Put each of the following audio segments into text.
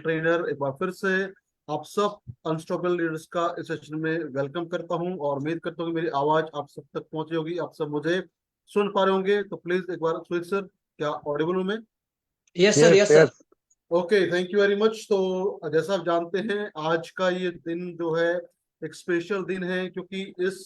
Trainer एक बार फिर से आप सब अनस्टॉपेबल लीडर्स का इस सेशन में वेलकम करता हूं और उम्मीद करता हूं कि मेरी आवाज आप सब तक पहुंची होगी, आप सब मुझे सुन पा रहे होंगे। तो प्लीज एक बार सुनीत सर, क्या ऑडिबल हूं मैं? Yes sir, yes sir. Okay, thank you very much. तो जैसा आप जानते हैं, आज का ये दिन जो है एक स्पेशल दिन है, क्योंकि इस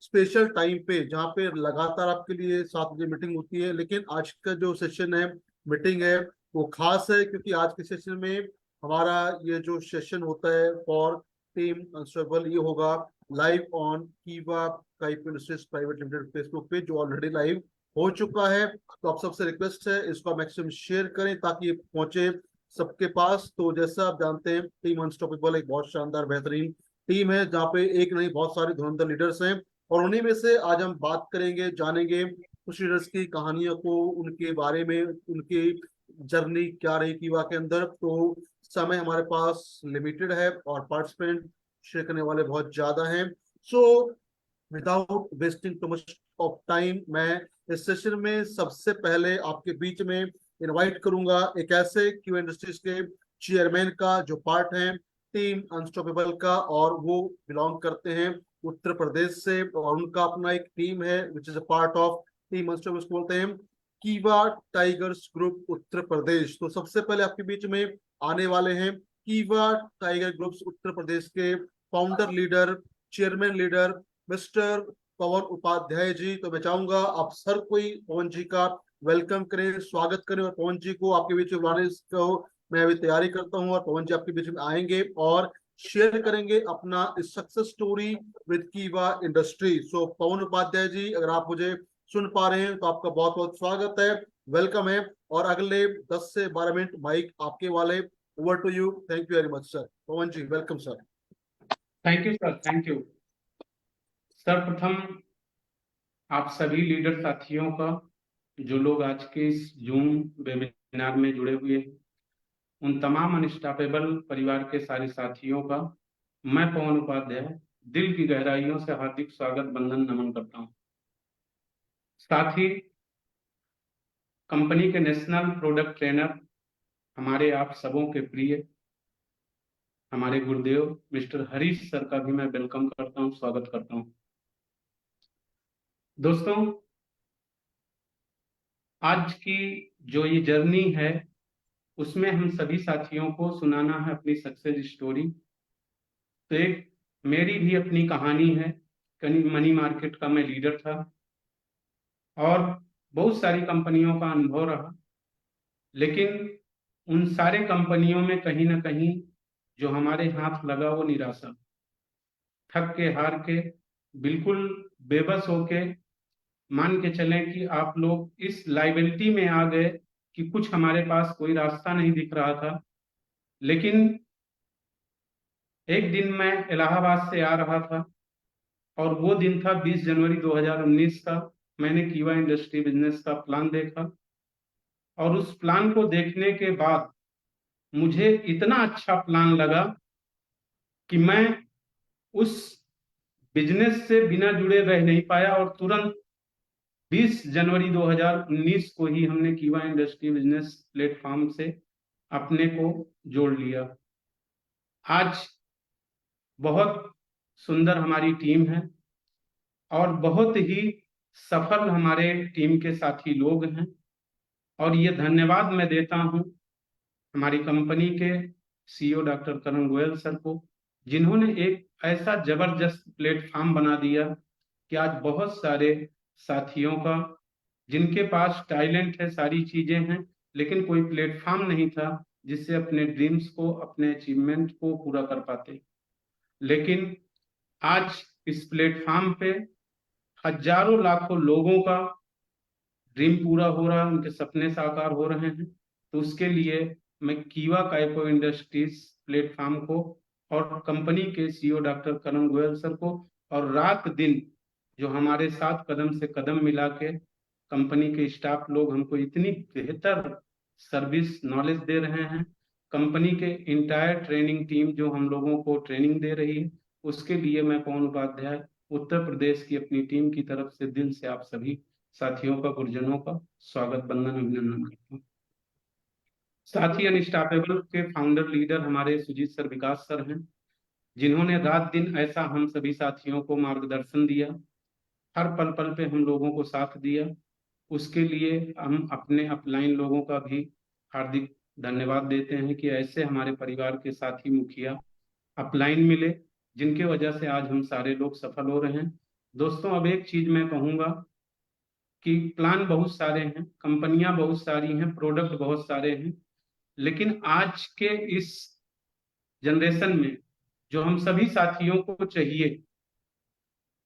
स्पेशल टाइम पे जहाँ पे लगातार आपके लिए 7 बजे मीटिंग होती है, लेकिन आज का जो सेशन है, मीटिंग है, वो खास है, क्योंकि आज के सेशन में हमारा ये जो सेशन होता है फॉर टीम अनस्टेबल, ये होगा लाइव ऑन कीवा Skype industries private limited Facebook पे, जो ऑलरेडी लाइव हो चुका है। तो आप सबसे रिक्वेस्ट है, इसको मैक्सिमम शेयर करें ताकि ये पहुंचे सबके पास। तो जैसा आप जानते हैं, टीम अनस्टॉपेबल एक बहुत शानदार बेहतरीन टीम है, जहाँ पे एक नहीं बहुत सारे धुरंधर लीडर्स हैं, और उन्हीं में से आज हम बात करेंगे, जानेंगे कुछ लीडर्स की कहानियों को, उनके बारे में, उनकी जर्नी क्या रही कीवा के अंदर। तो समय हमारे पास लिमिटेड है और पार्टिसिपेंट शेयर करने वाले बहुत ज्यादा हैं। So without wasting too much of time, मैं इस सेशन में सबसे पहले आपके बीच में इनवाइट करूंगा एक ऐसे क्यू इंडस्ट्रीज के चेयरमैन का जो पार्ट है टीम अनस्टॉपेबल का, और वो बिलोंग करते हैं उत्तर प्रदेश से, और उनका अपना एक टीम है which is a part of team unstoppable, बोलते हैं कीवा टाइगर्स ग्रुप उत्तर प्रदेश। तो सबसे पहले आपके बीच में आने वाले हैं कीवा टाइगर ग्रुप्स उत्तर प्रदेश के founder leader, chairman leader, mister Pawan Upadhyay ji. तो मैं चाहूंगा आप सर कोई पवन जी का वेलकम करें, स्वागत करें, और पवन जी को आपके बीच में बुलाने को मैं अभी तैयारी करता हूं, और पवन जी आपके बीच में आएंगे और शेयर करेंगे अपना सक्सेस स्टोरी विद कीवा इंडस्ट्री। सो पवन उपाध्याय जी, अगर आप मुझे सुन पा रहे हैं तो आपका बहुत बहुत स्वागत है, वेलकम है, और अगले 10 से 12 मिनट माइक आपके वाले। Over to you. Thank you very much sir. Pawan ji, welcome sir. Thank you sir, thank you. सर्वप्रथम आप सभी लीडर साथियों का, जो लोग आज के इस जूम वेबिनार में जुड़े हुए हैं, उन तमाम अनस्टॉपेबल परिवार के सारे साथियों का मैं पवन उपाध्याय दिल की गहराइयों से हार्दिक स्वागत, वंदन, नमन करता हूं। साथ ही कंपनी के नेशनल प्रोडक्ट ट्रेनर, हमारे आप सबों के प्रिय हमारे गुरुदेव मिस्टर हरीश सर का भी मैं वेलकम करता हूं, स्वागत करता हूं। दोस्तों, आज की जो ये जर्नी है, उसमें हम सभी साथियों को सुनाना है अपनी सक्सेस स्टोरी। तो एक मेरी भी अपनी कहानी है। मनी मार्केट का मैं लीडर था और बहुत सारी कंपनियों का अनुभव रहा, लेकिन उन सारे कंपनियों में कहीं ना कहीं जो हमारे हाथ लगा वो निराशा। थक के, हार के, बिल्कुल बेबस होके, मान के चलें कि आप लोग इस लाइबिलिटी में आ गए कि कुछ हमारे पास कोई रास्ता नहीं दिख रहा था। लेकिन एक दिन मैं इलाहाबाद से आ रहा था और वो दिन था 20 जनवरी 2019 का। मैंने कीवा इंडस्ट्री बिजनेस का प्लान देखा और उस प्लान को देखने के बाद मुझे इतना अच्छा प्लान लगा कि मैं उस बिजनेस से बिना जुड़े रह नहीं पाया और तुरंत 20 जनवरी 2019 को ही हमने कीवा इंडस्ट्री बिजनेस प्लेटफॉर्म से अपने को जोड़ लिया। आज बहुत सुंदर हमारी टीम है और बहुत ही सफल हमारे टीम के साथी लोग हैं, और ये धन्यवाद मैं देता हूं हमारी कंपनी के सीईओ डॉक्टर करण गोयल सर को, जिन्होंने एक ऐसा जबरदस्त प्लेटफॉर्म बना दिया कि आज बहुत सारे साथियों का, जिनके पास टैलेंट है, सारी चीजें हैं, लेकिन कोई प्लेटफॉर्म नहीं था जिससे अपने ड्रीम्स को, अपने अचीवमेंट को पूरा कर पाते। लेकिन आज इस प्लेटफॉर्म पे हजारों लाखों लोगों का ड्रीम पूरा हो रहा है, उनके सपने साकार हो रहे हैं। तो उसके लिए मैं कीवा काइपो इंडस्ट्रीज प्लेटफॉर्म को और कंपनी के सीईओ डॉक्टर करण गोयल सर को और रात दिन जो हमारे साथ कदम से कदम मिला के कंपनी के स्टाफ लोग हमको इतनी बेहतर सर्विस नॉलेज दे रहे हैं, कंपनी के इंटायर ट्रेनिंग टीम जो हम लोगों को ट्रेनिंग दे रही है, उसके लिए मैं पवन उपाध्याय उत्तर प्रदेश की अपनी टीम की तरफ से दिल से आप सभी साथियों का, गुरुजनों का स्वागत, वंदन, अभिनंदन करता हूँ। साथ ही अनस्टॉपेबल के फाउंडर लीडर हमारे सुजीत सर, विकास सर हैं, जिन्होंने रात दिन ऐसा हम सभी साथियों को मार्गदर्शन दिया, हर पल पल पे हम लोगों को साथ दिया। उसके लिए हम अपने अपलाइन लोगों का भी हार्दिक धन्यवाद देते हैं कि ऐसे हमारे परिवार के साथी मुखिया अपलाइन मिले, जिनके वजह से आज हम सारे लोग सफल हो रहे हैं। दोस्तों, अब एक चीज मैं कहूंगा कि प्लान बहुत सारे हैं, कंपनियां बहुत सारी हैं, प्रोडक्ट बहुत सारे हैं, लेकिन आज के इस जनरेशन में जो हम सभी साथियों को चाहिए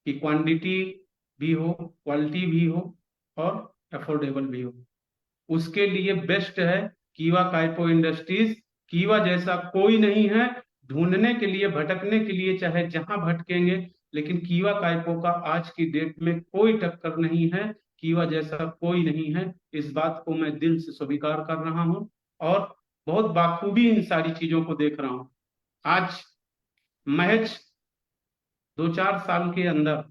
कि क्वांटिटी भी हो, क्वालिटी भी हो और अफोर्डेबल भी हो, उसके लिए बेस्ट है कीवा काइपो इंडस्ट्रीज। कीवा जैसा कोई नहीं है, ढूंढने के लिए, भटकने के लिए चाहे जहां भटकेंगे, लेकिन कीवा काइपो का आज की डेट में कोई टक्कर नहीं है, कीवा जैसा कोई नहीं है। इस बात को मैं दिल से स्वीकार कर रहा हूं और बहुत बाखूबी इन सारी चीजों को देख रहा हूं। आज महज 2-4 साल के अंदर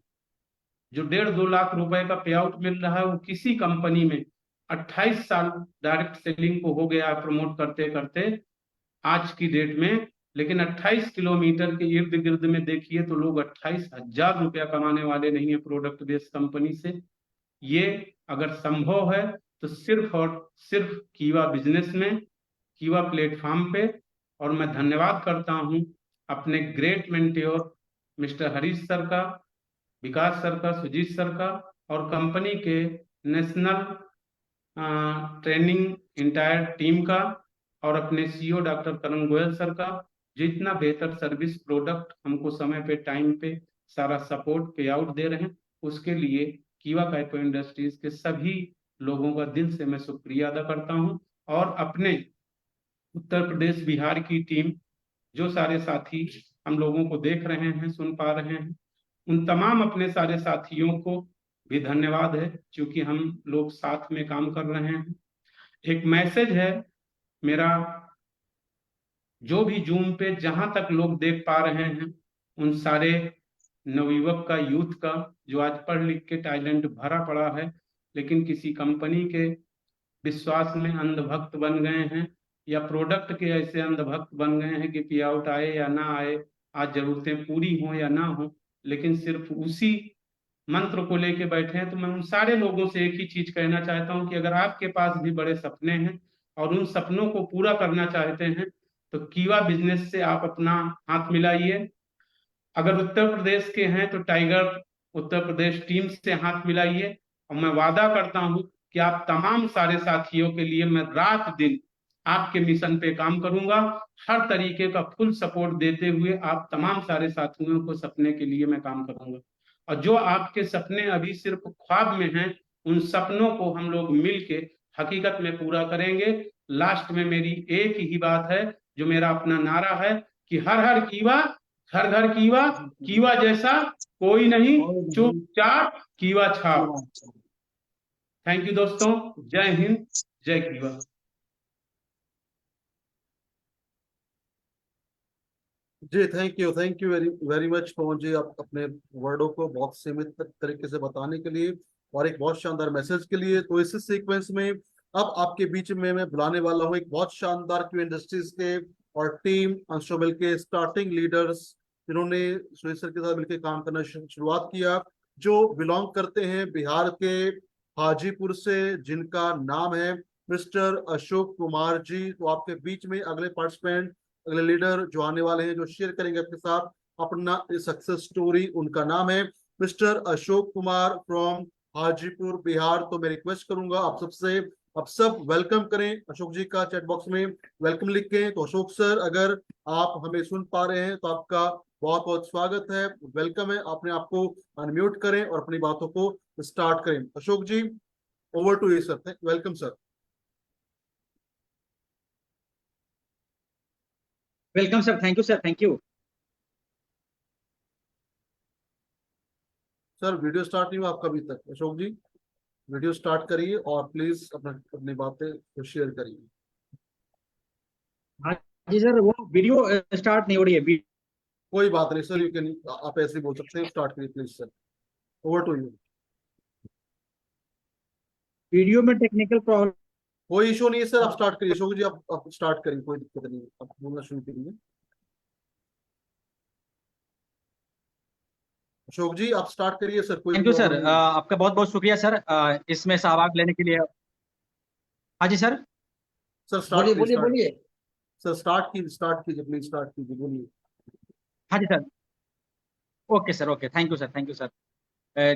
जो 1.5-2 लाख रुपए का पे आउट मिल रहा है, वो किसी कंपनी में 28 साल डायरेक्ट सेलिंग को हो गया प्रमोट करते करते आज की डेट में। लेकिन 28 किलोमीटर के इर्द गिर्द में देखिए तो लोग 28,000 रुपया कमाने वाले नहीं है प्रोडक्ट बेस्ड कंपनी से। ये अगर संभव है तो सिर्फ और सिर्फ कीवा बिजनेस में, कीवा प्लेटफॉर्म पे। और मैं धन्यवाद करता हूं अपने great mentor mister Harish sir का, विकास सर का, सुजीत सर का, और कंपनी के नेशनल ट्रेनिंग इंटायर टीम का, और अपने सीईओ डॉक्टर करण गोयल सर का, जो इतना बेहतर सर्विस प्रोडक्ट हमको समय पे, टाइम पे सारा सपोर्ट पे आउट दे रहे हैं। उसके लिए कीवा काइपो इंडस्ट्रीज के सभी लोगों का दिल से मैं शुक्रिया अदा करता हूं। और अपने उत्तर प्रदेश, बिहार की टीम, जो सारे साथी हम लोगों को देख रहे हैं, सुन पा रहे हैं, उन तमाम अपने सारे साथियों को भी धन्यवाद है, क्योंकि हम लोग साथ में काम कर रहे हैं। एक मैसेज है मेरा, जो भी जूम पे जहां तक लोग देख पा रहे हैं, उन सारे नवयुवक का, यूथ का, जो आज पढ़ लिख के टैलेंट भरा पड़ा है, लेकिन किसी कंपनी के विश्वास में अंधभक्त बन गए हैं, या प्रोडक्ट के ऐसे अंधभक्त बन गए हैं कि पे आउट आए या ना आए, आज जरूरतें पूरी हों या ना हो, लेकिन सिर्फ उसी मंत्र को लेके बैठे हैं। तो मैं उन सारे लोगों से एक ही चीज कहना चाहता हूं कि अगर आपके पास भी बड़े सपने हैं और उन सपनों को पूरा करना चाहते हैं, तो कीवा बिजनेस से आप अपना हाथ मिलाइए। अगर उत्तर प्रदेश के हैं तो टाइगर उत्तर प्रदेश टीम से हाथ मिलाइए, और मैं वादा करता हूं कि आप तमाम सारे साथियों के लिए मैं रात दिन आपके मिशन पे काम करूंगा, हर तरीके का फुल सपोर्ट देते हुए आप तमाम सारे साथियों को सपने के लिए मैं काम करूंगा। और जो आपके सपने अभी सिर्फ ख्वाब में हैं, उन सपनों को हम लोग मिलके हकीकत में पूरा करेंगे। लास्ट में मेरी एक ही बात है, जो मेरा अपना नारा है, कि हर हर कीवा, घर घर कीवा, कीवा जैसा कोई नहीं, चुपचाप कीवा छाप। थैंक यू दोस्तों, जय हिंद, जय Kiwa. Ji thank you very very much Pawan ji, आप अपने वर्डों को बहुत सीमित तरीके से बताने के लिए और एक बहुत शानदार मैसेज के लिए। तो इस सीक्वेंस में अब आपके बीच में मैं बुलाने वाला हूं एक बहुत शानदार क्यू इंडस्ट्रीज के और टीम अनस्टॉपेबल के स्टार्टिंग लीडर्स, जिन्होंने सुनील सर के साथ मिलकर काम करना शुरुआत किया, जो बिलोंग करते हैं बिहार के हाजीपुर से, जिनका नाम है मिस्टर अशोक कुमार जी। तो आपके बीच में अगले पार्टिसिपेंट, अगले लीडर जो आने वाले हैं, जो शेयर करेंगे आपके साथ अपना सक्सेस स्टोरी, उनका नाम है मिस्टर अशोक कुमार फ्रॉम हाजीपुर बिहार। तो मैं रिक्वेस्ट करूंगा आप सबसे, आप सब वेलकम करें अशोक जी का, चैट बॉक्स में वेलकम लिखें। तो अशोक सर, अगर आप हमें सुन पा रहे हैं तो आपका बहुत बहुत स्वागत है, वेलकम है। अपने आप को अनम्यूट करें और अपनी बातों को स्टार्ट करें। Ashok ji, over to you sir, welcome sir. Welcome sir, thank you sir, thank you. Sir video start नहीं हुआ आपका अभी तक, अशोक जी वीडियो स्टार्ट करिए और प्लीज अपनी बातें तो शेयर करिए। हाँ जी सर, वो वीडियो स्टार्ट नहीं हो रही है। कोई बात नहीं सर, यू कैन, आप ऐसे ही बोल सकते हैं, स्टार्ट करिए please sir, over to you. Video में टेक्निकल प्रॉब्लम कोई इशू नहीं है सर, आप स्टार्ट करिए अशोक जी, आप स्टार्ट करिए, कोई दिक्कत नहीं है, आप बोलना शुरू करिए। अशोक जी आप स्टार्ट करिए सर, कोई थैंक यू सर, प्रॉब्लम नहीं है। आपका बहुत बहुत शुक्रिया सर, इसमें सहभाग लेने के लिए। हाँ जी सर। सर स्टार्ट बोलिए करिए, बोलिए स्टार्ट। बोलिए। सर स्टार्ट कीजिए प्लीज, स्टार्ट कीजिए, बोलिए। हाँ जी sir. Okay sir, okay, thank you sir, thank you sir.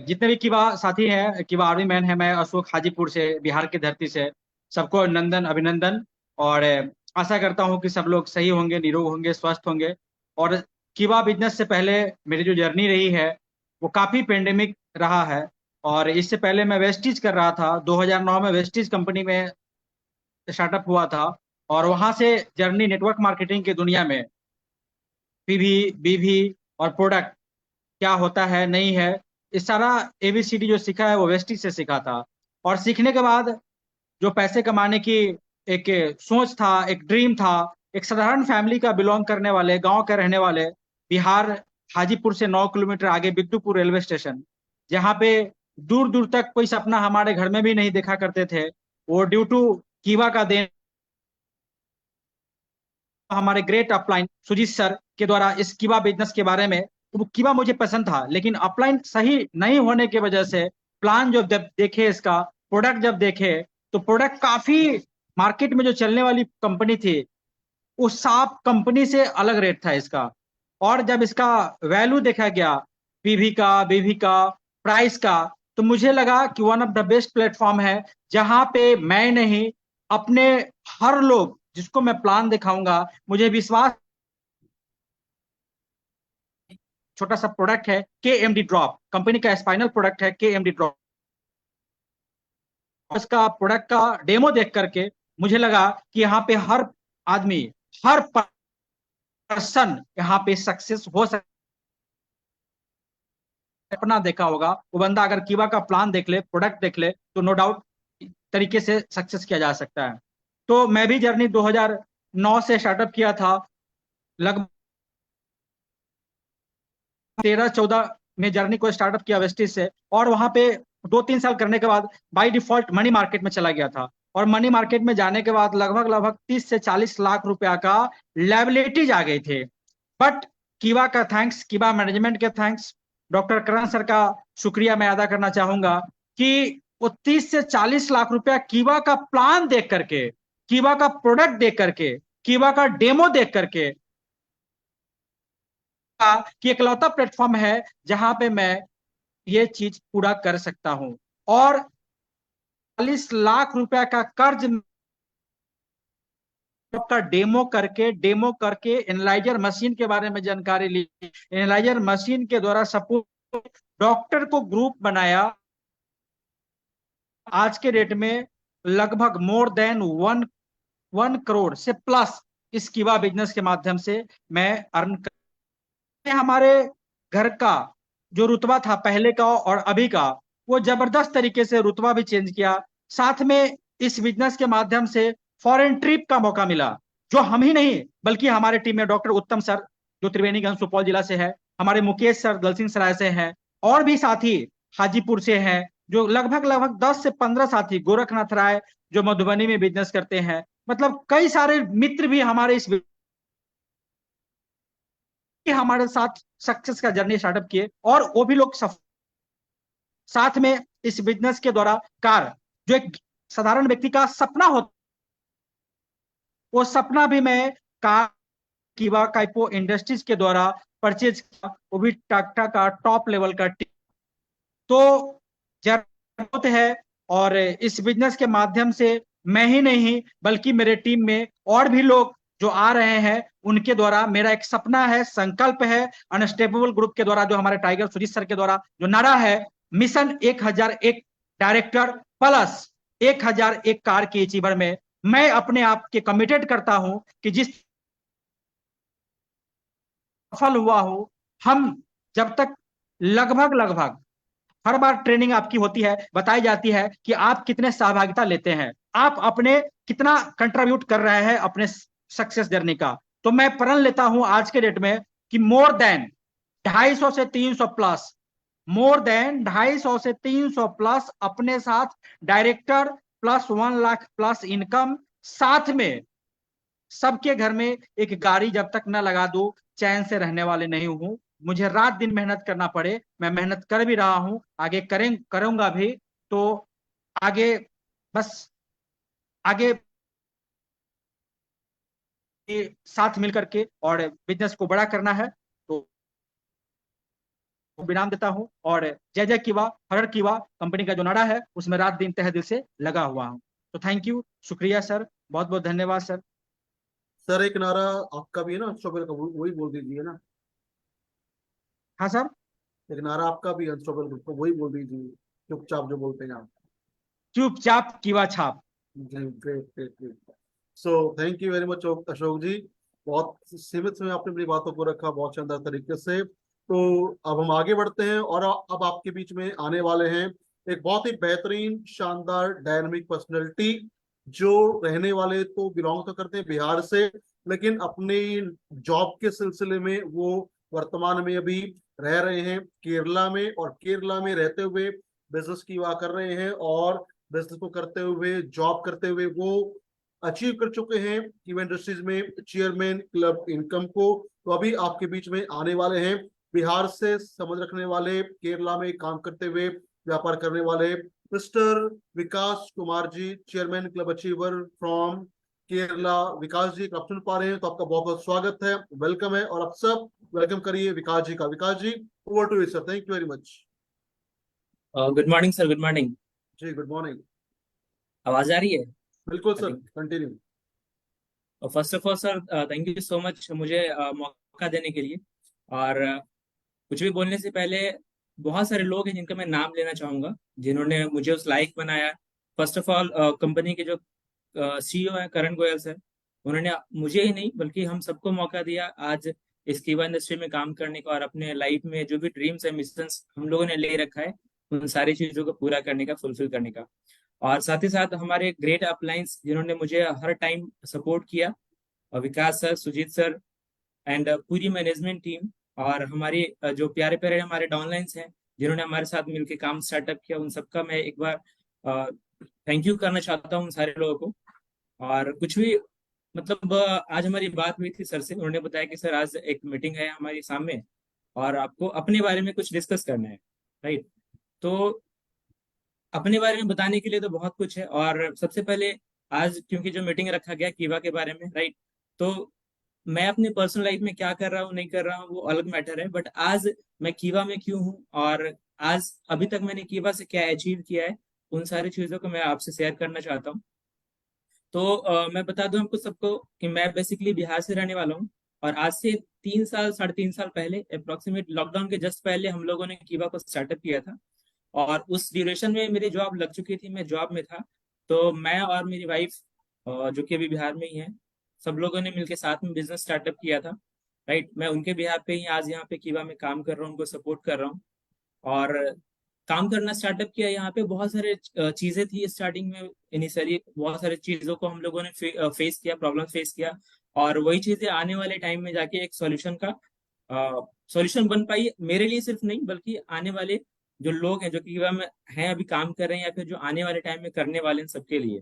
जितने भी किवा साथी हैं, किवा आर्मी मैन है, मैं अशोक हाजीपुर से, बिहार की धरती से, सबको नंदन अभिनंदन। और आशा करता हूँ कि सब लोग सही होंगे, निरोग होंगे, स्वस्थ होंगे। और किवा बिजनेस से पहले मेरी जो जर्नी रही है वो काफी पेंडेमिक रहा है। और इससे पहले मैं वेस्टीज कर रहा था, 2009 में वेस्टीज कंपनी में स्टार्टअप हुआ था। और वहां से जर्नी नेटवर्क मार्केटिंग की दुनिया में पीवी, बीवी और प्रोडक्ट क्या होता है नहीं है, इस सारा एबीसीडी जो सीखा है वो वेस्टी से सीखा था। और सीखने के बाद जो पैसे कमाने की एक सोच था, एक ड्रीम था, एक साधारण फैमिली का बिलोंग करने वाले, गांव के रहने वाले, बिहार हाजीपुर से 9 किलोमीटर आगे बिद्दुपुर रेलवे स्टेशन, जहाँ पे दूर दूर तक कोई सपना हमारे घर में भी नहीं देखा करते थे, वो ड्यू टू कीवा का देन, हमारे ग्रेट अपलाइन सुजीत सर के द्वारा इस कीवा बिजनेस के बारे में, वो कीवा मुझे पसंद था लेकिन अपलाइन सही नहीं होने की वजह से प्लान जब देखे इसका, प्रोडक्ट जब देखे, तो प्रोडक्ट काफी मार्केट में जो चलने वाली कंपनी थी उस साफ कंपनी से अलग रेट था इसका। और जब इसका वैल्यू देखा गया, पीवी का, बीवी का, प्राइस का, तो मुझे लगा कि one of the best platform है जहां पे मैं नहीं, अपने हर लोग जिसको मैं प्लान दिखाऊंगा, मुझे विश्वास, छोटा सा प्रोडक्ट है KMD ड्रॉप, कंपनी का स्पाइनल प्रोडक्ट है KMD ड्रॉप। इसका प्रोडक्ट का डेमो देख करके मुझे लगा कि यहाँ पे हर आदमी, हर पर्सन यहाँ पे सक्सेस हो सकता। अपना देखा होगा वो बंदा अगर कीवा का प्लान देख ले, प्रोडक्ट देख ले, तो नो डाउट तरीके से सक्सेस किया जा सकता है। तो मैं भी जर्नी 2009 से स्टार्टअप किया था, लगभग 13-14 में जर्नी को स्टार्टअप किया वेस्टिज से। और वहां पे 2-3 साल करने के बाद बाय डिफॉल्ट मनी मार्केट में चला गया था। और मनी मार्केट में जाने के बाद लगभग 30 से 40 लाख रुपया का लायबिलिटीज आ गए थे। बट कीवा का थैंक्स, कीवा मैनेजमेंट के थैंक्स, डॉक्टर करण सर का शुक्रिया मैं अदा करना चाहूंगा कि वो 30 से 40 लाख रुपया कीवा का प्लान देख करके, कीवा का प्रोडक्ट देख करके, कीवा का डेमो देख करके, कि इकलौता प्लेटफॉर्म है जहां पे मैं ये चीज पूरा कर सकता हूं। और 40 लाख रुपया का कर्ज का डेमो करके एनालाइजर मशीन के बारे में जानकारी ली, एनालाइजर मशीन के द्वारा सपोर्ट, डॉक्टर को ग्रुप बनाया। आज के डेट में लगभग मोर देन 1 करोड़ से प्लस इस कीवा बिजनेस के माध्यम से मैं अर्न कर। हमारे घर का जो रुतबा था पहले का और अभी का, वो जबरदस्त तरीके से रुतबा भी चेंज किया। साथ में इस बिजनेस के माध्यम से फॉरेन ट्रिप का मौका मिला, जो हम ही नहीं बल्कि हमारे टीम में डॉक्टर उत्तम सर जो त्रिवेणीगंज सुपौल जिला से है, हमारे मुकेश सर दलसिंह सराय से हैं, और भी साथी हाजीपुर से हैं, जो लगभग 10 से 15 साथी गोरखनाथ राय जो मधुबनी में बिजनेस करते हैं। मतलब कई सारे मित्र भी हमारे इस हमारे साथ सक्सेस का जर्नी स्टार्टअप किए, और वो भी लोग साथ में इस बिजनेस के द्वारा कार, जो एक साधारण व्यक्ति का सपना होता, वो सपना भी मैं कार कीवा काइपो इंडस्ट्रीज के द्वारा परचेज किया, वो भी टाटा का टॉप लेवल का। तो जरूरत है, और इस बिजनेस के माध्यम से मैं ही नहीं बल्कि मेरे टीम में और भी लोग जो आ रहे हैं, उनके द्वारा मेरा एक सपना है, संकल्प है, अनस्टेबल ग्रुप के द्वारा जो हमारे टाइगर सुजीत सर के द्वारा जो नारा है, मिशन 1001 डायरेक्टर प्लस 1001 कार की अचीवर में मैं अपने आप के कमिटेड करता हूं कि जिस सफल हुआ हो, हम जब तक लगभग हर बार ट्रेनिंग आपकी होती है, बताई जाती है कि आप कितने सहभागिता लेते हैं, आप अपने कितना कंट्रीब्यूट कर रहे हैं अपने सक्सेस जर्नी का। तो मैं प्रण लेता हूं आज के डेट में कि मोर देन 250 से 300 प्लस, मोर देन 250 से 300 प्लस अपने साथ director plus 1 lakh plus income, साथ में सबके घर में एक गाड़ी जब तक न लगा दूं चैन से रहने वाले नहीं हूं। मुझे रात दिन मेहनत करना पड़े, मैं मेहनत कर भी रहा हूं, आगे करूंगा भी। तो आगे बस आगे साथ मिलकर के और बिजनेस को बड़ा करना है। तो विराम देता हूं और जय जय कीवा, हर कीवा कंपनी का जो नारा है उसमें रात दिन तहे दिल से लगा हुआ हूं। तो थैंक यू, शुक्रिया सर, बहुत बहुत धन्यवाद सर। सर एक नारा आपका भी है ना अनस्टॉपेबल का, वही बोल दीजिए ना। हाँ सर। एक नारा आपका भी अनस्टॉपेबल ग्रुप का, वही बोल दीजिए, चुपचाप जो बोलते हैं आप। चुपचाप कीवा छाप। Great great great. So thank you very much Ashok ji, बहुत सीमित समय आपने अपनी बातों को रखा बहुत शानदार तरीके से। तो अब हम आगे बढ़ते हैं और अब आपके बीच में आने वाले हैं एक बहुत ही बेहतरीन शानदार डायनामिक पर्सनैलिटी, जो रहने वाले तो बिलोंग तो करते हैं बिहार से, लेकिन अपनी जॉब के सिलसिले में वो वर्तमान में अभी रह रहे हैं केरला में, और केरला में रहते हुए बिजनेस की वाह कर रहे हैं, और बिजनेस को करते हुए जॉब करते हुए वो अचीव कर चुके हैं कीवा इंडस्ट्रीज में चेयरमैन क्लब इनकम को। तो अभी आपके बीच में आने वाले हैं बिहार से समझ रखने वाले, केरला में काम करते हुए व्यापार करने वाले mister Vikas Kumar ji, chairman club achiever from Kerala. Vikas ji आप सुन पा रहे हैं तो आपका बहुत बहुत स्वागत है, वेलकम है, और आप सब वेलकम करिए विकास जी का। Vikas ji over to you sir, thank you very much. Good morning sir, good morning. जी गुड मॉर्निंग। आवाज आ रही है? बिल्कुल I sir, think. Continue. First of all sir, thank you so much मुझे मौका देने के लिए। और कुछ भी बोलने से पहले बहुत सारे लोग हैं जिनका मैं नाम लेना चाहूंगा जिन्होंने मुझे उस लायक बनाया। फर्स्ट ऑफ ऑल कंपनी के जो सीईओ है करण गोयल सर, उन्होंने मुझे ही नहीं बल्कि हम सबको मौका दिया आज इस कीवा इंडस्ट्री में काम करने का, और अपने लाइफ में जो भी ड्रीम्स है, मिशंस हम लोगों ने ले रखा है, उन सारी चीजों को पूरा करने का, फुलफिल करने का। और साथ ही साथ हमारे ग्रेट अपलाइंस जिन्होंने मुझे हर टाइम सपोर्ट किया, विकास सर, सुजीत सर एंड पूरी मैनेजमेंट टीम, और हमारे जो प्यारे प्यारे हमारे डाउनलाइंस हैं जिन्होंने हमारे साथ मिलकर काम स्टार्टअप किया, उन सबका मैं एक बार थैंक यू करना चाहता हूँ उन सारे लोगों को। और कुछ भी मतलब आज हमारी बात हुई थी सर से, उन्होंने बताया कि सर आज एक मीटिंग है हमारे सामने और आपको अपने बारे में कुछ डिस्कस करना है, राइट। तो अपने बारे में बताने के लिए तो बहुत कुछ है, और सबसे पहले आज क्योंकि जो मीटिंग रखा गया कीवा के बारे में, राइट, तो मैं अपनी पर्सनल लाइफ में क्या कर रहा हूँ नहीं कर रहा हूँ वो अलग मैटर है, बट आज मैं कीवा में क्यों हूँ और आज अभी तक मैंने कीवा से क्या अचीव किया है, उन सारी चीजों को मैं आपसे शेयर करना चाहता हूँ। तो मैं बता दूं हमको सबको कि मैं बेसिकली बिहार से रहने वाला हूँ, और आज से 3 साल 3.5 साल पहले अप्रोक्सीमेट लॉकडाउन के जस्ट पहले हम लोगों ने कीवा को स्टार्टअप किया था, और उस ड्यूरेशन में मेरी जॉब लग चुकी थी, मैं जॉब में था। तो मैं और मेरी वाइफ जो कि अभी बिहार में ही है, सब लोगों ने मिलकर साथ में बिजनेस स्टार्टअप किया था, राइट। मैं उनके बिहार पे ही आज यहाँ पे कीवा में काम कर रहा हूँ, उनको सपोर्ट कर रहा हूँ और काम करना स्टार्टअप किया। यहाँ पे बहुत सारे चीजें थी स्टार्टिंग में, इनिशियली बहुत सारे चीजों को हम लोगों ने फेस किया, प्रॉब्लम फेस किया, और वही चीजें आने वाले टाइम में जाके एक सॉल्यूशन का सॉल्यूशन बन पाई, मेरे लिए सिर्फ नहीं बल्कि आने वाले जो लोग हैं जो कि में हैं अभी काम कर रहे हैं या फिर जो आने वाले टाइम में करने वाले हैं सबके लिए।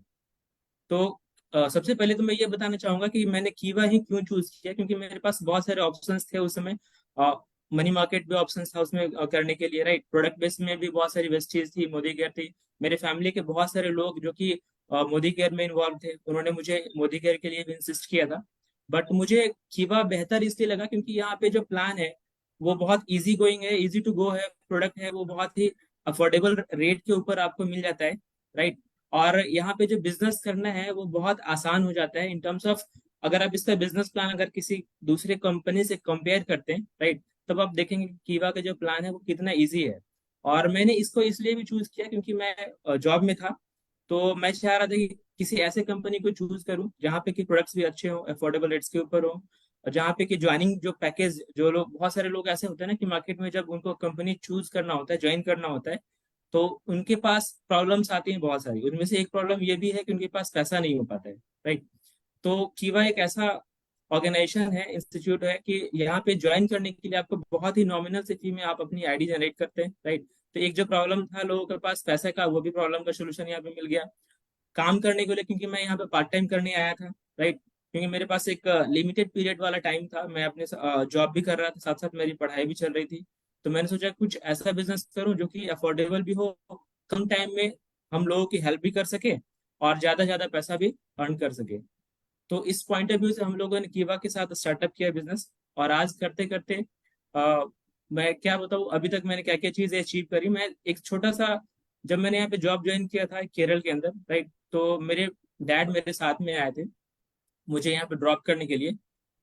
तो सबसे पहले तो मैं ये बताना चाहूंगा कि मैंने कीवा ही क्यों चूज किया, क्योंकि मेरे पास बहुत सारे ऑप्शंस थे उस समय। मनी मार्केट भी ऑप्शन था उसमें करने के लिए, राइट। प्रोडक्ट बेस में भी बहुत सारी वेस्टीज थी, मोदी केयर थी। मेरे फैमिली के बहुत सारे लोग जो कि मोदी केयर में इन्वॉल्व थे, उन्होंने मुझे मोदी केयर के लिए भी इंसिस्ट किया था। बट मुझे कीवा बेहतर इसलिए लगा क्योंकि यहाँ पे जो प्लान है वो बहुत इजी गोइंग है, इजी टू गो है, प्रोडक्ट है वो बहुत ही अफोर्डेबल रेट के ऊपर आपको मिल जाता है, राइट। और यहाँ पे जो बिजनेस करना है वो बहुत आसान हो जाता है इन टर्म्स ऑफ, अगर आप इसका बिजनेस प्लान अगर किसी दूसरे कंपनी से कंपेयर करते हैं, राइट, तब आप देखेंगे कीवा का जो प्लान है वो कितना इजी है। और मैंने इसको इसलिए भी चूज किया क्योंकि मैं जॉब में था, तो मैं चाह रहा था कि किसी ऐसे कंपनी को चूज करूं जहाँ पे कि प्रोडक्ट्स भी अच्छे हो, अफोर्डेबल रेट्स के ऊपर हो, और जहाँ पे कि ज्वाइनिंग जो पैकेज, जो लोग, बहुत सारे लोग ऐसे होते हैं ना कि मार्केट में जब उनको कंपनी चूज करना होता है, ज्वाइन करना होता है, तो उनके पास प्रॉब्लम्स आती हैं बहुत सारी। उनमें से एक प्रॉब्लम ये भी है कि उनके पास पैसा नहीं हो पाता है, राइट। तो कीवा एक ऐसा ऑर्गेनाइजेशन है, इंस्टीट्यूट है कि यहाँ पे ज्वाइन करने के लिए आपको बहुत ही नॉमिनल से फी में आप अपनी आईडी जनरेट करते हैं, राइट। तो एक जो प्रॉब्लम था लोगों के पास पैसे का, वो भी प्रॉब्लम का सोल्यूशन यहाँ पे मिल गया। काम करने के लिए, क्योंकि मैं यहाँ पे पार्ट टाइम करने आया था, राइट। क्योंकि मेरे पास एक लिमिटेड पीरियड वाला टाइम था, मैं अपने जॉब भी कर रहा था, साथ साथ मेरी पढ़ाई भी चल रही थी। तो मैंने सोचा कुछ ऐसा बिजनेस करूं जो कि अफोर्डेबल भी हो, कम टाइम में हम लोगों की हेल्प भी कर सके और ज्यादा ज्यादा पैसा भी अर्न कर सके। तो इस पॉइंट ऑफ व्यू से हम लोगों ने कीवा के साथ स्टार्टअप किया बिजनेस। और आज करते करते मैं क्या बताऊँ, अभी तक मैंने क्या क्या चीजें अचीव करी। मैं एक छोटा सा, जब मैंने यहाँ पे जॉब ज्वाइन किया था केरल के अंदर, राइट, तो मेरे डैड मेरे साथ में आए थे मुझे यहाँ पे ड्रॉप करने के लिए।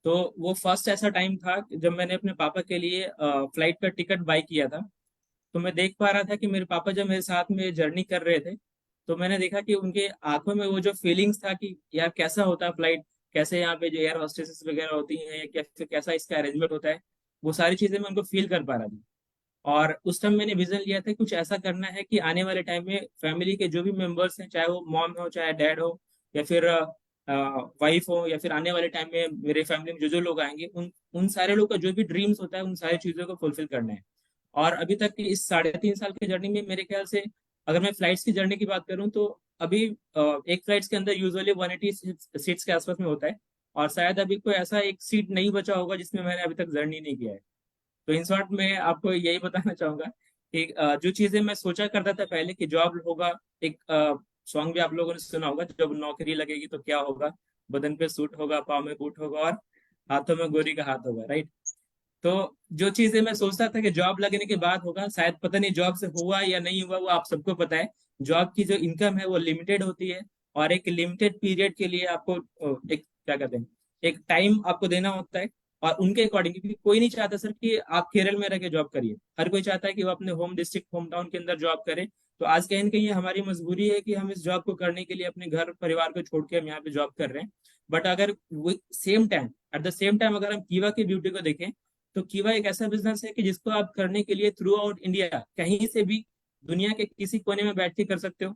तो वो फर्स्ट ऐसा टाइम था कि जब मैंने अपने पापा के लिए फ्लाइट का टिकट बाई किया था। तो मैं देख पा रहा था कि मेरे पापा जब मेरे साथ में जर्नी कर रहे थे, तो मैंने देखा कि उनके आंखों में वो जो फीलिंग्स था कि यार कैसा होता है फ्लाइट, कैसे यहाँ पे जो एयर होस्टेसेस वगैरह होती हैं, या कैसे कैसा इसका अरेंजमेंट होता है, वो सारी चीजें मैं उनको फील कर पा रहा था। और उस टाइम मैंने विजन लिया था कुछ ऐसा करना है कि आने वाले टाइम में फैमिली के जो भी मेंबर्स हैं, चाहे वो मॉम हो, चाहे डैड हो, या फिर वाइफ हो, या फिर आने वाले टाइम में मेरे फैमिली में जो जो लोग आएंगे, उन उन सारे लोग का जो भी ड्रीम्स होता है, उन सारी चीजों को फुलफिल करना है। और अभी तक की इस 3.5 साल की जर्नी में मेरे ख्याल से, अगर मैं फ्लाइट्स की जर्नी की बात करूं तो अभी एक फ्लाइट्स के अंदर यूजुअली 180 सीट्स के आसपास में होता है। और शायद अभी कोई ऐसा एक सीट नहीं बचा होगा जिसमें मैंने अभी तक जर्नी नहीं किया है। तो इन शॉर्ट मैं आपको यही बताना चाहूंगा कि जो चीजें मैं सोचा करता था पहले कि जॉब होगा, एक सॉन्ग भी आप लोगों ने सुना होगा, जब नौकरी लगेगी तो क्या होगा, बदन पे सूट होगा, पाँव में बूट होगा और हाथों में गोरी का हाथ होगा, राइट। तो जो चीजें मैं सोचता था कि जॉब लगने के बाद होगा, शायद पता नहीं जॉब से हुआ या नहीं हुआ, वो आप सबको पता है। जॉब की जो इनकम है वो लिमिटेड होती है, और एक लिमिटेड पीरियड के लिए आपको एक क्या कहते हैं, एक टाइम आपको देना होता है। और उनके अकॉर्डिंग, क्योंकि कोई नहीं चाहता सर कि आप केरल में रह के जॉब करिए, हर कोई चाहता है कि वो अपने होम डिस्ट्रिक्ट, होम टाउन के अंदर जॉब करे। तो आज कहीं ना कहीं ये हमारी मजबूरी है कि हम इस जॉब को करने के लिए अपने घर परिवार को छोड़ के हम यहाँ पे जॉब कर रहे हैं। बट अगर same time, at the same time, अगर हम कीवा की ब्यूटी को देखें, तो कीवा एक ऐसा बिजनेस है कि जिसको आप करने के लिए थ्रू आउट इंडिया, कहीं से भी दुनिया के किसी कोने में बैठ के कर सकते हो।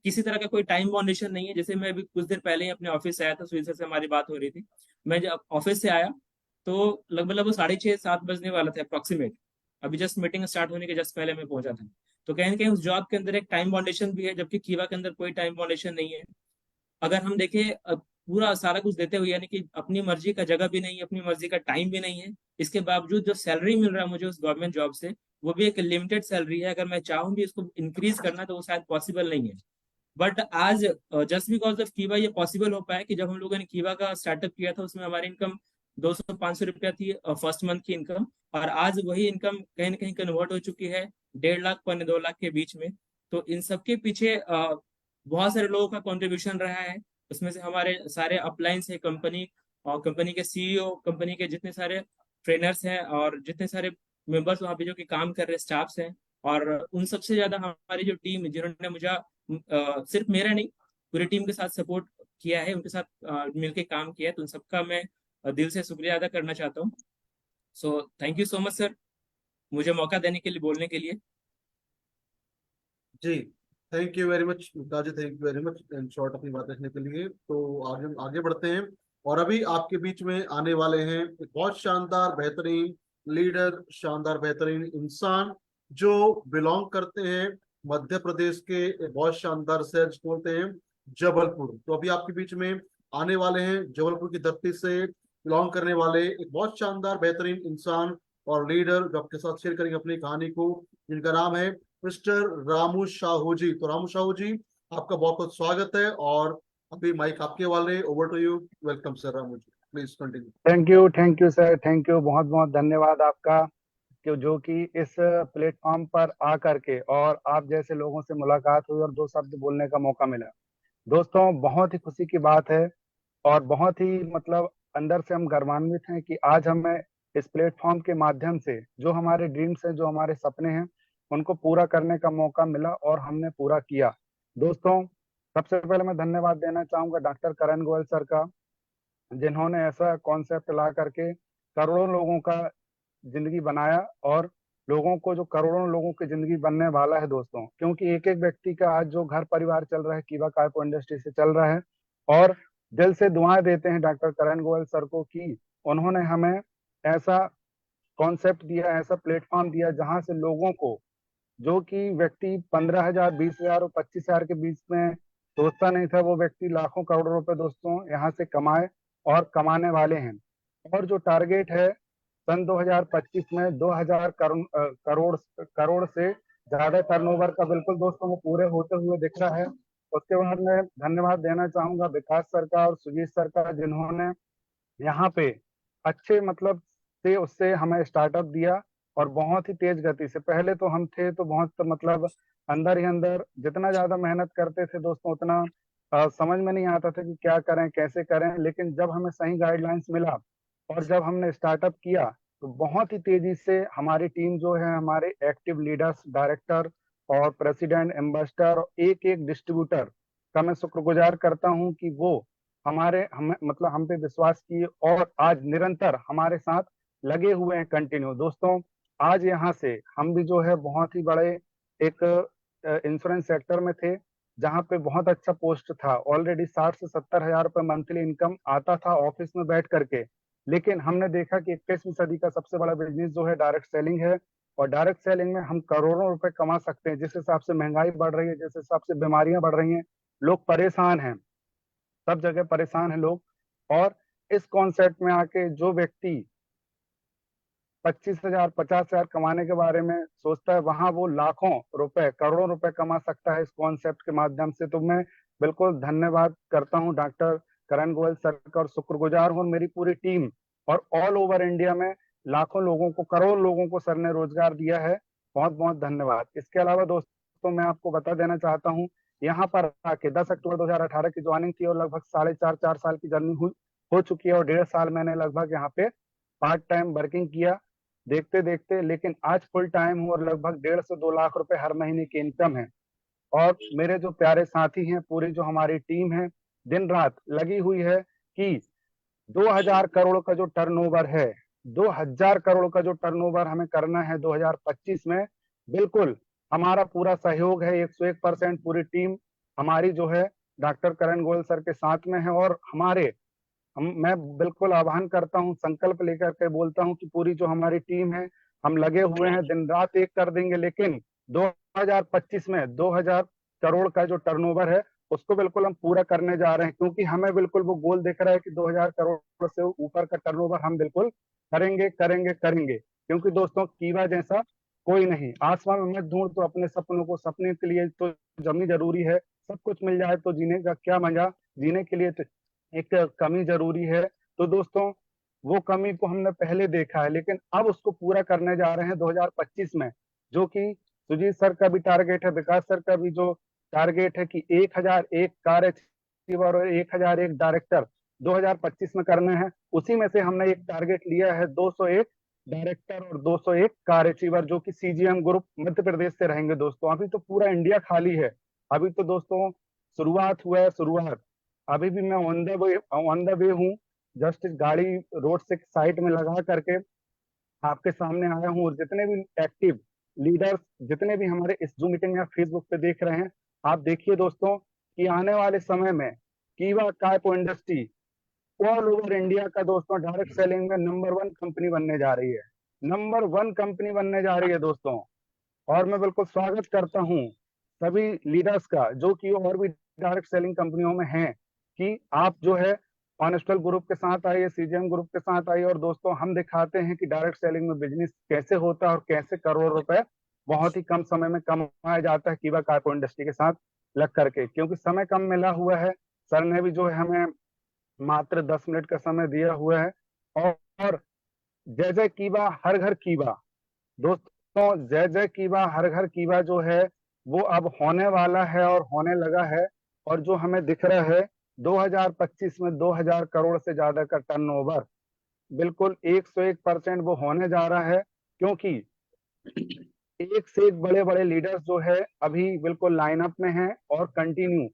किसी तरह का कोई टाइम बाउंडेशन नहीं है। जैसे मैं अभी कुछ देर पहले ही अपने ऑफिस से आया था, सुनील सर से हमारी बात हो रही थी। मैं जब ऑफिस से आया तो लगभग लगभग 6:30-7 बजने वाला था अप्रोक्सीमेट। अभी जस्ट मीटिंग स्टार्ट होने के जस्ट पहले मैं पहुंचा था। तो कहीं ना कहीं उस जॉब के अंदर एक टाइम बाउंडेशन भी है, जबकि कीवा के अंदर कोई टाइम बाउंडेशन नहीं है। अगर हम देखें, पूरा सारा कुछ देते हुए, यानी कि अपनी मर्जी का जगह भी नहीं है, अपनी मर्जी का टाइम भी नहीं है, इसके बावजूद जो सैलरी मिल रहा है मुझे उस गवर्नमेंट जॉब से, वो भी एक लिमिटेड सैलरी है। अगर मैं चाहूँ भी इसको इंक्रीज करना तो वो शायद पॉसिबल नहीं है। बट आज जस्ट बिकॉज ऑफ कीवा ये पॉसिबल हो पाया कि जब हम लोगों ने कीवा का स्टार्टअप किया था, उसमें हमारी इनकम 200-500 रुपया थी फर्स्ट मंथ की इनकम। और आज वही इनकम कहीं ना कहीं कन्वर्ट हो चुकी है 1.5 लाख 2 लाख के बीच में। तो इन सबके पीछे बहुत सारे लोगों का कंट्रीब्यूशन रहा है। उसमें से हमारे सारे अपलाइंस है कंपनी, और कंपनी के सीईओ, कंपनी के जितने सारे ट्रेनर्स हैं, और जितने सारे मेंबर्स वहाँ पे जो कि काम कर रहे स्टाफ्स हैं। और उन सबसे ज्यादा हमारी जो टीम, जिन्होंने मुझे सिर्फ मेरा नहीं, पूरी टीम के साथ सपोर्ट किया है, उनके साथ मिलके काम किया है, तो उन सबका मैं दिल से शुक्रिया अदा करना चाहता हूँ। So thank you so much sir, मुझे मौका देने के लिए, बोलने के लिए। जी, thank you very much Mumtaz ji, thank you very much in short अपनी बात रखने के लिए। तो आगे आगे बढ़ते हैं। और अभी आपके बीच में आने वाले हैं एक बहुत शानदार बेहतरीन लीडर, शानदार बेहतरीन इंसान, जो बिलोंग करते हैं मध्य प्रदेश के एक बहुत शानदार शहर जिसको बोलते हैं जबलपुर। तो अभी आपके बीच में आने वाले हैं जबलपुर की धरती से बिलोंग करने वाले एक बहुत शानदार बेहतरीन इंसान और लीडर, जो आपके साथ शेयर करेंगे अपनी कहानी को, जिनका नाम है मिस्टर रामू साहू जी। तो रामू साहू जी, आपका बहुत बहुत स्वागत है। और अभी माइक आपके वाले, over to you. Welcome sir Ramu ji, please continue. Thank you sir, thank you, बहुत बहुत धन्यवाद आपका कि जो कि इस प्लेटफॉर्म पर आ करके और आप जैसे लोगों से मुलाकात हुई और दो शब्द बोलने का मौका मिला। दोस्तों, बहुत ही खुशी की बात है और बहुत ही मतलब अंदर से हम गर्वान्वित हैं कि आज हमें इस प्लेटफॉर्म के माध्यम से जो हमारे ड्रीम्स हैं, जो हमारे सपने हैं, उनको पूरा करने का मौका मिला और हमने पूरा किया। दोस्तों, सबसे पहले मैं धन्यवाद देना चाहूंगा डॉक्टर करण गोयल सर का, जिन्होंने ऐसा कॉन्सेप्ट ला करके करोड़ों लोगों का जिंदगी बनाया और लोगों को, जो करोड़ों लोगों की जिंदगी बनने वाला है दोस्तों, क्योंकि एक एक व्यक्ति का आज जो घर परिवार चल रहा है कीवा कार्पो इंडस्ट्री से चल रहा है। और दिल से दुआएं देते हैं डॉक्टर करण गोयल सर को कि उन्होंने हमें ऐसा कॉन्सेप्ट दिया, ऐसा प्लेटफॉर्म दिया जहां से लोगों को, जो कि व्यक्ति 15,000, 20,000 और 25,000 के बीच में सोचता नहीं था वो व्यक्ति लाखों करोड़ों रुपए दोस्तों यहाँ से कमाए और कमाने वाले हैं। और जो टारगेट है सन 2025 में 2000 करोड़ से ज्यादा टर्नओवर का बिल्कुल दोस्तों वो पूरे होते हुए दिख रहा है। उसके बाद मैं धन्यवाद देना चाहूंगा विकास सर का और सुजीत सर का, जिन्होंने यहाँ पे अच्छे मतलब से उससे हमें स्टार्टअप दिया और बहुत ही तेज गति से। पहले तो हम थे तो बहुत मतलब अंदर ही अंदर जितना ज्यादा मेहनत करते थे दोस्तों उतना समझ में नहीं आता था कि क्या करें कैसे करें। लेकिन जब हमें सही गाइडलाइंस मिला और जब हमने स्टार्टअप किया तो बहुत ही तेजी से हमारी टीम जो है, हमारे एक्टिव लीडर्स, डायरेक्टर और प्रेसिडेंट, एम्बेसडर, एक एक डिस्ट्रीब्यूटर का मैं शुक्रगुजार करता हूं कि वो हमारे हम मतलब हम पे विश्वास किए और आज निरंतर हमारे साथ लगे हुए हैं कंटिन्यू। दोस्तों आज यहाँ से हम भी जो है बहुत ही बड़े एक इंश्योरेंस सेक्टर में थे जहाँ पे बहुत अच्छा पोस्ट था, ऑलरेडी 60 से 70 हजार रुपये मंथली इनकम आता था ऑफिस में बैठ करके। लेकिन हमने देखा कि 21वीं सदी का सबसे बड़ा बिजनेस जो है डायरेक्ट सेलिंग है और डायरेक्ट सेलिंग में हम करोड़ों रुपए कमा सकते हैं। जिस हिसाब से महंगाई बढ़ रही है, जिस हिसाब से बीमारियां बढ़ रही हैं, लोग परेशान हैं, सब जगह परेशान हैं लोग। और इस कॉन्सेप्ट में आके जो व्यक्ति 25,000 50,000 कमाने के बारे में सोचता है, वहां वो लाखों रुपए करोड़ों रुपए कमा सकता है इस कॉन्सेप्ट के माध्यम से। तो मैं बिल्कुल धन्यवाद करता हूं डॉक्टर करण गोयल सर का और शुक्रगुजार हूं मेरी पूरी टीम और ऑल ओवर इंडिया में लाखों लोगों को, करोड़ों लोगों को सर ने रोजगार दिया है। बहुत बहुत धन्यवाद। इसके अलावा दोस्तों मैं आपको बता देना चाहता हूँ, यहाँ पर आके 10 अक्टूबर 2018 की ज्वाइनिंग थी और लगभग 4.5 साल की जर्नी हो चुकी है और 1.5 साल मैंने लगभग यहाँ पे पार्ट टाइम वर्किंग किया देखते देखते। लेकिन आज फुल टाइम हूँ और लगभग 1.5 से 2 लाख रुपए हर महीने की इनकम है। और मेरे जो प्यारे साथी हैं, पूरी जो हमारी टीम है, दिन रात लगी हुई है कि 2000 करोड़ का जो टर्नओवर है, 2000 करोड़ का जो टर्नओवर हमें करना है 2025 में, बिल्कुल हमारा पूरा सहयोग है। 101% पूरी टीम हमारी जो है डॉक्टर करण गोयल सर के साथ में है और मैं बिल्कुल आह्वान करता हूं, संकल्प लेकर के बोलता हूं कि पूरी जो हमारी टीम है, हम लगे हुए हैं, दिन रात एक कर देंगे। लेकिन 2025 में 2000 करोड़ का जो टर्नओवर है उसको बिल्कुल हम पूरा करने जा रहे हैं, क्योंकि हमें बिल्कुल वो गोल दिख रहा है कि 2000 करोड़ से ऊपर का टर्नओवर हम बिल्कुल करेंगे करेंगे करेंगे। क्योंकि दोस्तों कीवा जैसा कोई नहीं, आसमान में मत ढूंढ तो अपने सपनों को, सपने के लिए तो जमी जरूरी है। सब कुछ मिल जाए तो जीने का क्या मजा, जीने के लिए तो एक कमी जरूरी है। तो दोस्तों वो कमी को हमने पहले देखा है, लेकिन अब उसको पूरा करने जा रहे हैं 2025 में, जो कि सुजीत सर का भी टारगेट है, विकास सर का भी जो टारगेट है कि 1001 कार्य अचीवर और 1001 डायरेक्टर 2025 में करने हैं। उसी में से हमने एक टारगेट लिया है 201 डायरेक्टर और 201 कार्य अचीवर, जो कि सीजीएम ग्रुप मध्य प्रदेश से रहेंगे। दोस्तों अभी तो पूरा इंडिया खाली है, अभी तो दोस्तों शुरुआत हुआ है, शुरुआत। अभी भी मैं ऑन द वे हूँ, जस्ट गाड़ी रोड से साइड में लगा करके आपके सामने आया हूँ। और जितने भी एक्टिव लीडर्स, जितने भी हमारे इस जूम मीटिंग या फेसबुक पे देख रहे हैं, आप देखिए दोस्तों कि आने वाले समय में कीवा कार्पो इंडस्ट्री ऑल ओवर इंडिया का दोस्तों डायरेक्ट सेलिंग में नंबर 1 कंपनी बनने जा रही है, नंबर 1 कंपनी बनने जा रही है दोस्तों। और मैं बिल्कुल स्वागत करता हूँ सभी लीडर्स का जो कि और भी डायरेक्ट सेलिंग कंपनियों में हैं, कि आप जो है ऑनेस्टल ग्रुप के साथ आइए, सीजीएम ग्रुप के साथ आइए और दोस्तों हम दिखाते हैं कि डायरेक्ट सेलिंग में बिजनेस कैसे होता है और कैसे करोड़ रुपए बहुत ही कम समय में कमाया जाता है कीवा कार्पो इंडस्ट्री के साथ लग करके। क्योंकि समय कम मिला हुआ है, सर ने भी जो है हमें मात्र 10 मिनट का समय दिया हुआ है। और जय जय कीवा हर घर कीवा दोस्तों, जय जय कीवा हर घर कीवा जो है वो अब होने वाला है और होने लगा है। और जो हमें दिख रहा है 2025 में 2000 करोड़ से ज्यादा का टर्नओवर, बिल्कुल 101% वो होने जा रहा है। क्योंकि एक से एक बड़े बड़े लीडर्स जो है अभी बिल्कुल लाइनअप में हैं और कंटिन्यू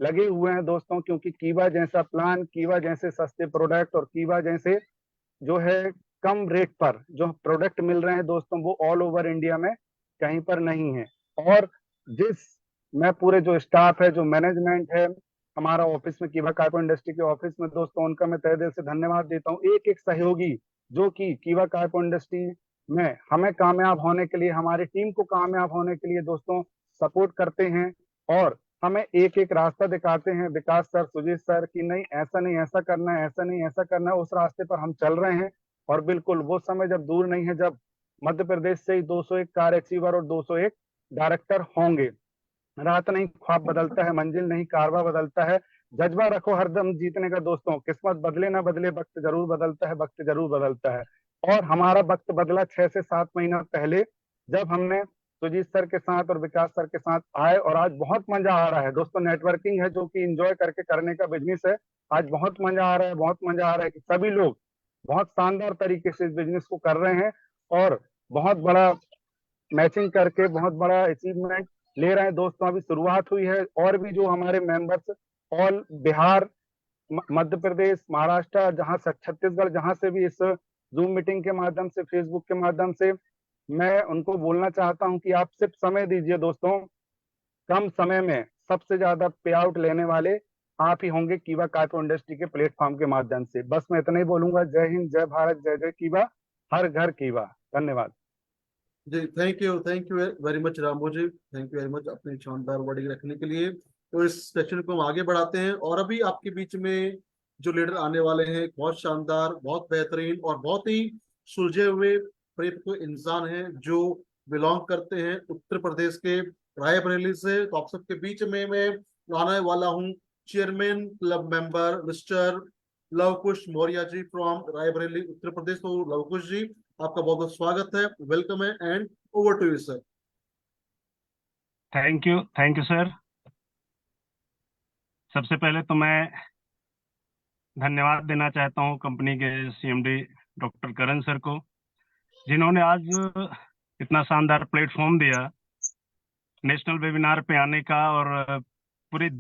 लगे हुए हैं दोस्तों। क्योंकि कीवा जैसा प्लान, कीवा जैसे सस्ते प्रोडक्ट और कीवा जैसे जो है कम रेट पर जो प्रोडक्ट मिल रहे हैं दोस्तों, वो ऑल ओवर इंडिया में कहीं पर नहीं है। और मैं पूरे जो स्टाफ है, जो मैनेजमेंट है हमारा ऑफिस में, कीवा कार्पो इंडस्ट्री के ऑफिस में दोस्तों, उनका मैं तहे दिल से धन्यवाद देता हूँ। एक एक सहयोगी जो कि कीवा कार्पो इंडस्ट्री में हमें कामयाब होने के लिए, हमारी टीम को कामयाब होने के लिए दोस्तों सपोर्ट करते हैं और हमें एक एक रास्ता दिखाते हैं विकास सर, सुजीत सर, कि नहीं ऐसा नहीं ऐसा करना है, ऐसा नहीं ऐसा करना है, उस रास्ते पर हम चल रहे हैं। और बिल्कुल वो समय जब दूर नहीं है जब मध्य प्रदेश से ही 201 कार अचीवर और 201 डायरेक्टर होंगे। रात नहीं ख्वाब बदलता है, मंजिल नहीं कारवा बदलता है। जज्बा रखो हरदम जीतने का दोस्तों, किस्मत बदले ना बदले वक्त जरूर बदलता है, वक्त जरूर बदलता है। और हमारा वक्त बदला 6 से 7 महीना पहले, जब हमने सुजीत सर के साथ और विकास सर के साथ आए, और आज बहुत मजा आ रहा है दोस्तों। नेटवर्किंग है जो कि इंजॉय करके करने का बिजनेस है। आज बहुत मजा आ रहा है, बहुत मजा आ रहा है कि सभी लोग बहुत शानदार तरीके से इस बिजनेस को कर रहे हैं और बहुत बड़ा मैचिंग करके बहुत बड़ा अचीवमेंट ले रहे हैं दोस्तों। अभी शुरुआत हुई है, और भी जो हमारे मेंबर्स ऑल बिहार, मध्य प्रदेश, महाराष्ट्र, जहां से छत्तीसगढ़, जहां से भी इस जूम मीटिंग के माध्यम से, फेसबुक के माध्यम से, मैं उनको बोलना चाहता हूं कि आप सिर्फ समय दीजिए दोस्तों। कम समय में सबसे ज्यादा पे आउट लेने वाले आप ही होंगे कीवा कार्टून इंडस्ट्री के प्लेटफॉर्म के माध्यम से। बस मैं इतना ही बोलूंगा। जय हिंद, जय भारत, जय जय कीवा, हर घर कीवा। धन्यवाद। जी thank you very much Ramu ji, thank you very much अपनी शानदार वर्डिंग रखने के लिए। तो इस सेशन को हम आगे बढ़ाते हैं, और अभी आपके बीच में जो लीडर आने वाले हैं बहुत शानदार, बहुत बेहतरीन और बहुत ही सुलझे हुए परिपक्व इंसान हैं, जो बिलोंग करते हैं उत्तर प्रदेश के रायबरेली से। तो आप सबके बीच में मैं लाने वाला हूँ chairman club member mister Lavkush Maurya ji from Raebareli Uttar Pradesh. तो लवकुश जी, आपका बहुत बहुत स्वागत है, वेलकम है, and over to you sir. Thank you sir. सबसे पहले तो मैं धन्यवाद देना चाहता हूं कंपनी के सीएमडी डॉक्टर करण सर को, जिन्होंने आज इतना शानदार प्लेटफॉर्म दिया नेशनल वेबिनार पे आने का, और पूरे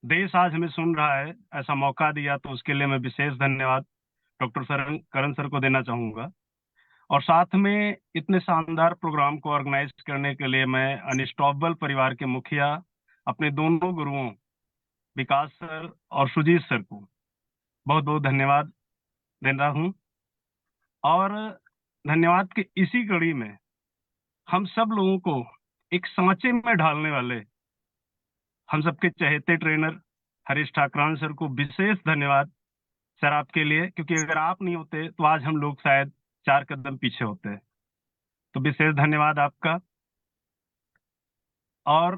देश आज हमें सुन रहा है, ऐसा मौका दिया, तो उसके लिए मैं विशेष धन्यवाद डॉक्टर करण सर को देना चाहूंगा। और साथ में इतने शानदार प्रोग्राम को ऑर्गेनाइज करने के लिए मैं अनस्टॉपेबल परिवार के मुखिया अपने दोनों गुरुओं विकास सर और सुजीत सर को बहुत बहुत धन्यवाद दे रहा हूँ। और धन्यवाद के इसी कड़ी में हम सब लोगों को एक सांचे में ढालने वाले हम सबके चहेते ट्रेनर हरीश ठाकरान सर को विशेष धन्यवाद सर आपके लिए, क्योंकि अगर आप नहीं होते तो आज हम लोग शायद 4 कदम पीछे होते। तो विशेष धन्यवाद आपका, और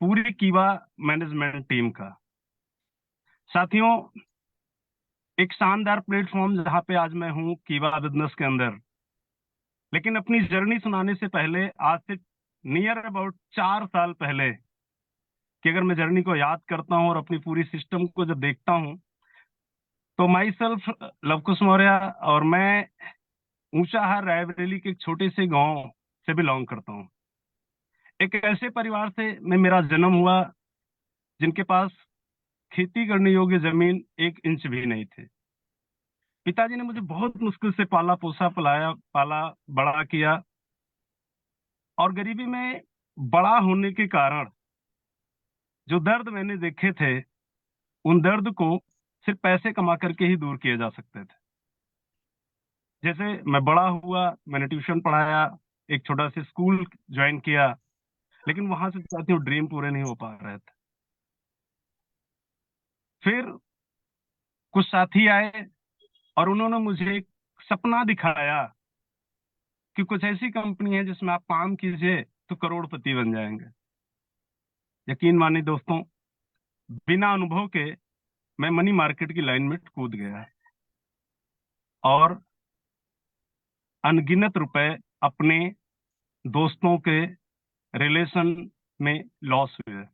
पूरी कीवा मैनेजमेंट टीम का। साथियों, एक शानदार प्लेटफॉर्म जहां पे आज मैं हूं कीवा बिजनेस के अंदर, लेकिन अपनी जर्नी सुनाने से पहले आज से नियर अबाउट 4 साल पहले कि अगर मैं जर्नी को याद करता हूं और अपनी पूरी सिस्टम को जब देखता हूं, तो माई सेल्फ लवकुश मौर्य और मैं ऊंचाहार रायबरेली के एक छोटे से गांव से बिलोंग करता हूं। एक ऐसे परिवार से में मेरा जन्म हुआ जिनके पास खेती करने योग्य जमीन 1 इंच भी नहीं थे। पिताजी ने मुझे बहुत मुश्किल से पाला पोसा, पाला बड़ा किया, और गरीबी में बड़ा होने के कारण जो दर्द मैंने देखे थे, उन दर्द को सिर्फ पैसे कमा करके ही दूर किए जा सकते थे। जैसे मैं बड़ा हुआ, मैंने ट्यूशन पढ़ाया, एक छोटा सा स्कूल ज्वाइन किया, लेकिन वहां से साथियों ड्रीम पूरे नहीं हो पा रहे थे। फिर कुछ साथी आए और उन्होंने मुझे एक सपना दिखाया कि कुछ ऐसी कंपनी है जिसमें आप काम कीजिए तो करोड़पति बन जाएंगे। यकीन मानिए दोस्तों, बिना अनुभव के मैं मनी मार्केट की लाइन में कूद गया, और अनगिनत रुपए अपने दोस्तों के रिलेशन में लॉस हुए,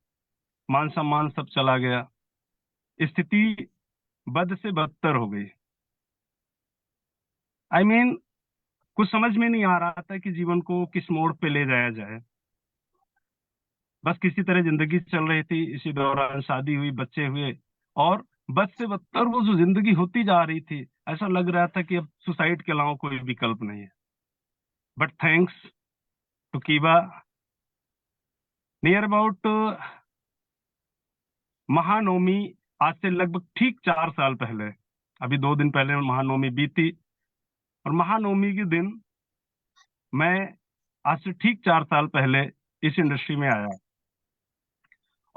मान सम्मान सब चला गया, स्थिति बद से बदतर हो गई। I mean, कुछ समझ में नहीं आ रहा था कि जीवन को किस मोड़ पे ले जाया जाए। बस किसी तरह जिंदगी चल रही थी, इसी दौरान शादी हुई, बच्चे हुए, और बद से बदतर वो जो जिंदगी होती जा रही थी, ऐसा लग रहा था कि अब सुसाइड के अलावा कोई विकल्प नहीं है। बट थैंक्स टू कीवा, नियर अबाउट महानवमी, आज से लगभग ठीक 4 साल पहले, अभी 2 दिन पहले महानवमी बीती, और महानवमी के दिन मैं आज से ठीक 4 साल पहले इस इंडस्ट्री में आया,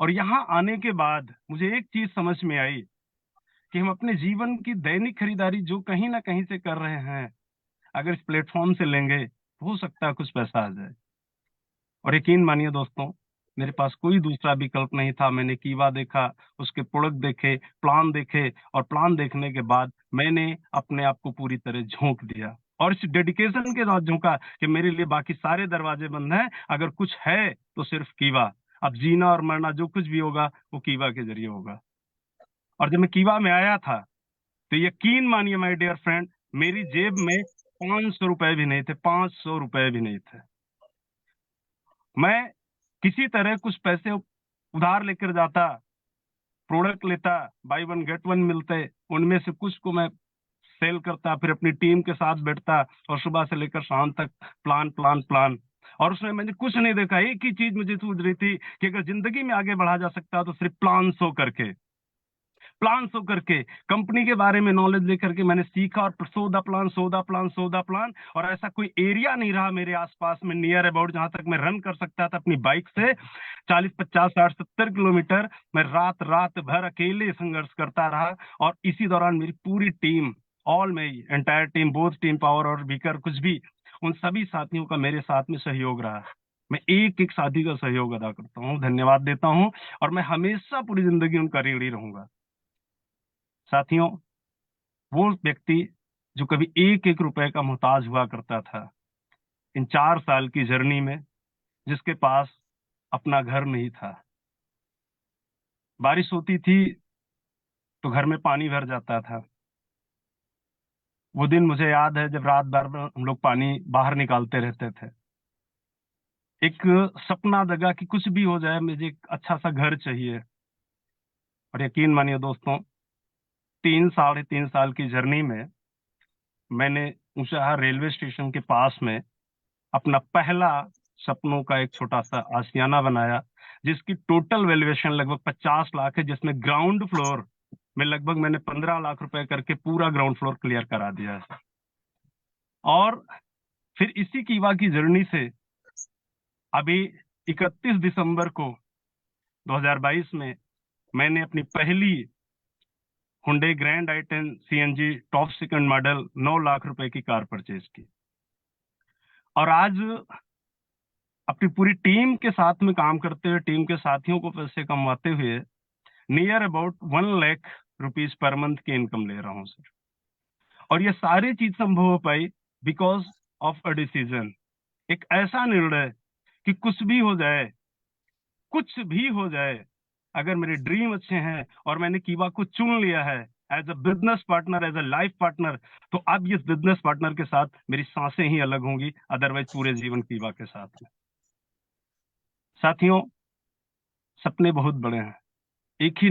और यहाँ आने के बाद मुझे एक चीज समझ में आई कि हम अपने जीवन की दैनिक खरीदारी जो कहीं ना कहीं से कर रहे हैं, अगर इस प्लेटफॉर्म से लेंगे तो हो सकता है कुछ पैसा आ जाए। और यकीन मानिए दोस्तों, मेरे पास कोई दूसरा विकल्प नहीं था। मैंने कीवा देखा, उसके प्रोडक्ट देखे, प्लान देखे, और प्लान देखने के बाद मैंने अपने आप को पूरी तरह झोंक दिया और इस डेडिकेशन के साथ झोंका कि मेरे लिए बाकी सारे दरवाजे बंद हैं, अगर कुछ है तो सिर्फ कीवा। अब जीना और मरना जो कुछ भी होगा वो कीवा के जरिए होगा। और जब मैं कीवा में आया था तो यकीन मानिए माय डियर फ्रेंड, मेरी जेब में 500 रुपए भी नहीं थे, 500 रुपए भी नहीं थे। मैं किसी तरह कुछ पैसे उधार लेकर जाता, प्रोडक्ट लेता, बाई वन गेट वन मिलते, उनमें से कुछ को मैं सेल करता, फिर अपनी टीम के साथ बैठता और सुबह से लेकर शाम तक प्लान प्लान प्लान। और उसमें मैंने कुछ नहीं देखा, एक ही चीज मुझे सूझ रही थी कि अगर जिंदगी में आगे बढ़ा जा सकता तो सिर्फ प्लान शो करके, प्लान शो करके, कंपनी के बारे में नॉलेज लेकर के मैंने सीखा और सौदा प्लान सौदा प्लान सौदा प्लान। और ऐसा कोई एरिया नहीं रहा मेरे आसपास में नियर अबाउट जहां तक मैं रन कर सकता था अपनी बाइक से 40 50 60 70 किलोमीटर। मैं रात रात भर अकेले संघर्ष करता रहा और इसी दौरान मेरी पूरी टीम, ऑल मेरी entire team, both team power और बीकर कुछ भी, उन सभी साथियों का मेरे साथ में सहयोग रहा। मैं एक एक साथी का सहयोग अदा करता हूँ, धन्यवाद देता हूँ, और मैं हमेशा पूरी जिंदगी उनका ऋणी रहूंगा। साथियों, वो व्यक्ति जो कभी एक एक रुपए का मोहताज हुआ करता था, इन 4 साल की जर्नी में जिसके पास अपना घर नहीं था, बारिश होती थी तो घर में पानी भर जाता था। वो दिन मुझे याद है जब रात भर हम लोग पानी बाहर निकालते रहते थे। एक सपना जगा कि कुछ भी हो जाए मुझे एक अच्छा सा घर चाहिए। और यकीन मानिए दोस्तों, 3 साढ़े 3 साल की जर्नी में मैंने ऊंचाहार रेलवे स्टेशन के पास में अपना पहला सपनों का एक छोटा सा आशियाना बनाया, जिसकी टोटल वैल्यूएशन लगभग 50 लाख है, जिसमें ग्राउंड फ्लोर में लगभग मैंने 15 लाख रुपए करके पूरा ग्राउंड फ्लोर क्लियर करा दिया है। और फिर इसी कीवा की जर्नी से अभी 31 दिसंबर को 2022 में मैंने अपनी पहली Hyundai grand i10 CNG top second model 9 lakh रुपए की कार परचेज की। और आज अपनी पूरी टीम के साथ में काम करते हुए, टीम के साथियों को पैसे कमाते हुए near about 1 lakh rupees per month की इनकम ले रहा हूँ सर। और ये सारी चीज संभव हो पाई बिकॉज ऑफ अ डिसीजन, एक ऐसा निर्णय कि कुछ भी हो जाए, कुछ भी हो जाए, अगर मेरे ड्रीम अच्छे हैं और मैंने कीवा को चुन लिया है as a business partner, as a life partner, तो अब इस बिजनेस पार्टनर के साथ मेरी सांसें ही अलग होंगी, अदरवाइज पूरे जीवन कीवा के साथ में। साथियों, सपने बहुत बड़े हैं। एक ही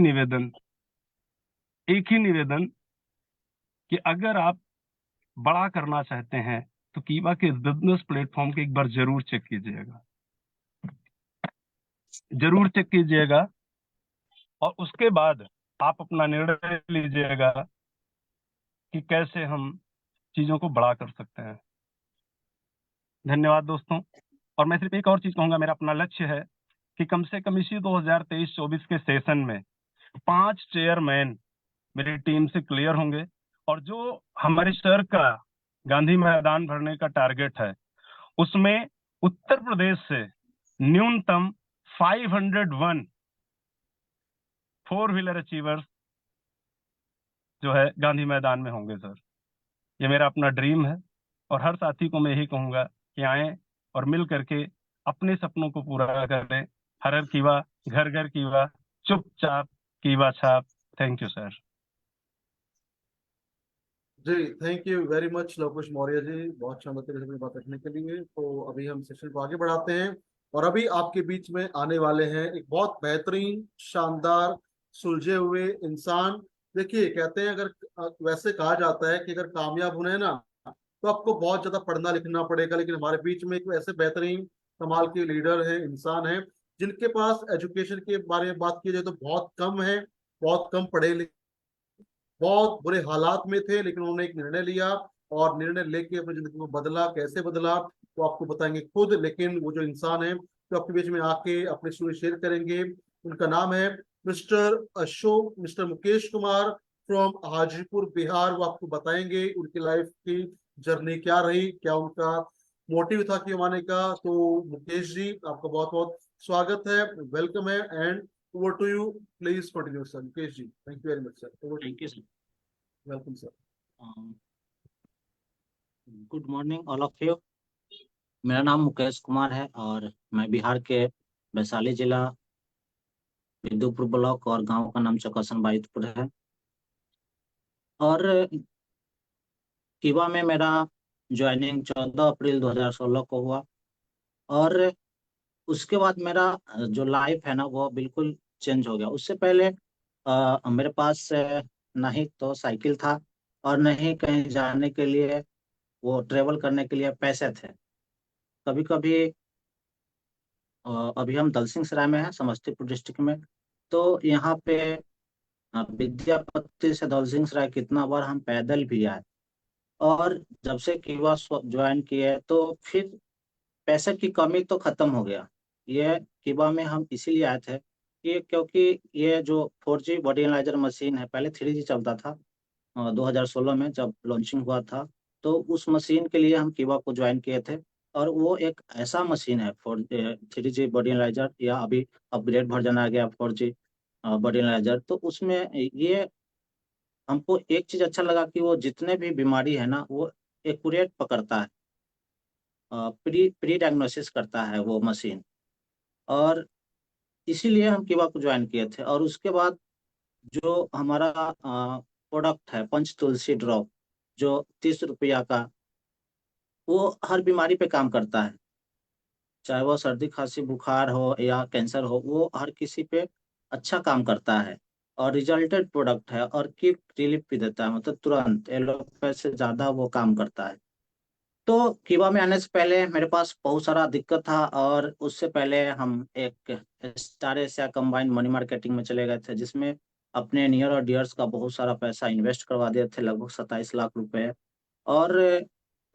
निवेदन कि अगर आप बड़ा करना चाहते हैं तो कीवा के बिजनेस प्लेटफॉर्म के एक बार जरूर चेक कीजिएगा, और उसके बाद आप अपना निर्णय लीजिएगा कि कैसे हम चीजों को बड़ा कर सकते हैं। धन्यवाद दोस्तों। और मैं सिर्फ एक और चीज कहूंगा, मेरा अपना लक्ष्य है कि कम से कम इसी 2023-24 के सेशन में 5 चेयरमैन मेरी टीम से क्लियर होंगे, और जो हमारे सर का गांधी मैदान भरने का टारगेट है उसमें उत्तर प्रदेश से न्यूनतम 501 4 व्हीलर अचीवर्स जो है गांधी मैदान में होंगे सर। ये मेरा अपना ड्रीम है, और हर साथी को मैं यही कहूंगा कि आए और मिल करके अपने सपनों को पूरा करें। हर हर कीवा, घर घर कीवा, चुपचाप कीवा छाप। Thank you sir. जी, thank you very much Lavkush Maurya ji, बहुत शानदार तरीके से अपनी बात रखने के लिए। तो अभी हम सेशन को आगे बढ़ाते हैं, और अभी आपके बीच में आने वाले हैं एक बहुत बेहतरीन, शानदार, सुलझे हुए इंसान। देखिए, कहते हैं अगर वैसे कहा जाता है कि अगर कामयाब होना है ना तो आपको बहुत ज्यादा पढ़ना लिखना पड़ेगा, लेकिन हमारे बीच में एक ऐसे बेहतरीन कमाल के लीडर हैं, इंसान हैं, जिनके पास एजुकेशन के बारे में बात की जाए तो बहुत कम है, बहुत कम पढ़े लिखे, बहुत बुरे हालात में थे, लेकिन उन्होंने एक निर्णय लिया और निर्णय लेके अपनी जिंदगी को बदला। कैसे बदला तो आपको बताएंगे खुद, लेकिन वो जो इंसान है तो आपके बीच में आके अपनी स्टोरी शेयर करेंगे। उनका नाम है mister Ashok, mister Mukesh Kumar from Hajipur Bihar. वो आपको बताएंगे उनकी लाइफ की जर्नी क्या रही, क्या उनका मोटिव था कि आने का। तो मुकेश जी, आपका बहुत बहुत स्वागत है, वेलकम है, and over to you, please continue sir. Mukesh ji, thank you very much sir, over to thank you sir. You, welcome sir. Good morning all of you. मेरा नाम मुकेश कुमार है और मैं बिहार के वैशाली जिला विदुपुर ब्लॉक और गांव का नाम चौकसन बाइतपुर है। और किवा में मेरा ज्वाइनिंग 14 अप्रैल 2016 को हुआ। और उसके बाद मेरा जो लाइफ है ना वो बिल्कुल चेंज हो गया। उससे पहले मेरे पास ना ही तो साइकिल था और न ही कहीं जाने के लिए, वो ट्रेवल करने के लिए पैसे थे। कभी कभी अभी हम दलसिंह सराय में हैं, समस्तीपुर डिस्ट्रिक्ट में। तो यहाँ पे विद्यापति से दलसिंह सराय कितना बार हम पैदल भी आए। और जब से किवा ज्वाइन किए तो फिर पैसे की कमी तो खत्म हो गया। ये किवा में हम इसीलिए आए थे कि क्योंकि ये जो 4G बॉडी एनालाइजर मशीन है, पहले 3G चलता था 2016 में जब लॉन्चिंग हुआ था। तो उस मशीन के लिए हम किवा को ज्वाइन किए थे। और वो एक ऐसा मशीन है 3G बॉडी एनालाइजर, या अभी अपग्रेड वर्जन आ गया 4G बॉडी एनालाइजर। तो उसमें ये हमको एक चीज अच्छा लगा कि वो जितने भी बीमारी है ना वो एक्यूरेट पकड़ता है, प्री प्री डायग्नोसिस करता है वो मशीन। और इसीलिए हम किवा को ज्वाइन किए थे। और उसके बाद जो हमारा प्रोडक्ट है पंच तुलसी ड्रॉप, जो 30 रुपया का, वो हर बीमारी पे काम करता है। चाहे वो सर्दी खांसी बुखार हो या कैंसर हो, वो हर किसी पे अच्छा काम करता है। और रिजल्टेड प्रोडक्ट है और क्विक रिलीफ भी देता है, मतलब तुरंत एलोपैथ से ज्यादा वो काम करता है। तो किवा में आने से पहले मेरे पास बहुत सारा दिक्कत था। और उससे पहले हम एक star Asia combined money marketing में चले गए थे, जिसमें अपने नियर और डियर्स का बहुत सारा पैसा इन्वेस्ट करवा दिए थे, लगभग 27 लाख रुपए। और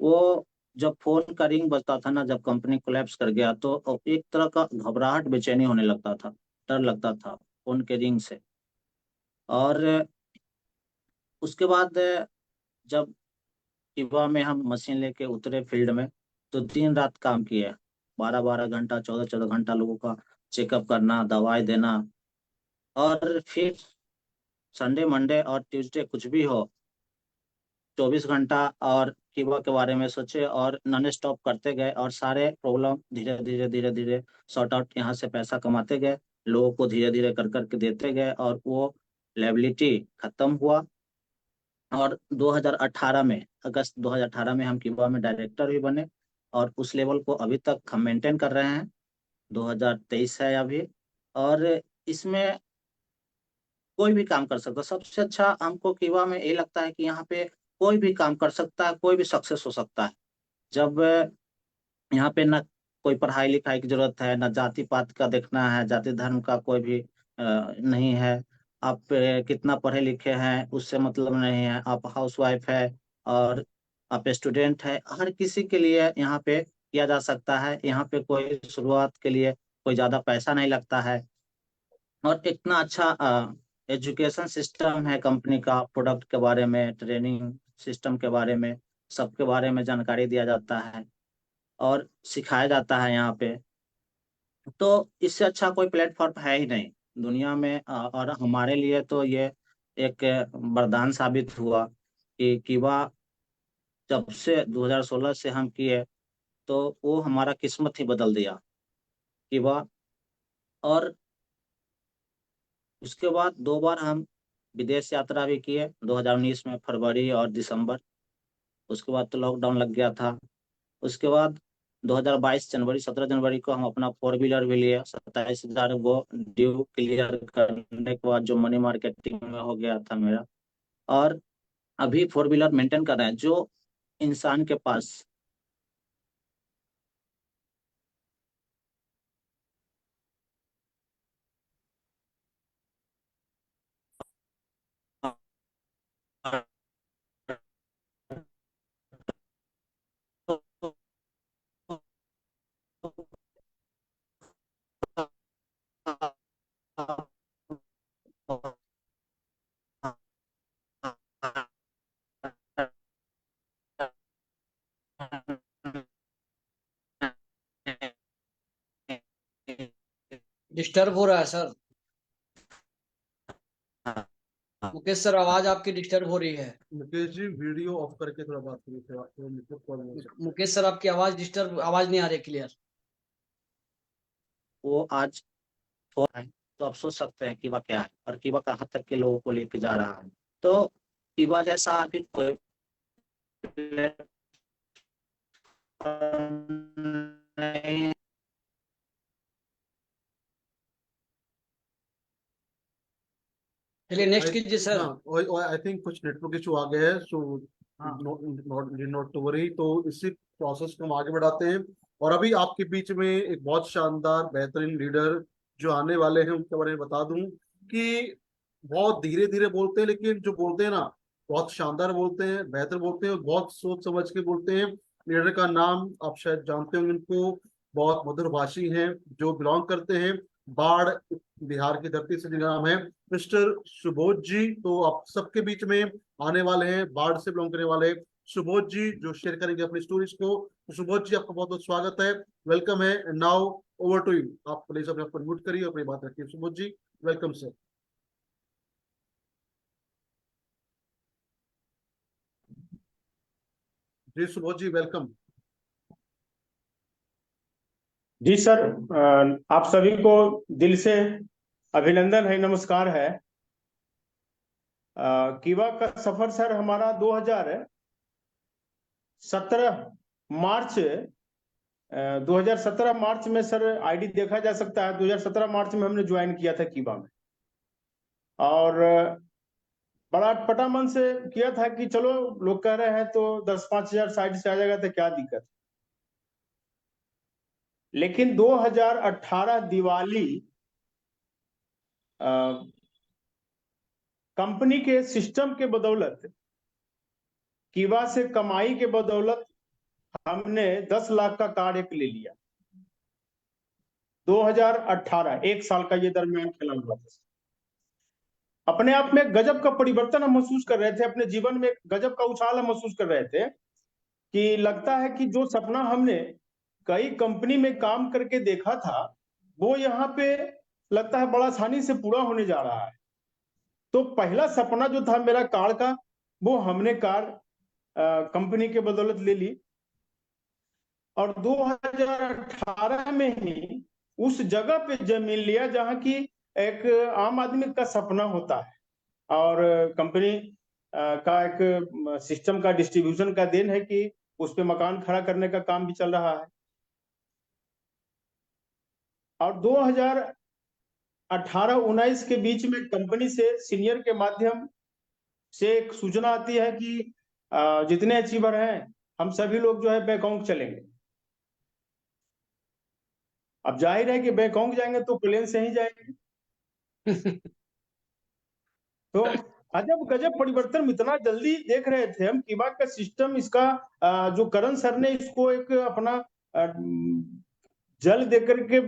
वो जब फोन का रिंग बजता था ना, जब कंपनी कोलैप्स कर गया, तो एक तरह का घबराहट बेचैनी होने लगता था, डर लगता था फोन के रिंग से। और उसके बाद जब युवा में हम मशीन लेके उतरे फील्ड में, तो दिन रात काम किए, 12-12 घंटा 14-14 घंटा लोगों का चेकअप करना, दवाई देना। और फिर संडे मंडे और ट्यूसडे कुछ भी हो, 24 घंटा और किवा के बारे में सोचे और नॉन स्टॉप करते गए। और सारे प्रॉब्लम धीरे धीरे धीरे धीरे सॉर्ट आउट, यहाँ से पैसा कमाते गए, लोगों को धीरे धीरे कर करके देते गए, और वो लायबिलिटी खत्म हुआ। और 2018 में, अगस्त 2018 में हम किवा में डायरेक्टर भी बने। और उस लेवल को अभी तक हम मेंटेन कर रहे हैं, 2023 है अभी। और इसमें कोई भी काम कर सकता है। सबसे अच्छा हमको किवा में ये लगता है कि यहाँ पे कोई भी काम कर सकता है, कोई भी सक्सेस हो सकता है। जब यहाँ पे ना कोई पढ़ाई लिखाई की जरूरत है, ना जाति पात का देखना है, जाति धर्म का कोई भी नहीं है। आप कितना पढ़े लिखे हैं उससे मतलब नहीं है, आप हाउस वाइफ है और आप स्टूडेंट है, हर किसी के लिए यहाँ पे किया जा सकता है। यहाँ पे कोई शुरुआत के लिए कोई ज्यादा पैसा नहीं लगता है। और इतना अच्छा एजुकेशन सिस्टम है कंपनी का, प्रोडक्ट के बारे में, ट्रेनिंग सिस्टम के बारे में, सबके बारे में जानकारी दिया जाता है और सिखाया जाता है यहाँ पे। तो इससे अच्छा कोई प्लेटफॉर्म है ही नहीं दुनिया में। और हमारे लिए तो ये एक वरदान साबित हुआ कि किवा जब से 2016 से हम किए, तो वो हमारा किस्मत ही बदल दिया किवा। और उसके बाद 2 बार हम विदेश यात्रा भी किए, 2019 में फरवरी और दिसंबर। उसके बाद तो लॉकडाउन लग गया था। उसके बाद 2022 जनवरी, 17 जनवरी को हम अपना 4 व्हीलर भी लिए, 27,000 वो ड्यू क्लियर करने के बाद जो मनी मार्केटिंग में हो गया था मेरा। और अभी 4 व्हीलर मेंटेन कर रहे हैं। जो इंसान के पास डिस्टर्ब हो रहा है सर। हाँ, मुकेश सर, आवाज आपकी डिस्टर्ब हो रही है। मुकेश जी वीडियो ऑफ करके थोड़ा बात करिए, थोड़ा मतलब प्रॉब्लम हो सकता है। मुकेश सर, आपकी आवाज नहीं आ रही क्लियर। वो आज हो रहा है तो आप सोच सकते हैं कीवा क्या है और कीवा कहाँ तक के लोगों को लेके जा रहा है। तो कीवा जैसा अभी कोई नहीं। चलिए नेक्स्ट कीजिए सर। आई थिंक कुछ नेटवर्क इशू आ गए हैं, सो हाँ। Not to worry. तो इसी प्रोसेस को हम आगे बढ़ाते हैं, और अभी आपके बीच में एक बहुत शानदार बेहतरीन लीडर जो आने वाले हैं उनके बारे में बता दूं कि बहुत धीरे धीरे बोलते हैं, लेकिन जो बोलते हैं ना बहुत शानदार बोलते हैं, बेहतर बोलते हैं, और बहुत सोच समझ के बोलते हैं। लीडर का नाम आप शायद जानते होंगे उनको, बहुत मधुरभाषी हैं, जो बिलोंग करते हैं बाढ़ बिहार की धरती से, जिनका नाम है मिस्टर सुबोध जी। तो आप सबके बीच में आने वाले हैं बाढ़ से बिलोंग करने वाले सुबोध जी, जो शेयर करेंगे अपनी स्टोरीज को। तो सुबोध जी, आपका बहुत बहुत स्वागत है, वेलकम है। नाउ ओवर टू यू, आप प्लीज अपने आप म्यूट करिए, अपनी बात रखिए। सुबोध जी, वेलकम सर। जी सुबोध जी, वेलकम। जी सर, आप सभी को दिल से अभिनंदन है, नमस्कार है। कीवा का सफर सर हमारा 2017 मार्च 2017 मार्च में सर आईडी देखा जा सकता है। 2017 मार्च में हमने ज्वाइन किया था कीवा में, और बड़ा अटपटा मन से किया था कि चलो लोग कह रहे हैं तो 10-5 हजार साइड से आ जाएगा तो क्या दिक्कत। लेकिन 2018 दिवाली कंपनी के सिस्टम के बदौलत, कीवा से कमाई के बदौलत हमने 10 लाख का कार्ड एक ले लिया। 2018 एक साल का ये दरमियान खेला हुआ था। अपने आप में गजब का परिवर्तन हम महसूस कर रहे थे, अपने जीवन में गजब का उछाल हम महसूस कर रहे थे कि लगता है कि जो सपना हमने कई कंपनी में काम करके देखा था वो यहाँ पे लगता है बड़ा आसानी से पूरा होने जा रहा है। तो पहला सपना जो था मेरा कार का, वो हमने कार कंपनी के बदौलत ले ली, और 2018 में ही उस जगह पे जमीन लिया जहां की एक आम आदमी का सपना होता है। और कंपनी का एक सिस्टम का डिस्ट्रीब्यूशन का देन है कि उस पे मकान खड़ा करने का काम भी चल रहा है। और 2018-19 के बीच में कंपनी से सीनियर के माध्यम से एक सूचना आती है कि जितने अचीवर हैं हम सभी लोग जो है बैंकॉक चलेंगे। अब जाहिर है कि बैंकॉक जाएंगे तो प्लेन से ही जाएंगे। तो अजब गजब परिवर्तन इतना जल्दी देख रहे थे हम। कीवा का सिस्टम, इसका जो करण सर ने इसको एक अपना जल देकर के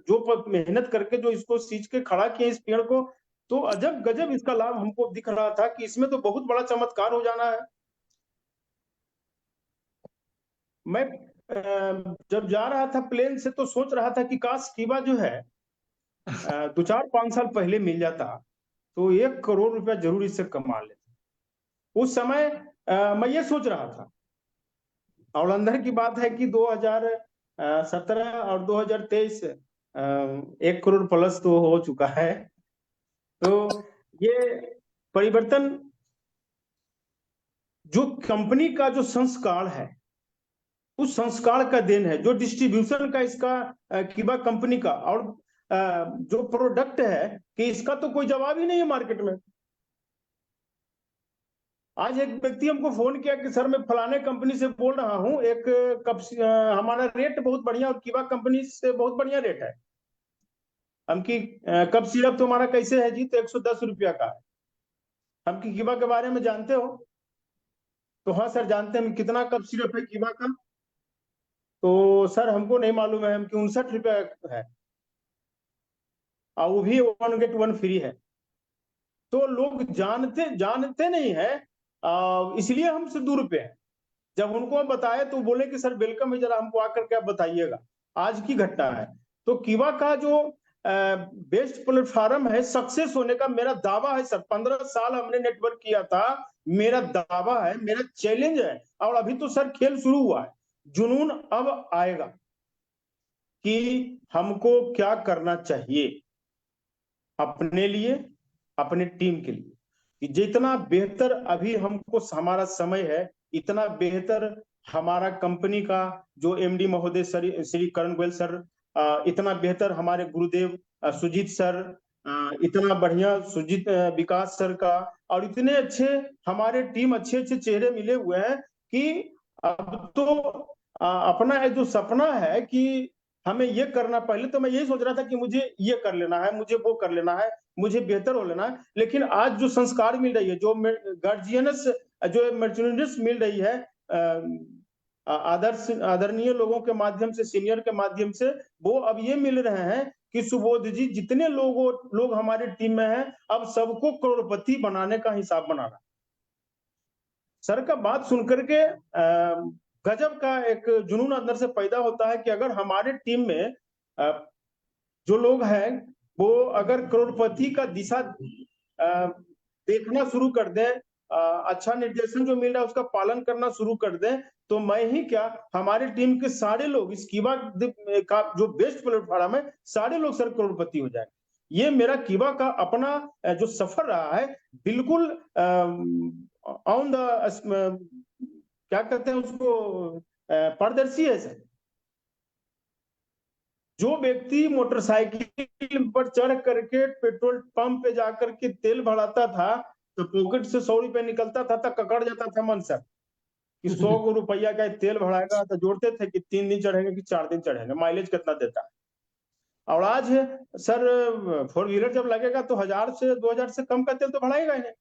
जो मेहनत करके जो इसको सींच के खड़ा किया इस पेड़ को, तो अजब गजब इसका लाभ हमको दिख रहा था कि इसमें तो बहुत बड़ा चमत्कार हो जाना है। मैं जब जा रहा था प्लेन से तो सोच रहा था कि काश कीवा जो है 2-4-5 साल पहले मिल जाता तो 1 करोड़ रुपया जरूर इससे कमा लेते। उस समय मैं ये सोच रहा था। और अंदर की बात है कि 2017 और 2023 1 करोड़ प्लस तो हो चुका है। तो ये परिवर्तन जो कंपनी का जो संस्कार है, उस संस्कार का देन है, जो डिस्ट्रीब्यूशन का इसका कीवा कंपनी का, और जो प्रोडक्ट है कि इसका तो कोई जवाब ही नहीं है मार्केट में। आज एक व्यक्ति हमको फोन किया कि सर मैं फलाने कंपनी से बोल रहा हूँ, एक कप हमारा रेट बहुत बढ़िया और कीवा कंपनी से बहुत बढ़िया रेट है। हम की कप सिरप तुम्हारा कैसे है जी? तो 110 रुपया का है। हम की कीवा के बारे में जानते हो? तो हाँ सर जानते हैं। कितना कप सिरप है कीवा का? तो सर हमको नहीं मालूम है, हम की 59 रुपया है, और वो भी 1 गेट 1 फ्री है। तो लोग जानते नहीं है, इसलिए हमसे दूर पे है। जब उनको हम बताए तो बोले कि सर वेलकम है, जरा हमको आकर के आप बताइएगा। आज की घटना है। तो कीवा का जो बेस्ट प्लेटफॉर्म है सक्सेस होने का। मेरा दावा है सर, 15 साल हमने नेटवर्क किया था, मेरा दावा है, मेरा चैलेंज है। और अभी तो सर खेल शुरू हुआ है, जुनून अब आएगा कि हमको क्या करना चाहिए अपने लिए, अपने टीम के लिए। कि जितना बेहतर अभी हमको हमारा समय है, इतना बेहतर हमारा कंपनी का जो एमडी महोदय श्री करण गोयल सर, इतना बेहतर हमारे गुरुदेव सुजीत सर, इतना बढ़िया सुजीत विकास सर का, और इतने अच्छे हमारे टीम, अच्छे अच्छे चेहरे मिले हुए हैं कि अब तो अपना जो सपना है कि हमें ये करना, पहले तो मैं यही सोच रहा था कि मुझे ये कर लेना है, मुझे वो कर लेना है, मुझे बेहतर हो लेना है। लेकिन आज जो संस्कार मिल रही है, जो गार्जियनस, जो मैच्योरिटीज मिल रही है आदरणीय लोगों के माध्यम से, सीनियर के माध्यम से, वो अब ये मिल रहे हैं कि सुबोध जी जितने लोग हमारे टीम में हैं, अब सबको करोड़पति बनाने का हिसाब बनाना। सर का बात सुनकर के गजब का एक जुनून अंदर से पैदा होता है कि अगर हमारे टीम में जो लोग हैं वो अगर करोड़पति का दिशा देखना शुरू कर दें, अच्छा निर्देशन जो मिल रहा है उसका पालन करना शुरू कर दें, तो मैं ही क्या, हमारे टीम के सारे लोग इस कीवा का जो बेस्ट प्लेटफॉर्म है, सारे लोग सर करोड़पति हो जाए। ये मेरा कीवा का अपना जो सफर रहा है, बिल्कुल ऑन द क्या कहते हैं उसको, पारदर्शी है सर। जो व्यक्ति मोटरसाइकिल पर चढ़ करके पेट्रोल पंप पे जाकर के तेल भराता था, तो पॉकेट से 100 रुपए निकलता था तो ककड़ जाता था मन सर कि 100 रुपया का तेल भराएगा, तो जोड़ते थे कि 3 दिन चढ़ेंगे कि 4 दिन चढ़ेंगे, माइलेज कितना देता है। और आज सर 4 व्हीलर जब लगेगा तो 1000 से 2000 से कम का तेल तो भराएगा ही नहीं।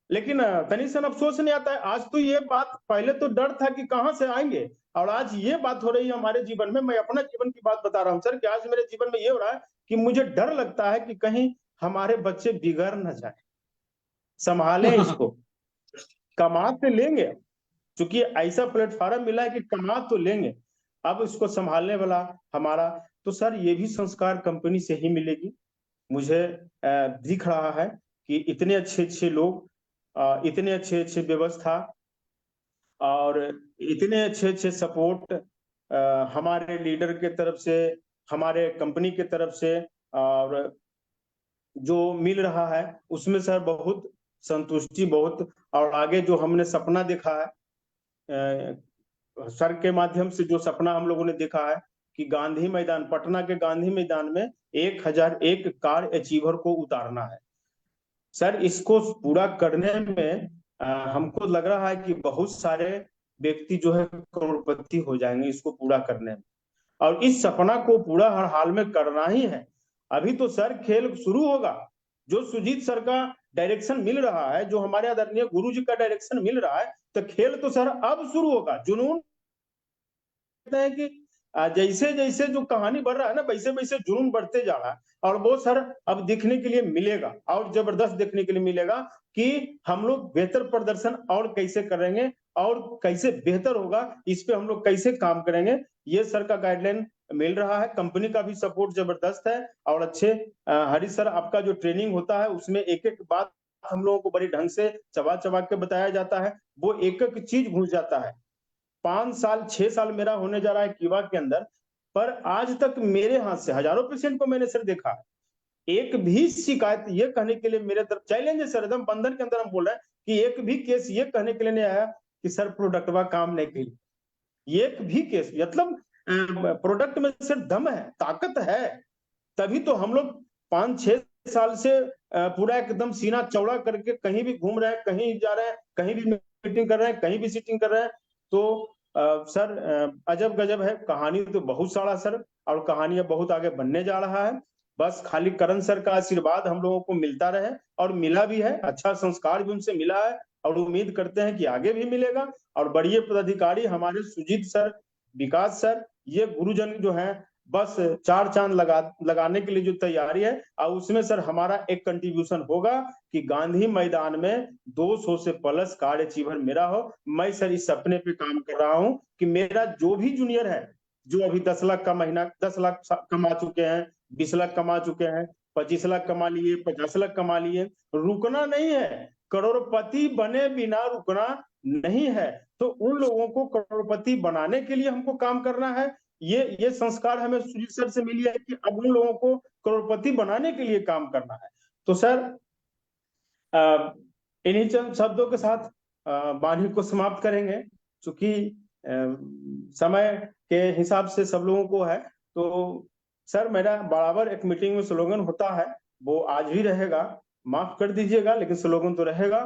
लेकिन तनिसन अफसोस नहीं आता है। आज तो ये बात, पहले तो डर था कि कहां से आएंगे, और आज ये बात हो रही है हमारे जीवन में। मैं अपना जीवन की बात बता रहा हूं सर कि आज मेरे जीवन में ये हो रहा है कि मुझे डर लगता है कि कहीं हमारे बच्चे बिगड़ न जाए। संभालें इसको, कमा तो लेंगे, क्योंकि ऐसा प्लेटफॉर्म मिला है कि कमा तो लेंगे, अब इसको संभालने वाला हमारा, तो सर ये भी संस्कार कंपनी से ही मिलेगी। मुझे दिख रहा है कि इतने अच्छे अच्छे लोग, इतने अच्छे अच्छे व्यवस्था और इतने अच्छे अच्छे सपोर्ट हमारे लीडर के तरफ से, हमारे कंपनी के तरफ से, और जो मिल रहा है उसमें सर बहुत संतुष्टि, बहुत। और आगे जो हमने सपना देखा है सर के माध्यम से, जो सपना हम लोगों ने देखा है कि गांधी मैदान, पटना के गांधी मैदान में 1001 कार अचीवर को उतारना है सर। इसको पूरा करने में हमको लग रहा है कि बहुत सारे व्यक्ति जो है करोड़पति हो जाएंगे इसको पूरा करने में, और इस सपना को पूरा हर हाल में करना ही है। अभी तो सर खेल शुरू होगा, जो सुजीत सर का डायरेक्शन मिल रहा है, जो हमारे आदरणीय गुरु जी का डायरेक्शन मिल रहा है, तो खेल तो सर अब शुरू होगा। जुनून कहते हैं कि जैसे जैसे जो कहानी बढ़ रहा है ना, वैसे वैसे जुनून बढ़ते जा रहा है, और वो सर अब देखने के लिए मिलेगा, और जबरदस्त देखने के लिए मिलेगा कि हम लोग बेहतर प्रदर्शन और कैसे करेंगे और कैसे बेहतर होगा, इस पे हम लोग कैसे काम करेंगे। ये सर का गाइडलाइन मिल रहा है, कंपनी का भी सपोर्ट जबरदस्त है। और अच्छे हरी सर, आपका जो ट्रेनिंग होता है उसमें एक एक बात हम लोगों को बड़ी ढंग से चबा चबा के बताया जाता है, वो एक एक चीज घुस जाता है। 5 साल 6 साल मेरा होने जा रहा है कीवा के अंदर, पर आज तक मेरे हाथ से हजारों पेशेंट को मैंने सर देखा है, एक भी शिकायत ये कहने के लिए मेरे तरफ चैलेंज है सर, एकदम बंधन के अंदर हम बोल रहे हैं कि एक भी केस ये कहने के लिए नहीं आया कि सर प्रोडक्टवा काम नहीं की। एक भी केस, मतलब प्रोडक्ट में सर दम है, ताकत है, तभी तो हम लोग 5-6 साल से पूरा एकदम सीना चौड़ा करके कहीं भी घूम रहे हैं, कहीं जा रहे हैं, कहीं भी मीटिंग कर रहे हैं, कहीं भी सीटिंग कर रहे हैं। तो सर अजब गजब है, कहानी तो बहुत सारा सर, और कहानी अब बहुत आगे बढ़ने जा रहा है। बस खाली करण सर का आशीर्वाद हम लोगों को मिलता रहे, और मिला भी है, अच्छा संस्कार भी उनसे मिला है, और उम्मीद करते हैं कि आगे भी मिलेगा। और बड़े पदाधिकारी हमारे सुजीत सर, विकास सर, ये गुरुजन जो हैं, बस 4 चांद लगाने के लिए जो तैयारी है, और उसमें सर हमारा एक कंट्रीब्यूशन होगा कि गांधी मैदान में 200 से प्लस कार अचीवर मेरा हो। मैं सर इस सपने पे काम कर रहा हूं कि मेरा जो भी जूनियर है, जो अभी 10 लाख का महीना 10 लाख कमा चुके हैं, 20 लाख कमा चुके हैं, 25 लाख कमा लिए, 50 लाख कमा लिए। रुकना नहीं है, करोड़पति बने बिना रुकना नहीं है। तो उन लोगों को करोड़पति बनाने के लिए हमको काम करना है। ये संस्कार हमें सुजीत सर से मिली है कि अब उन लोगों को करोड़पति बनाने के लिए काम करना है। तो सर इन्हीं चंद शब्दों के साथ वाणी को समाप्त करेंगे, चूंकि समय के हिसाब से सब लोगों को है। तो सर मेरा बराबर एक मीटिंग में स्लोगन होता है, वो आज भी रहेगा, माफ कर दीजिएगा, लेकिन स्लोगन तो रहेगा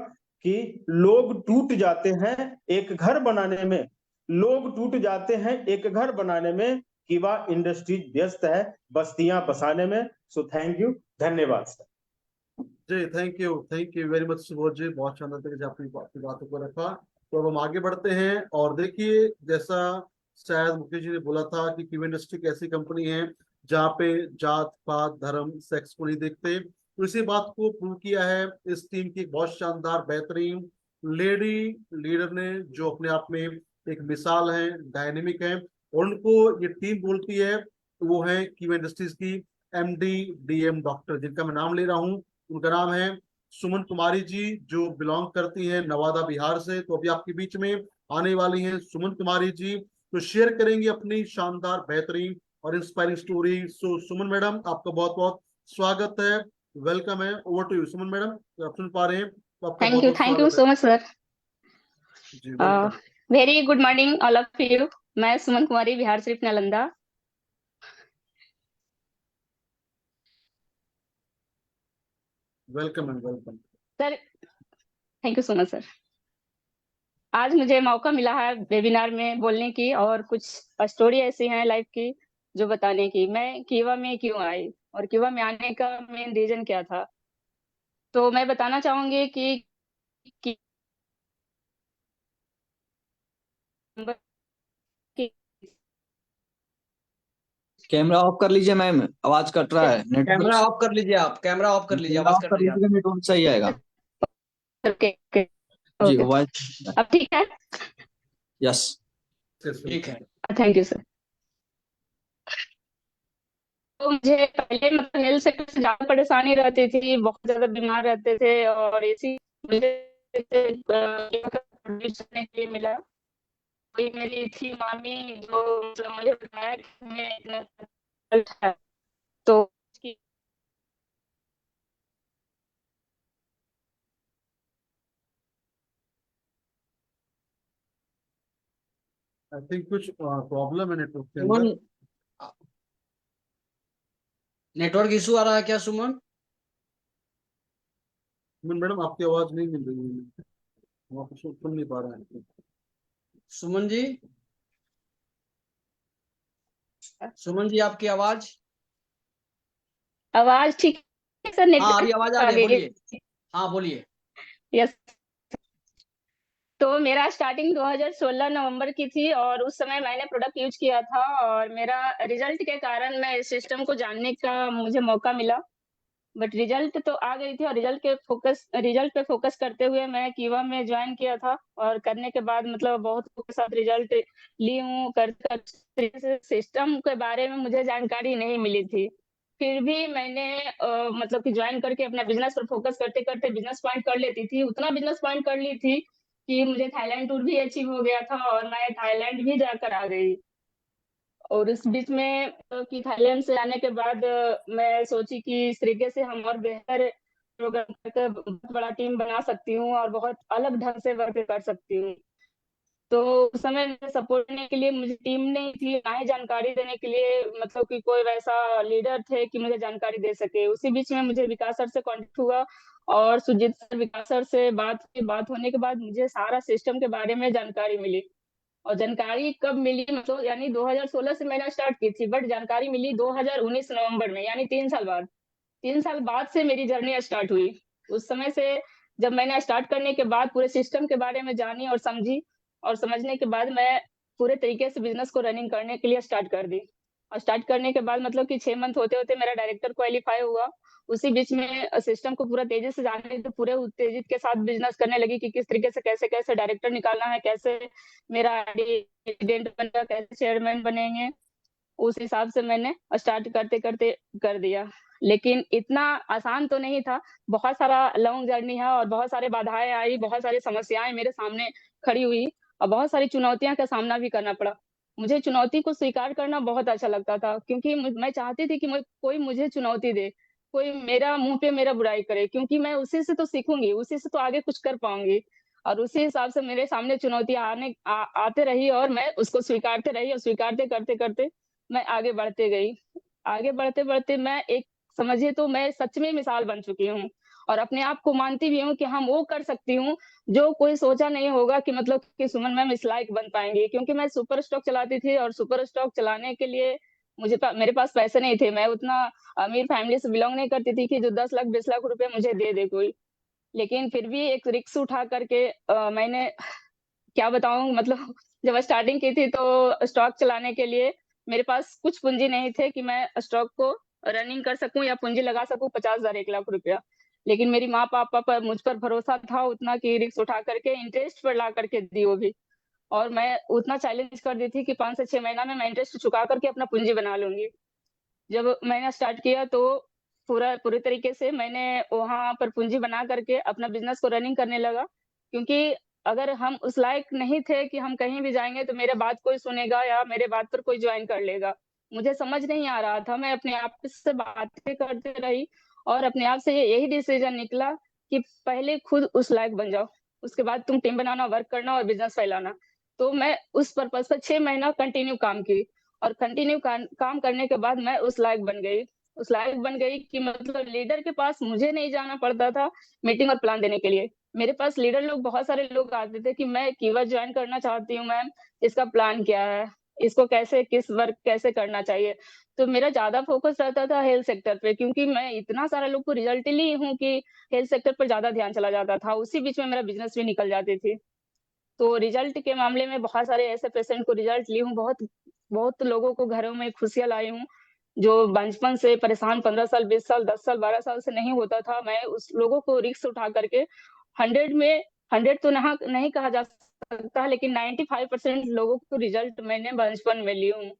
कि लोग टूट जाते हैं एक घर बनाने में, लोग टूट जाते हैं एक घर बनाने में, किवा इंडस्ट्रीज व्यस्त है बस्तियां बसाने में। सो थैंक यू, धन्यवाद सर। जी thank you very much Subodh ji, बहुत शानदार तरीके से आपकी बातों को रखा। तो अब हम आगे बढ़ते हैं और देखिए, जैसा शायद मुकेश जी ने बोला था कि किवा इंडस्ट्री एक ऐसी कंपनी है जहाँ पे जात पात धर्म सेक्स को नहीं देखते। तो इसी बात को प्रूव किया है इस टीम की बहुत शानदार बेहतरीन लेडी लीडर ने, जो अपने आप में एक मिसाल है, डायनेमिक है, और उनको ये टीम बोलती है। वो है किवा इंडस्ट्रीज की MD DM डॉक्टर, जिनका मैं नाम ले रहा हूँ। उनका नाम है सुमन कुमारी जी, जो बिलोंग करती हैं नवादा बिहार से। तो अभी आपके बीच में आने वाली हैं सुमन कुमारी जी, तो शेयर करेंगे अपनी शानदार बेहतरीन और inspiring story. So Suman madam, आपका बहुत बहुत स्वागत है, वेलकम है। Over to you Suman madam, आप सुन पा रहे हैं तो आपका बहुत बहुत thank you so much sir. जी welcome. Very good morning all of you. मैं Suman Kumari, Bihar Sharif Nalanda. Welcome and welcome sir, thank you so much sir. आज मुझे मौका मिला है वेबिनार में बोलने की, और कुछ स्टोरी ऐसी हैं लाइफ की जो बताने की। मैं किवा में क्यों आई और किवा में आने का मेन रीजन क्या था, तो मैं बताना चाहूंगी कि कैमरा ऑफ कर लीजिए मैम, आवाज कट रहा है। कैमरा ऑफ कर लीजिए, आप कैमरा ऑफ कर लीजिए, आवाज कट रही है। नेटवर्क सही आएगा ओके जी। आवाज अब ठीक है? यस ठीक है, थैंक यू सर। तो मुझे पहले मतलब हेल्थ सेक्टर से ज्यादा परेशानी रहती थी, बहुत ज्यादा बीमार रहते थे, और इसी मुझे प्रोड्यूस करने के लिए मिला। कोई मेरी थी मामी, जो मतलब मुझे बताया कि मैं इतना है, तो उसकी आई थिंक कुछ प्रॉब्लम है नेटवर्क के अंदर। नेटवर्क इशू आ रहा है क्या सुमन? सुमन मैडम, आपकी आवाज नहीं मिल रही है, हम आपको सुन नहीं पा रहे हैं। सुमन जी, सुमन जी आपकी आवाज ठीक है सर? हाँ नेटवर्क अभी आवाज आ रही है, बोलिए। हाँ बोलिए। यस। तो मेरा स्टार्टिंग 2016 नवंबर की थी, और उस समय मैंने प्रोडक्ट यूज किया था, और मेरा रिजल्ट के कारण मैं इस सिस्टम को जानने का मुझे मौका मिला। बट रिजल्ट तो आ गई थी, और रिजल्ट पे फोकस करते हुए मैं किवा में ज्वाइन किया था, और करने के बाद मतलब बहुत के साथ रिजल्ट ली हूँ। कर सिस्टम के बारे में मुझे जानकारी नहीं मिली थी, फिर भी मैंने मतलब कि ज्वाइन करके अपना बिजनेस पर फोकस करते करते बिजनेस पॉइंट कर लेती थी। उतना बिजनेस पॉइंट कर ली थी कि मुझे थाईलैंड टूर भी अचीव हो गया था, और मैं थाईलैंड भी जाकर आ गई। और इस बीच में कि थाईलैंड से आने के बाद मैं सोची कि इस तरीके से हम और बेहतर प्रोग्राम करके बहुत बड़ा टीम बना सकती हूँ, और बहुत अलग ढंग से वर्क कर सकती हूँ। तो उस समय मुझे सपोर्ट करने के लिए मुझे टीम नहीं थी, ना ही जानकारी देने के लिए मतलब कि कोई वैसा लीडर थे कि मुझे जानकारी दे सके। उसी बीच में मुझे विकास सर से कांटेक्ट हुआ, और सुजीत सर विकास सर से बात होने के बाद मुझे सारा सिस्टम के बारे में जानकारी मिली। और जानकारी कब मिली, मतलब यानी 2016 से मैंने स्टार्ट की थी, बट जानकारी मिली 2019 नवंबर में, यानी 3 साल बाद। 3 साल बाद से मेरी जर्नी स्टार्ट हुई। उस समय से जब मैंने स्टार्ट करने के बाद पूरे सिस्टम के बारे में जानी और समझी, और समझने के बाद मैं पूरे तरीके से बिजनेस को रनिंग करने के लिए स्टार्ट कर दी। और स्टार्ट करने के बाद मतलब कि 6 मंथ होते होते मेरा डायरेक्टर क्वालिफाई हुआ। उसी बीच में सिस्टम को पूरा तेजी से जानने, तो पूरे उत्तेजित के साथ बिजनेस करने लगी कि किस तरीके से कैसे कैसे डायरेक्टर निकालना है, कैसे मेरा प्रेसिडेंट बनेगा, कैसे चेयरमैन बनेंगे। उस हिसाब से मैंने स्टार्ट करते करते कर दिया। लेकिन इतना आसान तो नहीं था, बहुत सारा लॉन्ग जर्नी है और बहुत सारे बाधाएं आई, बहुत सारी समस्याएं मेरे सामने खड़ी हुई और बहुत सारी चुनौतियां का सामना भी करना पड़ा। मुझे चुनौती को स्वीकार करना बहुत अच्छा लगता था, क्योंकि मैं चाहती थी कि कोई मुझे चुनौती दे, कोई मेरा मुंह पे मेरा बुराई करे, क्योंकि मैं उसी से तो सीखूंगी, उसी से तो आगे कुछ कर पाऊंगी। और उसी हिसाब से मेरे सामने चुनौतियां आते रही और मैं उसको स्वीकारते रही और स्वीकारते करते करते मैं आगे बढ़ते गई। आगे बढ़ते बढ़ते मैं एक, समझिए तो मैं सच में मिसाल बन चुकी हूँ और अपने आप को मानती भी हूँ कि हम वो कर सकती हूँ जो कोई सोचा नहीं होगा कि मतलब कि सुमन मैम इस लायक बन पाएंगी। क्योंकि मैं सुपर स्टॉक चलाती थी और सुपर स्टॉक चलाने के लिए मेरे पास पैसे नहीं थे। मैं उतना अमीर फैमिली से बिलोंग नहीं करती थी कि जो 10 लाख 20 लाख रुपए मुझे दे कोई। लेकिन फिर भी एक रिस्क उठा करके मैंने, क्या बताऊं, मतलब जब स्टार्टिंग की थी तो स्टॉक चलाने के लिए मेरे पास कुछ पूंजी नहीं थे कि मैं स्टॉक को रनिंग कर सकूं या पूंजी लगा सकूं 50,000 1 लाख रुपया। लेकिन मेरी माँ पापा पर मुझ पर भरोसा था उतना कि रिस्क उठा करके इंटरेस्ट पर ला करके दी वो भी। और मैं उतना चैलेंज कर दी थी कि 5 से 6 महीना में मैं इंटरेस्ट चुका करके अपना पूंजी बना लूंगी। जब मैंने स्टार्ट किया तो पूरे तरीके से मैंने वहां पर पूंजी बना करके अपना बिजनेस को रनिंग करने लगा। क्योंकि अगर हम उस लायक नहीं थे कि हम कहीं भी जाएंगे तो मेरे बात कोई सुनेगा या मेरे बात पर कोई ज्वाइन कर लेगा, मुझे समझ नहीं आ रहा था। मैं अपने आप से बातें करते रही और अपने आप से यही डिसीजन निकला कि पहले खुद उस लायक बन जाओ, उसके बाद तुम टीम बनाना, वर्क करना और बिजनेस फैलाना। तो मैं उस पर्पज पर 6 महीना कंटिन्यू काम की और कंटिन्यू काम करने के बाद मैं उस लायक बन गई। उस लायक बन गई कि मतलब लीडर के पास मुझे नहीं जाना पड़ता था मीटिंग और प्लान देने के लिए। मेरे पास लीडर लोग, बहुत सारे लोग आते थे कि मैं कीवर्ड ज्वाइन करना चाहती हूँ मैम, इसका प्लान क्या है, इसको कैसे, किस वर्क कैसे करना चाहिए। तो मेरा ज्यादा फोकस रहता था हेल्थ सेक्टर पे, क्योंकि मैं इतना सारा लोग को रिजल्ट ली हूँ कि हेल्थ सेक्टर पर ज्यादा ध्यान चला जाता था, उसी बीच में मेरा बिजनेस भी निकल जाती थी। तो रिजल्ट के मामले में बहुत सारे ऐसे पेशेंट को रिजल्ट ली हूँ, बहुत बहुत लोगों को घरों में खुशियां लाई हूँ। जो बचपन से परेशान 15 साल 20 साल 10 साल 12 साल से नहीं होता था, मैं उस लोगों को रिस्क उठा करके 100 में 100 तो नहीं कहा जा सकता, लेकिन 95% लोगों को रिजल्ट मैंने बचपन में ली हूँ।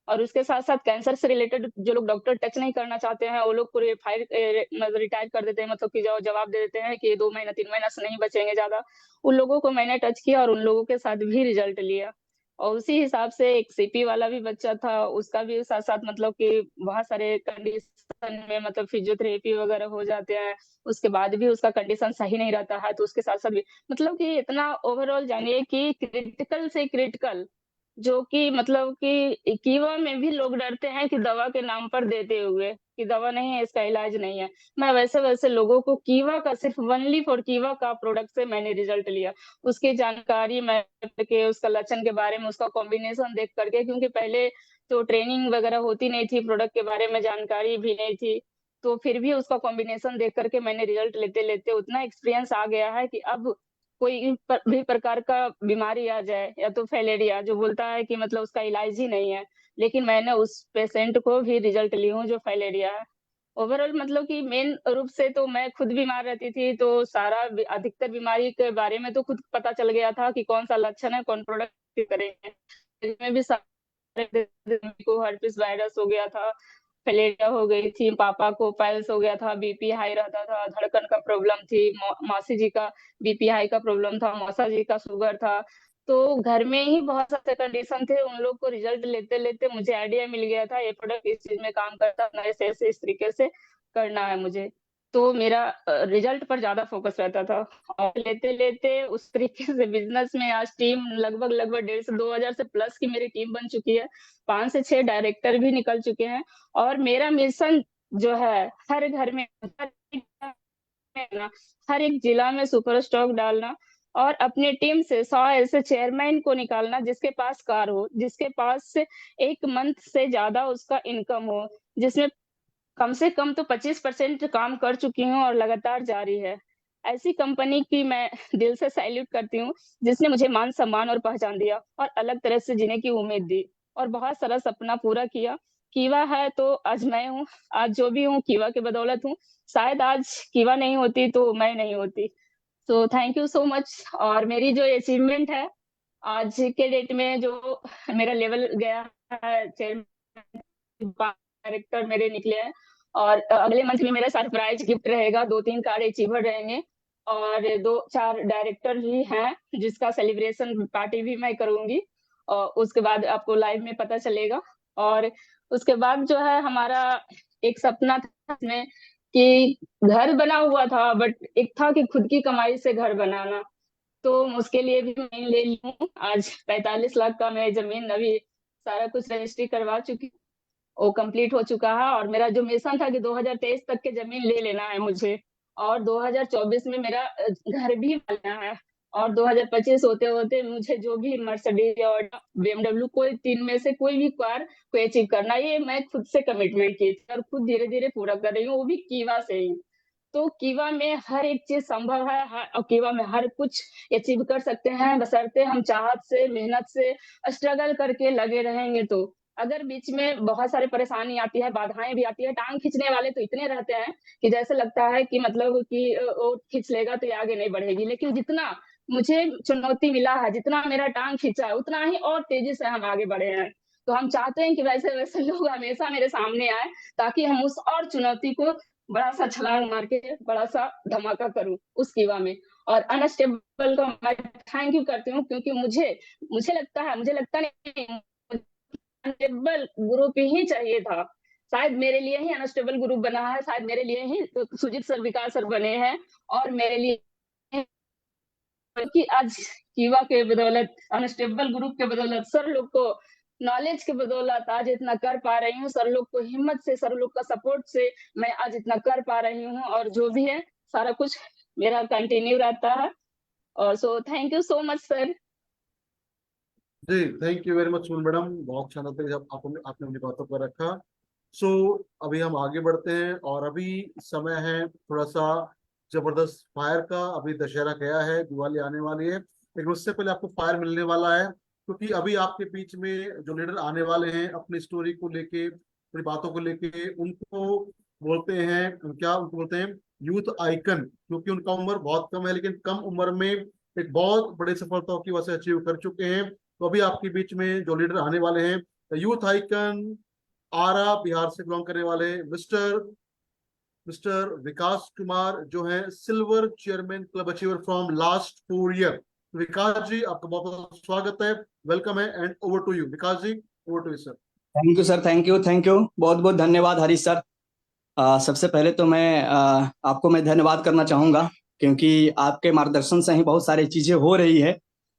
और उसके साथ साथ कैंसर से रिलेटेड जो लोग डॉक्टर टच नहीं करना चाहते हैं वो लोग पूरे मतलब रिटायर कर देते हैं, मतलब कि जो जवाब दे देते हैं कि 2 महीना 3 महीना से नहीं बचेंगे ज्यादा, उन लोगों को मैंने टच किया और उन लोगों के साथ भी रिजल्ट लिया। और उसी हिसाब से एक सीपी वाला भी बच्चा था, उसका भी साथ साथ मतलब कि बहुत सारे कंडीशन में मतलब फिजियोथेरेपी वगैरह हो जाते हैं, उसके बाद भी उसका कंडीशन सही नहीं रहता है, तो उसके साथ साथ भी मतलब कि इतना ओवरऑल जानिए कि क्रिटिकल से क्रिटिकल, जो कि मतलब कि कीवा में भी लोग डरते हैं कि दवा के नाम पर देते हुए कि दवा नहीं है, इसका इलाज नहीं है। मैं वैसे वैसे लोगों को कीवा का, सिर्फ ओनली फॉर कीवा का प्रोडक्ट से मैंने रिजल्ट लिया। उसकी जानकारी मैं के, उसका लक्षण के बारे में, उसका कॉम्बिनेशन देख करके, क्योंकि पहले तो ट्रेनिंग वगैरह होती नहीं थी, प्रोडक्ट के बारे में जानकारी भी नहीं थी, तो फिर भी उसका कॉम्बिनेशन देख करके मैंने रिजल्ट लेते लेते उतना एक्सपीरियंस आ गया है कि अब कोई भी प्रकार का बीमारी आ जाए या तो फैलेरिया जो बोलता है कि मतलब उसका इलाज ही नहीं है, लेकिन मैंने उस पेशेंट को भी रिजल्ट ली हूँ जो फैलेरिया है। ओवरऑल मतलब कि मेन रूप से तो मैं खुद बीमार रहती थी, तो सारा अधिकतर बीमारी के बारे में तो खुद पता चल गया था कि कौन सा लक्षण है, कौन प्रोडक्ट करेंगे। में भी सारे को हर्पिस वायरस हो गया था, फैलेरिया हो गई थी, पापा को पाइल्स हो गया था, बीपी हाई रहता था, धड़कन का प्रॉब्लम थी, मौसी जी का बीपी हाई का प्रॉब्लम था, मौसा जी का शुगर था। तो घर में ही बहुत सारे कंडीशन थे, उन लोग को रिजल्ट लेते लेते मुझे आइडिया मिल गया था ये प्रोडक्ट इस चीज में काम करता है, ऐसे इस तरीके से करना है मुझे। तो मेरा रिजल्ट पर ज्यादा फोकस रहता था और लेते लेते उस तरीके से बिजनेस में आज टीम लगभग 1.5 से 2,000 से प्लस की मेरी टीम बन चुकी है, 5 से 6 डायरेक्टर भी निकल चुके हैं। और मेरा मिशन जो है हर घर में, हर एक जिला में सुपर स्टॉक डालना और अपने टीम से 100 ऐसे चेयरमैन को निकालना जिसके पास कार हो, जिसके पास से एक मंथ से ज्यादा उसका इनकम हो, जिसमें कम से कम तो 25% काम कर चुकी हूँ और लगातार जारी है। ऐसी कंपनी की मैं दिल से सैल्यूट करती हूँ जिसने मुझे मान सम्मान और पहचान दिया और अलग तरह से जीने की उम्मीद दी और बहुत सारा सपना पूरा किया। कीवा है तो आज मैं हूँ, आज जो भी हूँ कीवा के बदौलत हूँ। शायद आज कीवा नहीं होती तो मैं नहीं होती। तो थैंक यू सो मच। और मेरी जो अचीवमेंट है आज के डेट में, जो मेरा लेवल गया है चेयरमैन डायरेक्टर मेरे निकले हैं और अगले मंथ में मेरा सरप्राइज गिफ्ट रहेगा, 2-3 कार अचीवर रहेंगे और 2-4 डायरेक्टर भी हैं जिसका सेलिब्रेशन पार्टी भी मैं करूंगी और उसके बाद आपको लाइव में पता चलेगा। और उसके बाद जो है हमारा एक सपना था इसमें कि घर बना हुआ था, बट एक था कि खुद की कमाई से घर बनाना, तो उसके लिए भी मैं ले ली हूँ। आज 45 लाख का मैं जमीन अभी सारा कुछ रजिस्ट्री करवा चुकी हूँ, वो कंप्लीट हो चुका है और मेरा जो मिशन था कि 2023 तक के जमीन ले लेना है मुझे और 2024 में मेरा घर भी बनना है और 2025 होते होते मुझे जो भी मर्सिडीज और BMW कोई 3 में से कोई भी कार को अचीव करना, ये मैं खुद से कमिटमेंट की थी और खुद धीरे धीरे पूरा कर रही हूँ, वो भी कीवा से ही। तो कीवा में हर एक चीज संभव है और कीवा में हर कुछ अचीव कर सकते हैं, बशर्ते हम चाहत से, मेहनत से, स्ट्रगल करके लगे रहेंगे। तो अगर बीच में बहुत सारी परेशानी आती है, बाधाएं भी आती है, टांग खींचने वाले तो इतने रहते हैं कि जैसे लगता है कि मतलब कि वो खींच लेगा तो ये आगे नहीं बढ़ेगी, लेकिन जितना मुझे चुनौती मिला है, जितना मेरा टांग खींचा है, उतना ही और तेजी से हम आगे बढ़े हैं। तो हम चाहते हैं कि वैसे वैसे लोग हमेशा मेरे सामने आए ताकि हम उस और चुनौती को बड़ा सा छलांग मार के बड़ा सा धमाका करूं उस कीवा में। और अनस्टेबल को मैं थैंक यू करती हूँ क्योंकि मुझे लगता नहीं अनस्टेबल ग्रुप ही चाहिए था, शायद मेरे लिए ही अनस्टेबल ग्रुप बना है, शायद मेरे लिए ही सुजीत सर, विकास सर बने हैं और मेरे लिए कि आज कीवा के बदौलत, अनस्टेबल ग्रुप के बदौलत, सर लोग को नॉलेज के बदौलत आज इतना कर पा रही हूँ, सर लोग को हिम्मत से, सर लोग का सपोर्ट से मैं आज इतना कर पा रही हूँ और जो भी है सारा कुछ मेरा कंटिन्यू रहता है। और so thank you so much sir. जी thank you very much Suman madam, बहुत अच्छा लगता है जब आपने अपनी बातों को रखा। सो अभी हम आगे बढ़ते हैं और अभी समय है थोड़ा सा जबरदस्त फायर का। अभी दशहरा गया है, दिवाली आने वाली है, लेकिन उससे पहले आपको फायर मिलने वाला है क्योंकि अभी आपके बीच में जो लीडर आने वाले हैं अपनी स्टोरी को लेके, अपनी बातों को लेके, उनको बोलते हैं क्या, उनको बोलते हैं यूथ आइकन, क्योंकि उनका उम्र बहुत कम है लेकिन कम उम्र में एक बहुत बड़ी सफलताओं की वजह अचीव कर चुके हैं। तो अभी आपके बीच में जो लीडर आने वाले हैं, यूथ आइकन आरा बिहार से बिलोंग करने वाले मिस्टर विकास कुमार जो है silver chairman club achiever from last 4 year. Vikas ji आपका बहुत बहुत स्वागत है, वेलकम है and over to you. Vikas ji over to you sir. Thank you sir, thank you, बहुत बहुत धन्यवाद हरीश सर। सबसे पहले तो मैं आपको धन्यवाद करना चाहूंगा क्योंकि आपके मार्गदर्शन से ही बहुत सारी चीजें हो रही है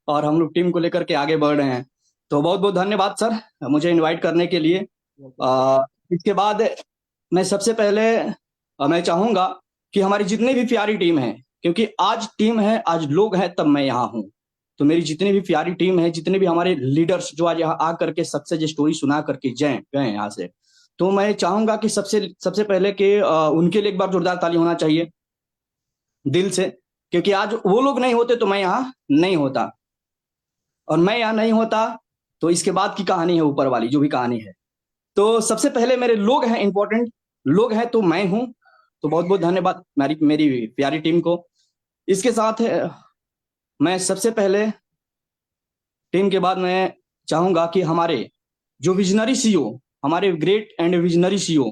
और हम लोग टीम को लेकर के आगे बढ़ रहे हैं। तो बहुत बहुत धन्यवाद सर मुझे इनवाइट करने के लिए। इसके बाद मैं सबसे पहले मैं चाहूंगा कि हमारी जितनी भी प्यारी टीम है, क्योंकि आज टीम है, आज लोग हैं, तब मैं यहाँ हूँ, तो मेरी जितनी भी प्यारी टीम है, जितने भी हमारे लीडर्स जो आज यहाँ आ करके सक्सेस स्टोरी सुना करके गए यहाँ से, तो मैं चाहूंगा कि सबसे पहले कि उनके लिए एक बार जोरदार ताली होना चाहिए दिल से, क्योंकि आज वो लोग नहीं होते तो मैं यहाँ नहीं होता, और मैं यहाँ नहीं होता तो इसके बाद की कहानी है ऊपर वाली जो भी कहानी है। तो सबसे पहले मेरे लोग हैं, इंपॉर्टेंट लोग हैं, तो मैं हूं। तो बहुत बहुत धन्यवाद मेरी प्यारी टीम को। इसके साथ मैं सबसे पहले टीम के बाद मैं चाहूंगा कि हमारे जो विजनरी सीईओ, हमारे ग्रेट एंड विजनरी सीईओ,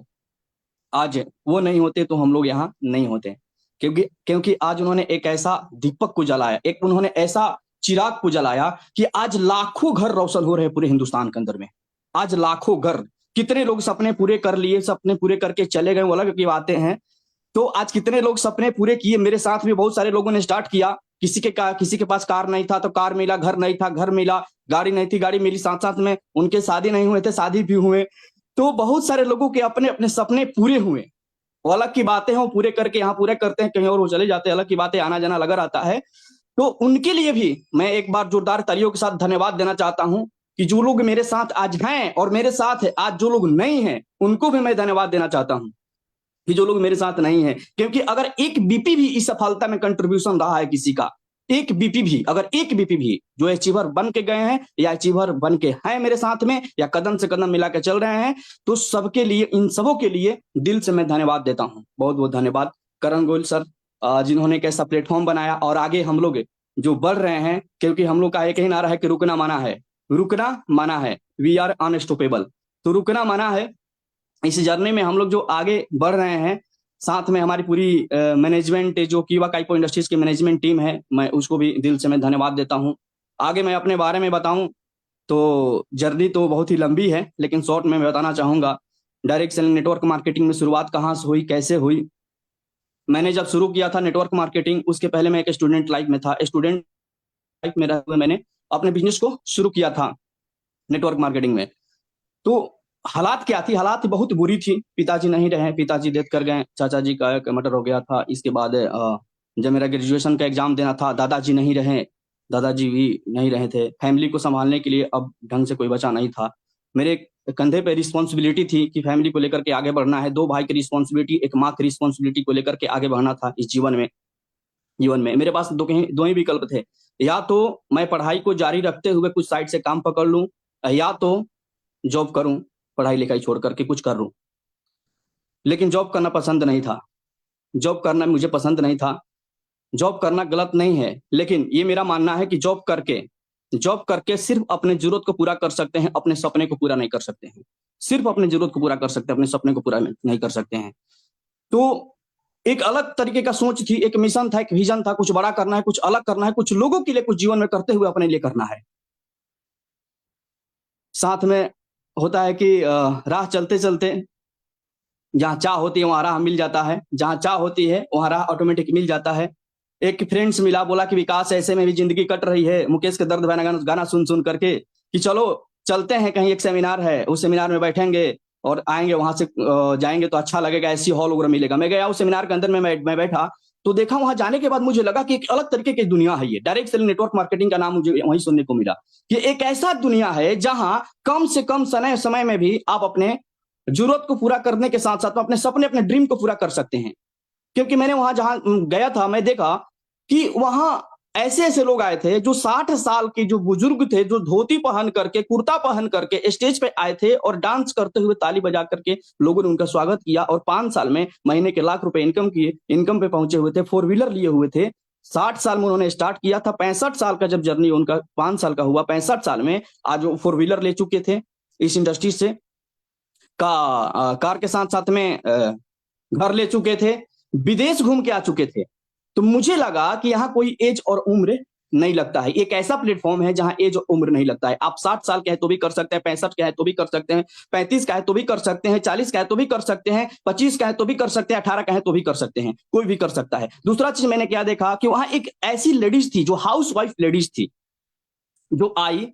आज वो नहीं होते तो हम लोग यहाँ नहीं होते, क्योंकि आज उन्होंने एक ऐसा दीपक को जलाया, एक उन्होंने ऐसा चिराग को जलाया कि आज लाखों घर रोशन हो रहे हैं पूरे हिंदुस्तान के अंदर में। आज लाखों घर, कितने लोग सपने पूरे कर लिए, सपने पूरे करके चले गए, वो अलग की बातें हैं। तो आज कितने लोग सपने पूरे किए, मेरे साथ भी बहुत सारे लोगों ने स्टार्ट किया। किसी के पास कार नहीं था तो कार मिला, घर नहीं था घर मिला, गाड़ी नहीं थी गाड़ी मिली, साथ साथ में उनके शादी नहीं हुए थे शादी भी हुए। तो बहुत सारे लोगों के अपने अपने सपने पूरे हुए, वो अलग की बातें हैं, वो पूरे करके यहाँ पूरे करते हैं, कहीं और वो चले जाते हैं, अलग की बातें, आना जाना लगा रहता है। तो उनके लिए भी मैं एक बार जोरदार तालियों के साथ धन्यवाद देना चाहता हूं कि जो लोग मेरे साथ आज हैं और मेरे साथ आज जो लोग नहीं हैं, उनको भी मैं धन्यवाद देना चाहता हूं कि जो लोग मेरे साथ नहीं हैं, क्योंकि अगर एक बीपी भी इस सफलता में कंट्रीब्यूशन रहा है किसी का, एक बीपी भी, अगर एक बीपी भी जो अचीवर बन के गए हैं या अचीवर बन के हैं मेरे साथ में या कदम से कदम मिला के चल रहे हैं, तो सबके लिए, इन सबों के लिए दिल से मैं धन्यवाद देता हूं। बहुत बहुत धन्यवाद करण गोयल सर, जिन्होंने एक ऐसा प्लेटफॉर्म बनाया और आगे हम लोग जो बढ़ रहे हैं, क्योंकि हम लोग का एक ही नारा है कि रुकना माना है, रुकना माना है, वी आर अनस्टॉपेबल। तो रुकना माना है इस जर्नी में हम लोग जो आगे बढ़ रहे हैं, साथ में हमारी पूरी मैनेजमेंट जो कीवा काइपो इंडस्ट्रीज की मैनेजमेंट टीम है, मैं उसको भी दिल से मैं धन्यवाद देता हूँ। आगे मैं अपने बारे में बताऊं तो जर्नी तो बहुत ही लंबी है, लेकिन शॉर्ट में मैं बताना चाहूंगा डायरेक्ट सेलिंग नेटवर्क मार्केटिंग में शुरुआत कहाँ से हुई, कैसे हुई। मैंने जब शुरू किया था नेटवर्क मार्केटिंग, उसके पहले मैं एक स्टूडेंट लाइफ में था। स्टूडेंट लाइफ में रहते हुए मैंने अपने बिजनेस को शुरू किया था नेटवर्क मार्केटिंग में। तो हालात क्या थी? हालात बहुत बुरी थी। पिताजी नहीं रहे, पिताजी डेथ कर गए, चाचा जी का एक मर्डर हो गया था। इसके बाद जब मेरा ग्रेजुएशन का एग्जाम देना था, दादाजी नहीं रहे, दादाजी भी नहीं रहे थे। फैमिली को संभालने के लिए अब ढंग से कोई बचा नहीं था। मेरे कंधे पे रिस्पॉन्सिबिलिटी थी कि फैमिली को लेकर के आगे बढ़ना है। 2 भाई की रिस्पॉन्सिबिलिटी, एक माँ की रिस्पॉन्सिबिलिटी को लेकर के आगे बढ़ना था इस जीवन में मेरे पास दो ही विकल्प थे। या तो मैं पढ़ाई को जारी रखते हुए कुछ साइड से काम पकड़ लूं, या तो जॉब करूं, पढ़ाई लिखाई छोड़ करके कुछ कर लूं। लेकिन जॉब करना पसंद नहीं था। जॉब करना मुझे पसंद नहीं था। जॉब करना गलत नहीं है, लेकिन ये मेरा मानना है कि जॉब करके सिर्फ अपने जरूरत को पूरा कर सकते हैं, अपने सपने को पूरा नहीं कर सकते हैं। सिर्फ अपने जरूरत को पूरा कर सकते हैं, अपने सपने को पूरा नहीं कर सकते हैं। तो एक अलग तरीके का सोच थी, एक मिशन था, एक विजन था, कुछ बड़ा करना है, कुछ अलग करना है, कुछ लोगों के लिए कुछ जीवन में करते हुए अपने लिए करना है। साथ में होता है कि राह चलते चलते जहाँ चाह होती है वहां राह मिल जाता है, जहाँ चाह होती है वहां राह ऑटोमेटिक मिल जाता है। एक फ्रेंड्स मिला, बोला कि विकास ऐसे में भी जिंदगी कट रही है, मुकेश के दर्द भरा गाना सुन सुन करके, कि चलो चलते हैं कहीं, एक सेमिनार है, उस सेमिनार में बैठेंगे और आएंगे, वहां से जाएंगे तो अच्छा लगेगा, ऐसी हॉल वगैरह मिलेगा। मैं गया उस सेमिनार के अंदर में मैं बैठा तो देखा, वहां जाने के बाद मुझे लगा कि एक अलग तरीके की दुनिया है ये। डायरेक्ट सेलिंग नेटवर्क मार्केटिंग का नाम मुझे वहीं सुनने को मिला कि एक ऐसा दुनिया है जहां कम से कम समय में भी आप अपने जरूरत को पूरा करने के साथ साथ अपने सपने, अपने ड्रीम को पूरा कर सकते हैं। क्योंकि मैंने वहां जहां गया था, मैं देखा कि वहां ऐसे ऐसे लोग आए थे जो 60 साल के जो बुजुर्ग थे, जो धोती पहन करके, कुर्ता पहन करके स्टेज पे आए थे और डांस करते हुए, ताली बजा करके लोगों ने उनका स्वागत किया। और 5 साल में महीने के लाख रुपए इनकम पे पहुंचे हुए थे, 4 व्हीलर लिए हुए थे। 60 साल में उन्होंने स्टार्ट किया था, 65 साल का जब जर्नी उनका 5 साल का हुआ, 65 साल में आज वो 4 व्हीलर ले चुके थे इस इंडस्ट्री से, कार के साथ साथ में घर ले चुके थे, विदेश घूम के आ चुके थे। तो मुझे लगा कि यहाँ कोई एज और उम्र नहीं लगता है। एक ऐसा प्लेटफॉर्म है जहां एज और उम्र नहीं लगता है। आप 60 साल के हैं तो भी कर सकते हैं, 65 के हैं तो भी कर सकते हैं, 35 का है तो भी कर सकते हैं, 40 का है तो भी कर सकते हैं, 25 का है तो भी कर सकते हैं, 18 का है तो भी कर सकते हैं, कोई भी कर सकता है। दूसरा चीज मैंने क्या देखा कि वहां एक ऐसी लेडीज थी जो हाउस वाइफ लेडीज थी, जो आई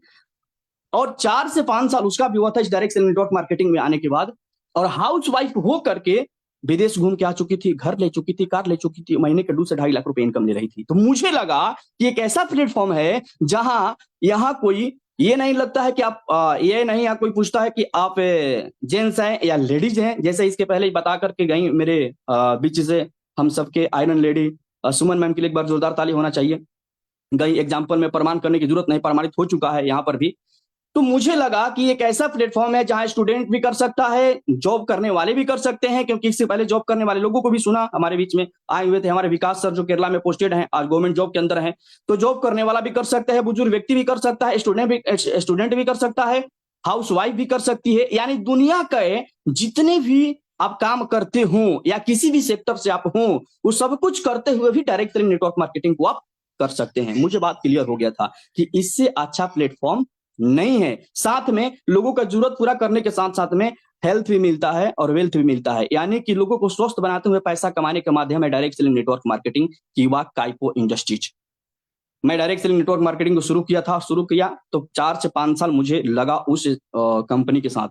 और 4 से 5 साल उसका भी हुआ था इस डायरेक्ट सेलिंग नेटवर्क मार्केटिंग में आने के बाद, और हाउस वाइफ हो करके विदेश घूम के आ चुकी थी, घर ले चुकी थी, कार ले चुकी थी, महीने के 2 से 2.5 लाख रुपए इनकम ले रही थी। तो मुझे लगा कि एक ऐसा प्लेटफॉर्म है जहां यहाँ कोई ये नहीं लगता है कि आप ये नहीं, यहाँ कोई पूछता है कि आप जेंट्स हैं या लेडीज हैं। जैसे इसके पहले ही बता करके गई मेरे बीच से हम सबके आयरन लेडी सुमन मैम के लिए एक बार जोरदार ताली होना चाहिए। गई एग्जाम्पल में प्रमाण करने की जरूरत नहीं, प्रमाणित हो चुका है यहाँ पर भी। तो मुझे लगा कि एक ऐसा प्लेटफॉर्म है जहां स्टूडेंट भी कर सकता है, जॉब करने वाले भी कर सकते हैं, क्योंकि इससे पहले जॉब करने वाले लोगों को भी सुना, हमारे बीच में आए हुए थे हमारे विकास सर जो केरला में पोस्टेड हैं, आज गवर्नमेंट जॉब के अंदर हैं। तो जॉब करने वाला भी कर सकता है, बुजुर्ग व्यक्ति भी कर सकता है, स्टूडेंट भी कर सकता है, हाउस वाइफ भी कर सकती है। यानी दुनिया के जितने भी आप काम करते हो या किसी भी सेक्टर से आप हो, वो सब कुछ करते हुए भी डायरेक्ट सेलिंग नेटवर्क मार्केटिंग को आप कर सकते हैं। मुझे बात क्लियर हो गया था कि इससे अच्छा प्लेटफॉर्म नहीं है। साथ में लोगों का जरूरत पूरा करने के साथ साथ में हेल्थ भी मिलता है और वेल्थ भी मिलता है, यानी कि लोगों को स्वस्थ बनाते हुए पैसा कमाने के माध्यम है डायरेक्ट सेलिंग नेटवर्क मार्केटिंग कीवा काइपो इंडस्ट्रीज। मैं डायरेक्ट सेलिंग नेटवर्क मार्केटिंग को शुरू किया तो 4 से 5 साल मुझे लगा उस कंपनी के साथ,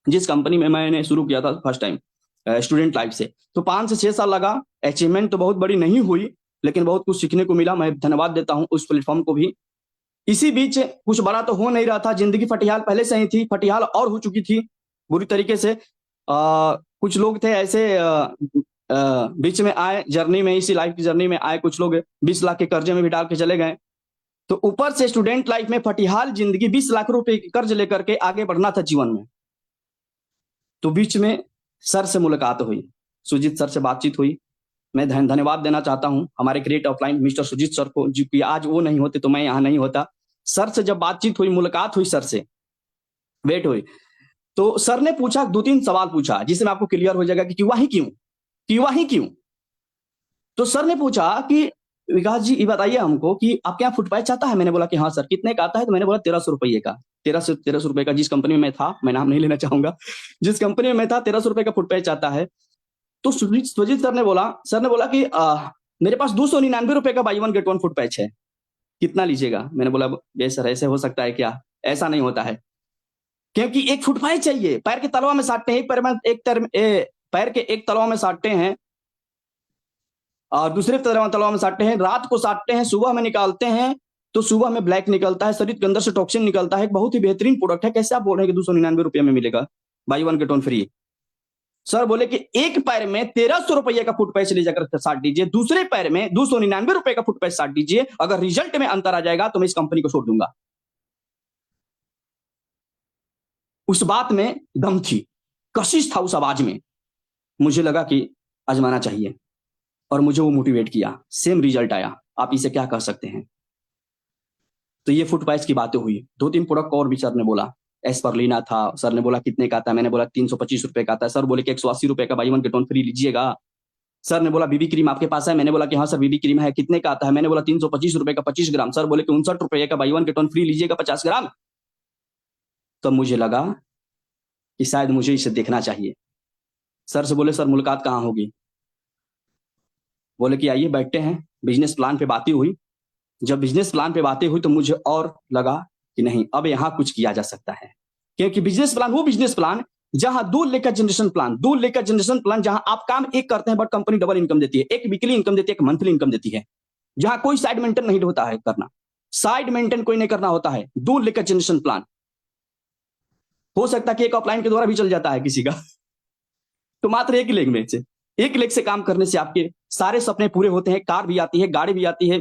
जिस कंपनी में मैंने शुरू किया था फर्स्ट टाइम स्टूडेंट लाइफ से। तो 5 से 6 साल लगा। अचीवमेंट तो बहुत बड़ी नहीं हुई, लेकिन बहुत कुछ सीखने को मिला। मैं धन्यवाद देता हूं उस प्लेटफॉर्म को भी। इसी बीच कुछ बड़ा तो हो नहीं रहा था, जिंदगी फटिहाल पहले से ही थी, फटिहाल और हो चुकी थी बुरी तरीके से। कुछ लोग थे ऐसे बीच में आए जर्नी में, इसी लाइफ की जर्नी में आए कुछ लोग 20 लाख के कर्जे में भी डाल के चले गए। तो ऊपर से स्टूडेंट लाइफ में फटिहाल जिंदगी, 20 लाख रुपए की कर्ज लेकर के आगे बढ़ना था जीवन में। तो बीच में सर से मुलाकात हुई, सुजीत सर से बातचीत हुई। मैं धन्यवाद देना चाहता हूं हमारे great offline mister Sujeet sir को, जो कि आज वो नहीं होते तो मैं यहाँ नहीं होता। सर से जब बातचीत हुई, मुलाकात हुई, सर से भेंट हुई, तो सर ने पूछा 2-3 सवाल पूछा जिससे मैं आपको क्लियर हो जाएगा कि क्यों ही क्यों। तो सर ने पूछा कि विकास जी ये बताइए हमको कि आपके यहाँ फुट पैच आता है। मैंने बोला कि हाँ सर। कितने का आता है? तो मैंने बोला 1300 रुपये का। 1300 रुपये का। जिस कंपनी में मैं था, मैं नाम नहीं लेना चाहूंगा, जिस कंपनी में मैं था 1300 रुपये का फुट पैच आता है। तो सुजीत सर ने बोला कि मेरे पास 299 रुपये का बाई 1 गेट 1 फुट पैच है, कितना लीजिएगा? मैंने बोला ये सर ऐसे हो सकता है क्या? ऐसा नहीं होता है, क्योंकि एक फुट पैच चाहिए। पैर के तलवा में साटते हैं, पैर के एक तलवा में साटते हैं और दूसरे तलवा में साटते हैं, रात को साटते हैं, सुबह में निकालते हैं तो सुबह में ब्लैक निकलता है, शरीर के अंदर से टॉक्सिन निकलता है। एक बहुत ही बेहतरीन प्रोडक्ट है। कैसे आप बोल रहे हैं कि 299 रुपये में मिलेगा, बाई 1 गेट 1 फ्री? सर बोले कि एक पैर में 1300 रुपये का फुट पैच ले जाकर साट दीजिए, दूसरे पैर में 299 रुपये का फुट पैच साट दीजिए। अगर रिजल्ट में अंतर आ जाएगा तो मैं इस कंपनी को छोड़ दूंगा। उस बात में दम थी, कशिश था उस आवाज में। मुझे लगा कि आजमाना चाहिए और मुझे वो मोटिवेट किया। सेम रिजल्ट आया। आप इसे क्या कह सकते हैं? तो ये फुट पैच की बातें हुई। 2-3 प्रोडक्ट और भी सर ने बोला। एस्परलिना था, सर ने बोला कितने का आता है? मैंने बोला 325 रुपये का आता है। सर बोले कि 180 रुपये का बाई 1 गेट 1 फ्री लीजिएगा। सर ने बोला बीबी क्रीम आपके पास है? मैंने बोला कि हाँ सर बीबी क्रीम है। कितने का आता है? मैंने बोला 325 रुपये का 25 ग्राम। सर बोले कि 59 रुपये का बाई 1 गेट 1 फ्री लीजिएगा 50 ग्राम। तब मुझे लगा कि शायद मुझे इसे देखना चाहिए। सर से बोले सर मुलाकात कहाँ होगी? बोले कि आइए बैठते हैं। बिजनेस प्लान पे बातें हुई। जब बिजनेस प्लान पे बातें हुई तो मुझे और लगा कि नहीं, अब यहाँ कुछ किया जा सकता है। क्योंकि बिजनेस प्लान वो बिजनेस प्लान जहां 2 लेकर जनरेशन प्लान जहां आप काम एक करते हैं बट कंपनी डबल इनकम देती है। एक वीकली इनकम देती है, एक मंथली इनकम देती है। जहां कोई साइड मेंटेन नहीं होता है करना, साइड मेंटेन कोई नहीं करना होता है। 2 लेकर जनरेशन प्लान हो सकता है कि एक ऑफलाइन के द्वारा भी चल जाता है किसी का। तो मात्र एक लेग से काम करने से आपके सारे सपने पूरे होते हैं। कार भी आती है, गाड़ी भी आती है,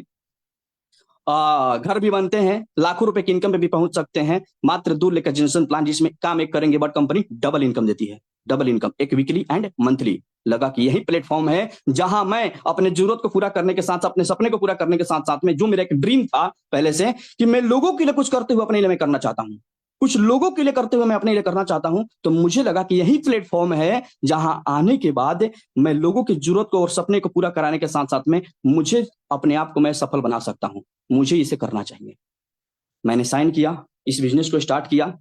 घर भी बनते हैं, लाखों रुपए की इनकम पे भी पहुंच सकते हैं। मात्र 2 लेकर जनरेशन प्लान जिसमें काम एक करेंगे बट कंपनी डबल इनकम देती है। डबल इनकम, एक वीकली एंड मंथली। लगा कि यही प्लेटफॉर्म है जहां मैं अपने जरूरत को पूरा करने के साथ, अपने सपने को पूरा करने के साथ साथ में जो मेरा एक ड्रीम था पहले से कि मैं लोगों के लिए कुछ करते हुए अपने लिए मैं करना चाहता हूं, कुछ लोगों के लिए करते हुए मैं अपने लिए करना चाहता हूं। तो मुझे लगा कि यही प्लेटफॉर्म है जहां आने के बाद मैं लोगों की जरूरत को और सपने को पूरा कराने के साथ साथ में मुझे अपने आप को मैं सफल बना सकता हूं। मुझे इसे करना चाहिए। मैंने साइन किया, इस बिजनेस को स्टार्ट किया।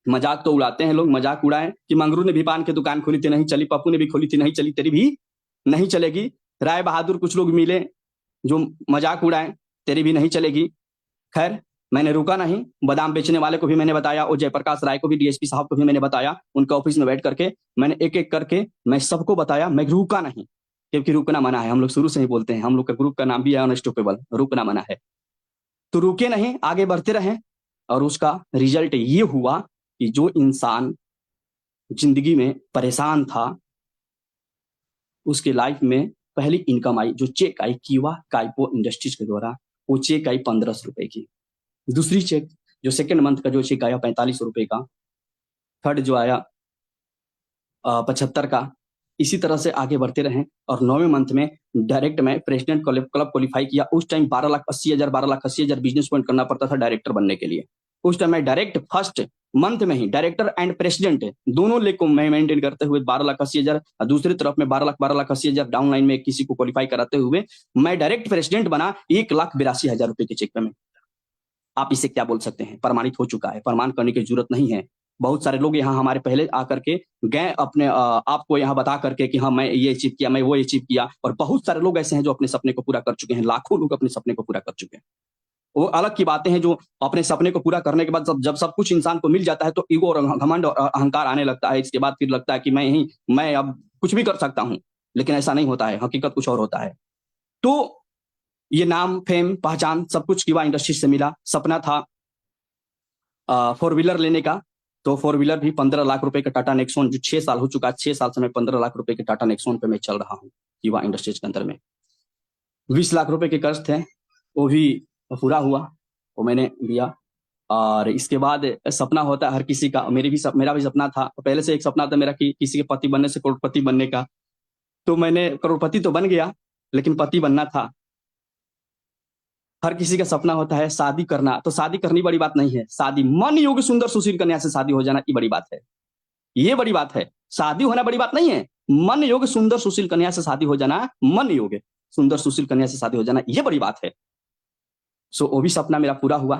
मजाक तो उड़ाते हैं लोग, मजाक उड़ाएं कि मंगरू ने भी पान की दुकान खोली थी, नहीं चली। पप्पू ने भी खोली थी, नहीं चली। तेरी भी नहीं चलेगी। राय बहादुर कुछ लोग मिले जो मजाक उड़ाएं, तेरी भी नहीं चलेगी। खैर मैंने रुका नहीं। बादाम बेचने वाले को भी मैंने बताया और जयप्रकाश राय को भी, डीएसपी साहब को भी मैंने बताया। उनका ऑफिस में बैठ करके मैंने एक एक करके मैं सबको बताया। मैं रुका नहीं, क्योंकि रुकना मना है। हम लोग शुरू से ही बोलते हैं, हम लोग का ग्रुप का नाम भी है अनस्टॉपेबल, रुकना मना है। तो रुके नहीं, आगे बढ़ते रहे। और उसका रिजल्ट ये हुआ कि जो इंसान जिंदगी में परेशान था उसके लाइफ में पहली इनकम आई, जो चेक आई कीवा काइपो इंडस्ट्रीज के द्वारा। वो चेक आई 1500 रुपए की। दूसरी चेक जो सेकेंड मंथ का जो चेक आया 4500 रुपए का। थर्ड जो आया 75 का। इसी तरह से आगे बढ़ते रहे और 9वें मंथ में डायरेक्ट मैं प्रेसिडेंट क्लब क्वालिफाई किया। उस टाइम 12,80,000 बिजनेस पॉइंट करना पड़ता था डायरेक्टर बनने के लिए। उस टाइम मैं डायरेक्ट फर्स्ट मंथ में ही डायरेक्टर एंड प्रेसिडेंट दोनों लेग को मैं मेंटेन करते हुए 12,80,000, दूसरी तरफ में 12,80,000 डाउनलाइन में किसी को क्वालिफाई कराते हुए मैं डायरेक्ट प्रेसिडेंट बना 1,82,000 रुपए के चेक पे में। आप इसे क्या बोल सकते हैं? प्रमाणित हो चुका है, प्रमाण करने की जरूरत नहीं है। बहुत सारे लोग यहाँ हमारे पहले आकर के गए अपने आपको यहाँ बता करके कि हाँ मैं ये अचीव किया, मैं वो अचीव किया। और बहुत सारे लोग ऐसे हैं जो अपने सपने को पूरा कर चुके हैं। लाखों लोग अपने सपने को पूरा कर चुके हैं। वो अलग की बातें हैं जो अपने सपने को पूरा करने के बाद जब सब कुछ इंसान को मिल जाता है तो ईगो और घमंड और अहंकार आने लगता है। इसके बाद फिर लगता है कि मैं अब कुछ भी कर सकता हूँ, लेकिन ऐसा नहीं होता है। हकीकत कुछ और होता है। तो ये नाम, फेम, पहचान सब कुछ कीवा इंडस्ट्री से मिला। सपना था 4 व्हीलर लेने का, तो 4 व्हीलर भी 15 लाख रुपए का टाटा नेक्सॉन, जो 6 साल हो चुका है। 6 साल से मैं 15 लाख रुपए के टाटा नेक्सॉन पे मैं चल रहा हूँ कीवा इंडस्ट्रीज के अंदर में। 20 लाख रुपए के कर्ज थे, वो भी पूरा हुआ, वो मैंने दिया। और इसके बाद सपना होता है हर किसी का, मेरा भी सपना था। पहले से एक सपना था मेरा कि किसी के पति बनने से करोड़पति बनने का। तो मैंने करोड़पति तो बन गया, लेकिन पति बनना था। हर किसी का सपना होता है शादी करना। तो शादी करनी बड़ी बात नहीं है। शादी मन योगी सुंदर सुशील कन्या से शादी हो जाना ये बड़ी बात है। ये बड़ी बात है। शादी होना बड़ी बात नहीं है, मन योग्य सुंदर सुशील कन्या से शादी हो जाना, मन योग्य सुंदर सुशील कन्या से शादी हो जाना, ये बड़ी बात है। सो वो भी सपना मेरा पूरा हुआ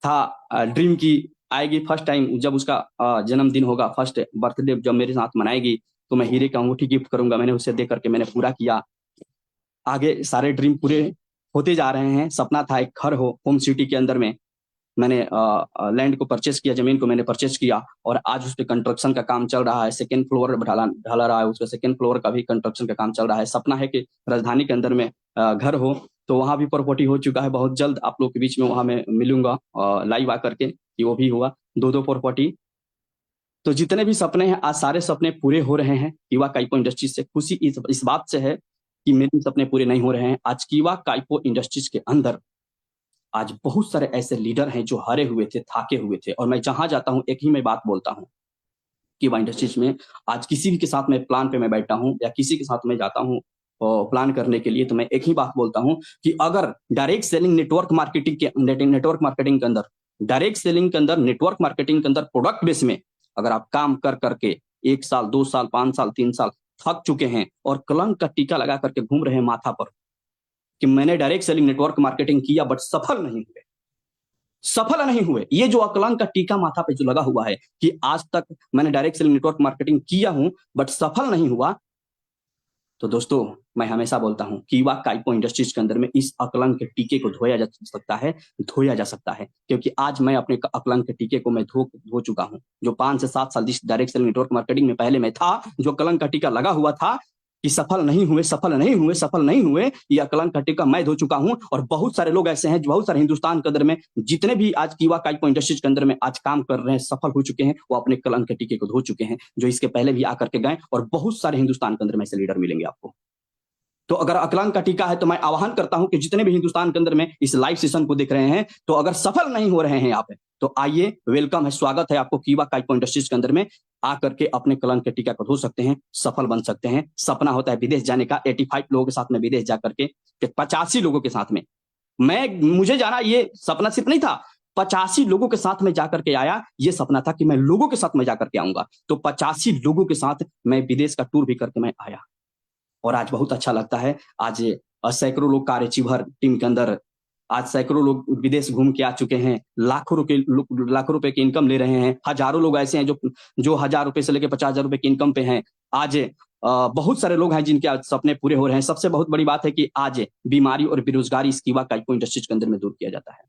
था। ड्रीम की आएगी फर्स्ट टाइम जब उसका जन्मदिन होगा, फर्स्ट बर्थडे जब मेरे साथ मनाएगी तो मैं हीरे का अंगूठी गिफ्ट करूंगा। मैंने उसे दे करके मैंने पूरा किया। आगे सारे ड्रीम पूरे होते जा रहे हैं। सपना था एक घर हो होम सिटी के अंदर में। मैंने लैंड को परचेस किया, जमीन को मैंने परचेस किया और आज उस पर कंस्ट्रक्शन का काम चल रहा है। सेकंड फ्लोर ढला रहा है, उसका सेकंड फ्लोर का भी कंस्ट्रक्शन का काम चल रहा है। सपना है कि राजधानी के अंदर में घर हो, तो वहां भी प्रॉपर्टी हो चुका है। बहुत जल्द आप लोग के बीच में वहां मैं मिलूंगा लाइव आकर के, कि वो भी हुआ 2-2 प्रॉपर्टी। तो जितने भी सपने हैं आज सारे सपने पूरे हो रहे हैं। कीवा काइपो इंडस्ट्रीज से खुशी इस बात से है कि मेरे सपने पूरे नहीं हो रहे हैं। आज कीवा काइपो इंडस्ट्रीज के अंदर आज बहुत सारे ऐसे लीडर हैं जो हारे हुए थे, थाके हुए थे, और मैं जहां जाता हूं एक ही मैं बात बोलता हूं। कीवा इंडस्ट्रीज में आज किसी भी के साथ में प्लान पे मैं बैठता हूं या किसी के साथ में जाता हूं प्लान करने के लिए, तो मैं एक ही बात बोलता हूं कि अगर डायरेक्ट सेलिंग नेटवर्क मार्केटिंग के अंदर, डायरेक्ट सेलिंग के अंदर, नेटवर्क मार्केटिंग के अंदर प्रोडक्ट बेस में अगर आप काम कर करके 1 साल 2 साल 5 साल 3 साल थक चुके हैं और कलंक का टीका लगा करके घूम रहे हैं माथा पर कि मैंने डायरेक्ट सेलिंग नेटवर्क मार्केटिंग किया बट सफल नहीं हुए, ये जो अकलंक का टीका माथा पे जो लगा हुआ है कि आज तक मैंने डायरेक्ट सेलिंग नेटवर्क मार्केटिंग किया हूं बट सफल नहीं हुआ, तो दोस्तों मैं हमेशा बोलता हूं कीवा काइपो इंडस्ट्रीज के अंदर में इस अकलंक के टीके को धोया जा सकता है, क्योंकि आज मैं अपने अकलंक के टीके को मैं धो चुका हूं। जो 5 से 7 साल जिस डायरेक्ट सेलिंग नेटवर्क मार्केटिंग में पहले मैं था, जो अकलंक का टीका लगा हुआ था कि सफल नहीं हुए, ये अकलंक का टीका मैं धो चुका हूं। और बहुत सारे लोग ऐसे हैं, बहुत सारे हिंदुस्तान के अंदर में जितने भी आज कीवा काइपो इंडस्ट्रीज के अंदर में आज काम कर रहे हैं, सफल हो चुके हैं, वो अपने कलंक के टीके को धो चुके हैं, जो इसके पहले भी आकर के गए। और बहुत सारे हिंदुस्तान के अंदर में ऐसे लीडर मिलेंगे आपको। तो अगर अकलंक का टीका है तो मैं आह्वान करता हूं कि जितने भी हिंदुस्तान के अंदर में इस लाइव सेशन को देख रहे हैं, तो अगर सफल नहीं हो रहे हैं यहाँ पे, तो आइए, वेलकम है, स्वागत है आपको कीवा काइपो इंडस्ट्रीज के अंदर में। आकर के अपने कलंक के टीका को धो सकते हैं, सफल बन सकते हैं। सपना होता है विदेश जाने का, 85 लोगों के साथ में विदेश जाकर के, 85 लोगों के साथ में मुझे जाना, ये सपना सिर्फ नहीं था, 85 लोगों के साथ में जाकर के आया। ये सपना था कि मैं लोगों के साथ में जाकर के आऊंगा, तो 85 लोगों के साथ मैं विदेश का टूर भी करके मैं आया और आज बहुत अच्छा लगता है। आज सैकड़ों लोग कार्यचिभर टीम के अंदर, आज सैकड़ों लोग विदेश घूम के आ चुके हैं, लाखों रुपए की इनकम ले रहे हैं। हजारों लोग ऐसे हैं जो 1000 रुपए से लेकर 50,000 रुपए की इनकम पे हैं। आज बहुत सारे लोग हैं जिनके आज सपने पूरे हो रहे हैं। सबसे बहुत बड़ी बात है कि आज बीमारी और बेरोजगारी इस कीवा काइपो इंडस्ट्रीज के अंदर में दूर किया जाता है।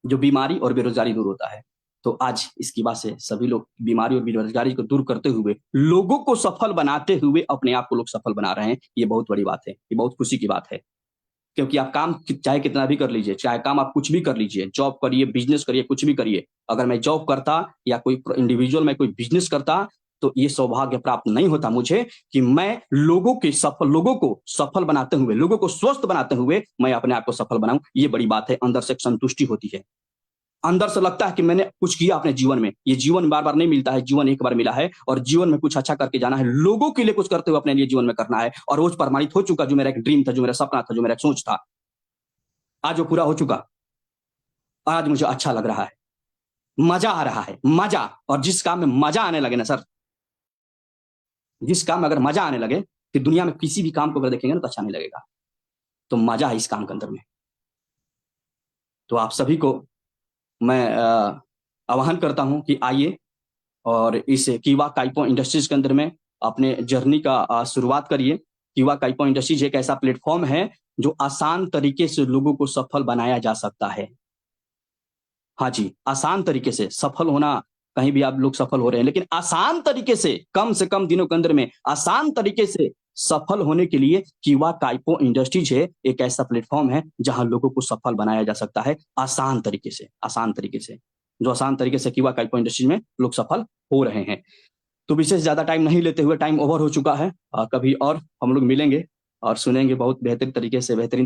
जो बीमारी और बेरोजगारी दूर होता है, तो आज इस कीवा से सभी लोग बीमारी और बेरोजगारी को दूर करते हुए, लोगों को सफल बनाते हुए अपने आप को लोग सफल बना रहे हैं। ये बहुत बड़ी बात है, ये बहुत खुशी की बात है, क्योंकि आप काम चाहे कितना भी कर लीजिए, चाहे काम आप कुछ भी कर लीजिए, जॉब करिए, बिजनेस करिए, कुछ भी करिए, अगर मैं जॉब करता या कोई इंडिविजुअल मैं कोई बिजनेस करता, तो ये सौभाग्य प्राप्त नहीं होता मुझे कि मैं लोगों को सफल बनाते हुए, लोगों को स्वस्थ बनाते हुए मैं अपने आप को सफल बनाऊं। ये बड़ी बात है। अंदर से एक संतुष्टि होती है, अंदर से लगता है कि मैंने कुछ किया अपने जीवन में। ये जीवन बार बार नहीं मिलता है, जीवन एक बार मिला है और जीवन में कुछ अच्छा करके जाना है, लोगों के लिए कुछ करते हुए अपने लिए जीवन में करना है। और वो प्रमाणित हो चुका, जो मेरा एक ड्रीम था, जो मेरा सपना था, जो मेरा एक सोच था, आज वो पूरा हो चुका। आज मुझे अच्छा लग रहा है, मजा आ रहा है, मजा। और जिस काम में मजा आने लगे ना सर, जिस काम में अगर मजा आने लगे, कि दुनिया में किसी भी काम को अगर देखेंगे ना तो अच्छा नहीं लगेगा, तो मजा है इस काम के अंदर में। तो आप सभी को मैं आह्वान करता हूं कि आइए और इस कीवा काइपो इंडस्ट्रीज के अंदर में अपने जर्नी का शुरुआत करिए। कीवा काइपो इंडस्ट्रीज एक ऐसा प्लेटफॉर्म है जो आसान तरीके से लोगों को सफल बनाया जा सकता है। हाँ जी, आसान तरीके से सफल होना, कहीं भी आप लोग सफल हो रहे हैं, लेकिन आसान तरीके से, कम से कम दिनों के अंदर में आसान तरीके से सफल होने के लिए कीवा काइपो इंडस्ट्रीज है एक ऐसा प्लेटफॉर्म है जहां लोगों को सफल बनाया जा सकता है आसान तरीके से, जो आसान तरीके से कीवा काइपो इंडस्ट्रीज में लोग सफल हो रहे हैं। तो विशेष ज्यादा टाइम नहीं लेते हुए, टाइम ओवर हो चुका है, कभी और हम लोग मिलेंगे और सुनेंगे, बहुत बेहतरीन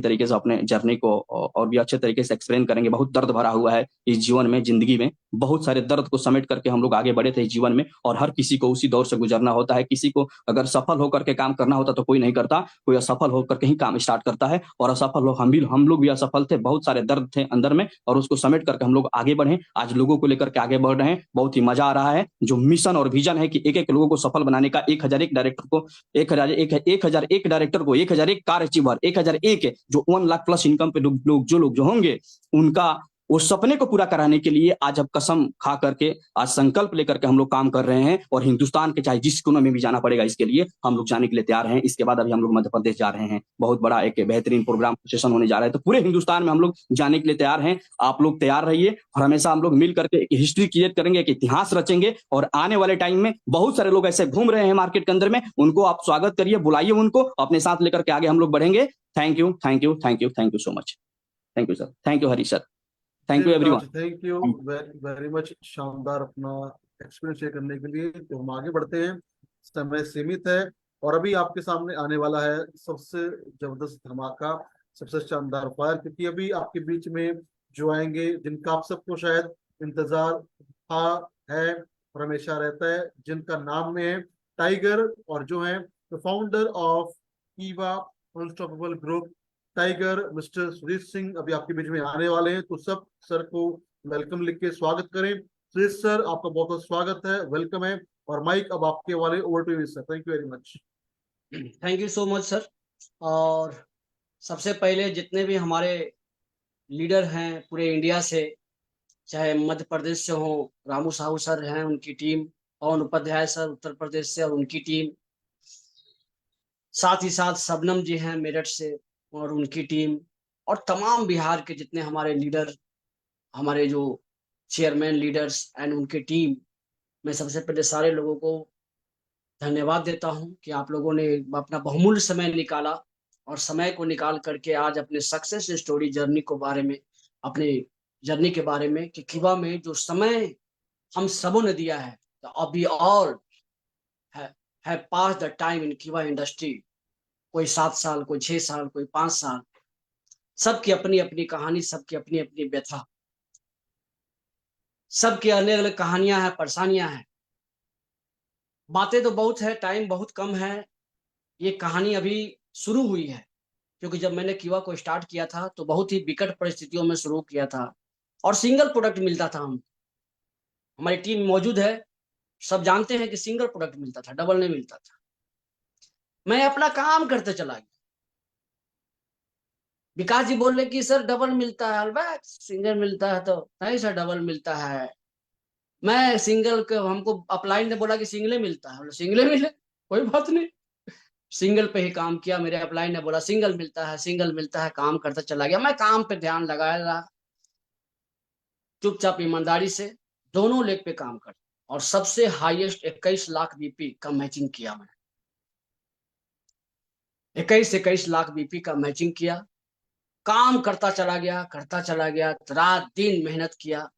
तरीके से अपने जर्नी को और भी अच्छे तरीके से एक्सप्लेन करेंगे। बहुत दर्द भरा हुआ है इस जीवन में, जिंदगी में, बहुत सारे दर्द को समेट करके हम लोग आगे बढ़े थे जीवन में, और हर किसी को उसी दौर से गुजरना होता है। किसी को अगर सफल होकर के काम करना होता तो कोई नहीं करता, कोई असफल होकर के ही काम स्टार्ट करता है, और असफल हो हम लोग भी असफल थे, बहुत सारे दर्द थे अंदर में, और उसको समेट करके हम लोग आगे बढ़े। आज लोगों को लेकर के आगे बढ़ रहे हैं, बहुत ही मजा आ रहा है। जो मिशन और विजन है कि एक एक लोगों को सफल बनाने का, 1001 डायरेक्टर को 1001 डायरेक्टर को 1001 कार अचीवर 1001 जो 1 लाख प्लस इनकम पे लोग जो होंगे, उनका वो सपने को पूरा कराने के लिए आज अब कसम खा करके, आज संकल्प लेकर के हम लोग काम कर रहे हैं, और हिंदुस्तान के चाहे जिस कोने में भी जाना पड़ेगा इसके लिए हम लोग जाने के लिए तैयार हैं। इसके बाद अभी हम लोग मध्य प्रदेश जा रहे हैं, बहुत बड़ा एक बेहतरीन प्रोग्राम सेशन होने जा रहा है, तो पूरे हिंदुस्तान में हम लोग जाने के लिए तैयार हैं। आप लोग तैयार रहिए, और हमेशा हम लोग मिल करके एक हिस्ट्री क्रिएट करेंगे, एक इतिहास रचेंगे, और आने वाले टाइम में बहुत सारे लोग ऐसे घूम रहे हैं मार्केट के अंदर में, उनको आप स्वागत करिए, बुलाइए उनको अपने साथ लेकर के आगे हम लोग बढ़ेंगे। Thank you, thank you, thank you, thank you so much. Thank you sir, thank you Harish sir, thank you everyone. Thank you very much, शानदार अपना एक्सपीरियंस शेयर करने के लिए। तो हम आगे बढ़ते हैं, समय सीमित है, और अभी आपके सामने आने वाला है सबसे जबरदस्त धमाका, सबसे शानदार फायर, क्योंकि अभी आपके बीच में जो आएंगे, जिनका आप सबको शायद इंतजार था, है और हमेशा रहता है, जिनका नाम में है टाइगर, और जो है फाउंडर ऑफ कीवा unstoppable group, tiger mister Suresh Singh अभी आपके बीच में आने वाले हैं। तो सब सर को वेलकम लिख के स्वागत करें। सुरेश सर, आपका बहुत बहुत स्वागत है, वेलकम है, और माइक अब आपके वाले, over to you sir. Thank you very much. Thank you so much sir. और सबसे पहले जितने भी हमारे लीडर हैं पूरे इंडिया से, चाहे मध्य प्रदेश से हो, रामू साहू सर हैं, उनकी टीम, पवन उपाध्याय सर उत्तर प्रदेश से और उनकी टीम, साथ ही साथ शबनम जी हैं मेरठ से और उनकी टीम, और तमाम बिहार के जितने हमारे लीडर, हमारे जो चेयरमैन लीडर्स एंड उनकी टीम, मैं सबसे पहले सारे लोगों को धन्यवाद देता हूं कि आप लोगों ने अपना बहुमूल्य समय निकाला, और समय को निकाल करके आज अपने सक्सेस स्टोरी जर्नी को बारे में, अपने जर्नी के बारे में, कि कीवा में जो समय हम सबों ने दिया है, अभी all have pass the time in कीवा इंडस्ट्री, कोई 7 साल, कोई 6 साल, कोई 5 साल, सबकी अपनी अपनी कहानी, सबकी अपनी अपनी व्यथा, सबकी अलग अलग कहानियां हैं, परेशानियां हैं। बातें तो बहुत है, टाइम बहुत कम है, ये कहानी अभी शुरू हुई है, क्योंकि जब मैंने कीवा को स्टार्ट किया था तो बहुत ही विकट परिस्थितियों में शुरू किया था, और सिंगल प्रोडक्ट मिलता था। हमारी टीम मौजूद है, सब जानते हैं कि सिंगल प्रोडक्ट मिलता था, डबल नहीं मिलता था। मैं अपना काम करते चला गया। विकास जी बोल रहे कि सर डबल मिलता है, अलबैट सिंगल मिलता है, तो नहीं सर डबल मिलता है। मैं सिंगल को, हमको अपलाइन ने बोला कि सिंगल मिलता है, सिंगल मिले, कोई बात नहीं, सिंगल पे ही काम किया। मेरे अपलाइन ने बोला सिंगल मिलता है, सिंगल मिलता है, काम करता चला गया। मैं काम पे ध्यान लगाया रहा, चुपचाप ईमानदारी से दोनों लेग पे काम कर, और सबसे हाईएस्ट 21 लाख बीपी का मैचिंग किया। मैं 21 लाख बीपी का मैचिंग किया, काम करता चला गया, रात दिन मेहनत किया,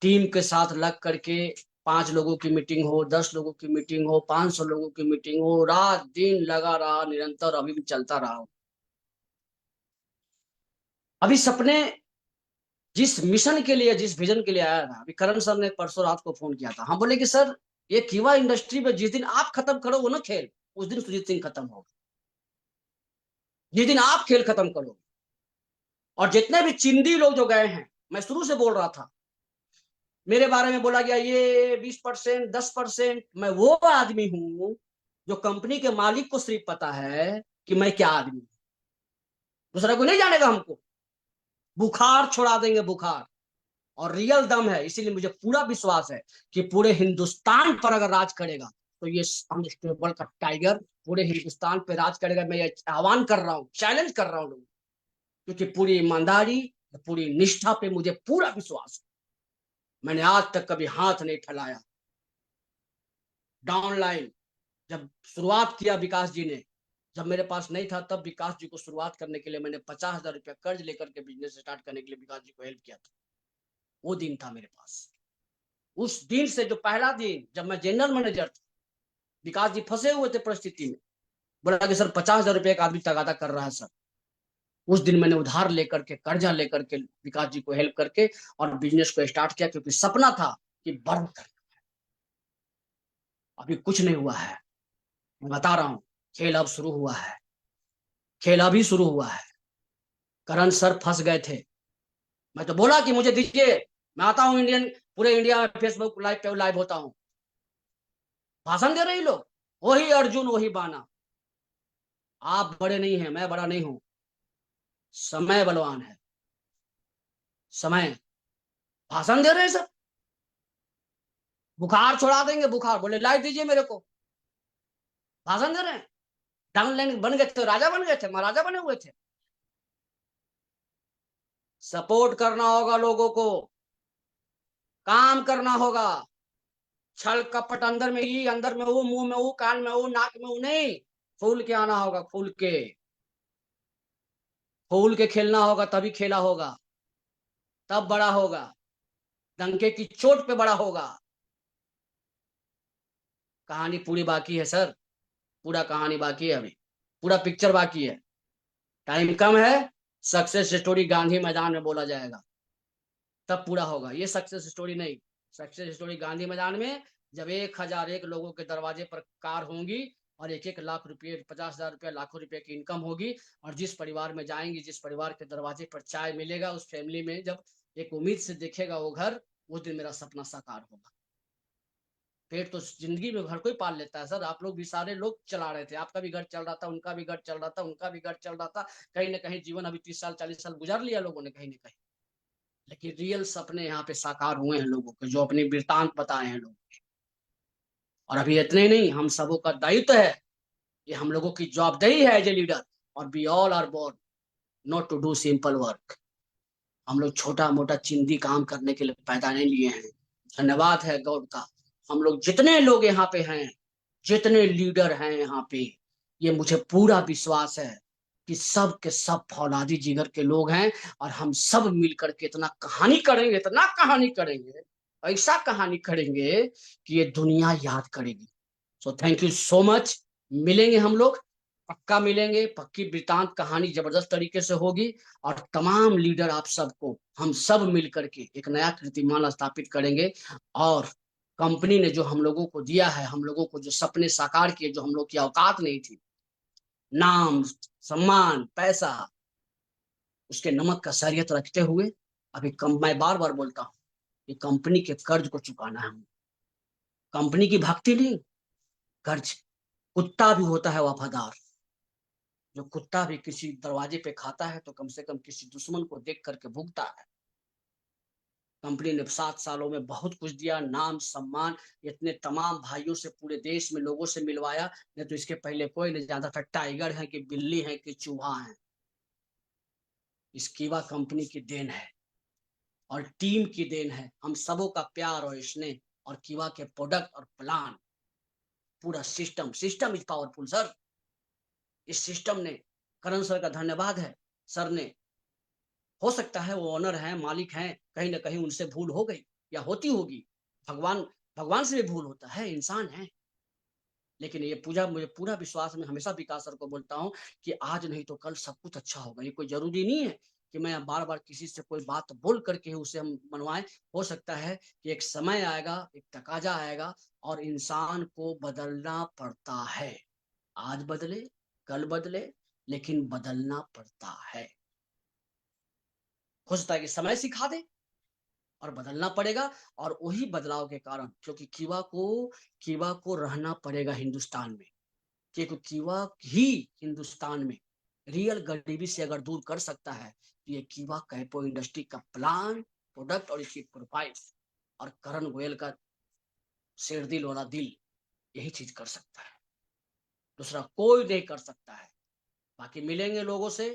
टीम के साथ लग करके 5 लोगों की मीटिंग हो, 10 लोगों की मीटिंग हो, 500 लोगों की मीटिंग हो, रात दिन लगा रहा निरंतर, अभी भी चलता रहा। अभी सपने, जिस मिशन के लिए, जिस विजन के लिए आया था, अभी करण सर ने परसों रात को फोन किया था, हम बोले कि सर ये कीवा इंडस्ट्री में जिस दिन आप खत्म करोगे ना खेल, उस दिन सुजीत सिंह खत्म होगा। जिस दिन आप खेल खत्म करोगे, और जितने भी चिंदी लोग जो गए हैं, मैं शुरू से बोल रहा था, मेरे बारे में बोला गया ये 20%, 10%, मैं वो आदमी हूं जो कंपनी के मालिक को सिर्फ पता है कि मैं क्या आदमी हूं, दूसरा कोई नहीं जानेगा हमको। बुखार छोड़ा देंगे, बुखार, और रियल दम है। इसीलिए मुझे पूरा विश्वास है कि पूरे हिंदुस्तान पर अगर राज करेगा तो ये अनस्टेबल का टाइगर पूरे हिंदुस्तान पे राज करेगा। मैं ये आह्वान कर रहा हूँ, चैलेंज कर रहा हूँ लोगों, क्योंकि पूरी ईमानदारी, पूरी निष्ठा पे मुझे पूरा विश्वास है। मैंने आज तक कभी हाथ नहीं फैलाया। डाउनलाइन जब शुरुआत किया विकास जी ने, जब मेरे पास नहीं था, तब विकास जी को शुरुआत करने के लिए मैंने 50,000 रुपया कर्ज लेकर के बिजनेस स्टार्ट करने के लिए विकास जी को हेल्प किया था। वो दिन था मेरे पास। उस दिन से, जो पहला दिन जब मैं जनरल मैनेजर था, विकास जी फंसे हुए थे परिस्थिति में, बोला कि सर 50,000 रुपये का आदमी तगादा कर रहा है सर, उस दिन मैंने उधार लेकर के, कर्जा लेकर के विकास जी को हेल्प करके और बिजनेस को स्टार्ट किया, क्योंकि सपना था कि बड़ा करना। अभी कुछ नहीं हुआ है, मैं बता रहा हूं, खेल अब शुरू हुआ है, खेल अभी शुरू हुआ है। करण सर फंस गए थे, मैं तो बोला कि मुझे दीजिए, मैं आता हूं इंडियन, पूरे इंडिया में फेसबुक लाइव पे लाइव होता हूं। भाषण दे रहे लोग, वही अर्जुन वही बाना। आप बड़े नहीं हैं, मैं बड़ा नहीं हूं, समय बलवान है, समय। भाषण दे रहे हैं सब, बुखार छोड़ा देंगे, बुखार बोले लाइव दीजिए मेरे को, भाषण दे रहे हैं। डाउनलाइन बन गए थे, राजा बन गए थे, महाराजा बने हुए थे। सपोर्ट करना होगा लोगों को, काम करना होगा। छल कपट अंदर में ही, अंदर में वो, मुंह में वो, कान में वो, नाक में वो नहीं, फूल के आना होगा, फूल के, फूल के खेलना होगा, तभी खेला होगा, तब बड़ा होगा, डंके की चोट पे बड़ा होगा। कहानी पूरी बाकी है सर, पूरा कहानी बाकी है, अभी पूरा पिक्चर बाकी है, टाइम कम है। सक्सेस स्टोरी गांधी मैदान में बोला जाएगा, तब पूरा होगा। ये सक्सेस स्टोरी नहीं, सक्सेस स्टोरी गांधी मैदान में, जब 1001 लोगों के दरवाजे पर कार होंगी और 1-1 लाख रुपए, 50,000 रुपया, लाखों रुपए की इनकम होगी, और जिस परिवार में जाएंगी, जिस परिवार के दरवाजे पर चाय मिलेगा, उस फैमिली में जब एक उम्मीद से देखेगा वो घर, उस दिन मेरा सपना साकार होगा। पेट तो जिंदगी में हर कोई पाल लेता है सर, आप लोग भी सारे लोग चला रहे थे, आपका भी घर चल रहा था, उनका भी घर चल रहा था, उनका भी घर चल रहा था, कहीं ना कहीं जीवन अभी 30 साल 40 साल गुजार लिया लोगों ने कहीं ना कहीं। लेकिन रियल सपने यहाँ पे साकार हुए हैं लोगों के, जो अपने वृतांत बताए हैं लोग। और अभी इतने नहीं, हम सबों का दायित्व है, ये हम लोगों की जवाबदेही है एज ए लीडर, और we all are born not to do simple work. हम लोग छोटा मोटा चिंदी काम करने के लिए पैदा नहीं लिए हैं। धन्यवाद है गॉड का, हम लोग जितने लोग यहाँ पे हैं, जितने लीडर हैं यहाँ पे, ये मुझे पूरा विश्वास है कि सब के सब फौलादी जिगर के लोग हैं, और हम सब मिलकर के इतना कहानी करेंगे, इतना कहानी करेंगे, ऐसा कहानी करेंगे कि ये दुनिया याद करेगी। सो थैंक यू सो मच। मिलेंगे हम लोग, पक्का मिलेंगे, पक्की वृतांत कहानी जबरदस्त तरीके से होगी, और तमाम लीडर आप सबको हम सब मिलकर के एक नया कीर्तिमान स्थापित करेंगे। और कंपनी ने जो हम लोगों को दिया है, हम लोगों को जो सपने साकार किए, जो हम लोग की औकात नहीं थी, नाम, सम्मान, पैसा, उसके नमक का सरियत रखते हुए, अभी मैं बार बार बोलता हूँ कि कंपनी के कर्ज को चुकाना है। कंपनी की भक्ति नहीं, कर्ज। कुत्ता भी होता है वफादार, जो कुत्ता भी किसी दरवाजे पे खाता है तो कम से कम किसी दुश्मन को देख करके भूखता है। कंपनी ने 7 सालों में बहुत कुछ दिया, नाम, सम्मान, इतने तमाम भाइयों से, पूरे देश में लोगों से मिलवाया, नहीं तो इसके पहले कोई नहीं जानता था टाइगर है कि बिल्ली है कि चूहा है। इस कीवा कंपनी की देन है, और टीम की देन है, हम सबों का प्यार और स्नेह, और कीवा के प्रोडक्ट और प्लान, पूरा system. System is powerful sir. इस सिस्टम ने, करण सर का धन्यवाद है, सर ने, हो सकता है वो ओनर हैं, मालिक हैं, कहीं ना कहीं उनसे भूल हो गई या होती होगी, भगवान से भी भूल होता है, इंसान है। लेकिन ये मुझे पूरा विश्वास है, मैं हमेशा विकास सर को बोलता हूँ कि आज नहीं तो कल सब कुछ अच्छा होगा। ये कोई जरूरी नहीं है कि मैं बार बार किसी से कोई बात बोल करके उसे हम मनवाएं। हो सकता है कि एक समय आएगा, एक तकाजा आएगा, और इंसान को बदलना पड़ता है। आज बदले, कल बदले, लेकिन बदलना पड़ता है। हो सकता है कि समय सिखा दे, और बदलना पड़ेगा। और वही बदलाव के कारण, क्योंकि कीवा को रहना पड़ेगा हिंदुस्तान में, क्योंकि कीवा ही हिंदुस्तान में रियल गरीबी से अगर दूर कर सकता है, तो ये कीवा कैपो इंडस्ट्री का प्लान, प्रोडक्ट और इसकी प्रोफाइल, और करण गोयल का शेरदिल वाला दिल, यही चीज कर सकता है, दूसरा कोई नहीं कर सकता है। बाकी मिलेंगे लोगों से,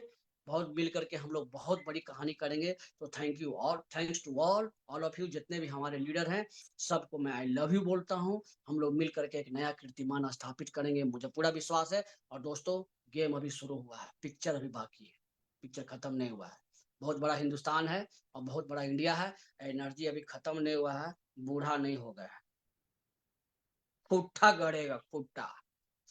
बहुत मिल करके हम लोग बहुत बड़ी कहानी करेंगे। तो thank you all, thanks to all of you, जितने भी हमारे लीडर हैं, सबको मैं आई लव यू बोलता हूं। हम लोग मिल करके एक नया कीर्तिमान स्थापित करेंगे, मुझे पूरा विश्वास है। और दोस्तों, गेम अभी शुरू हुआ है, पिक्चर अभी बाकी है, पिक्चर खत्म नहीं हुआ है। बहुत बड़ा हिंदुस्तान है और बहुत बड़ा इंडिया है, एनर्जी अभी खत्म नहीं हुआ है, बूढ़ा नहीं हो गया है। फूटा गड़ेगा,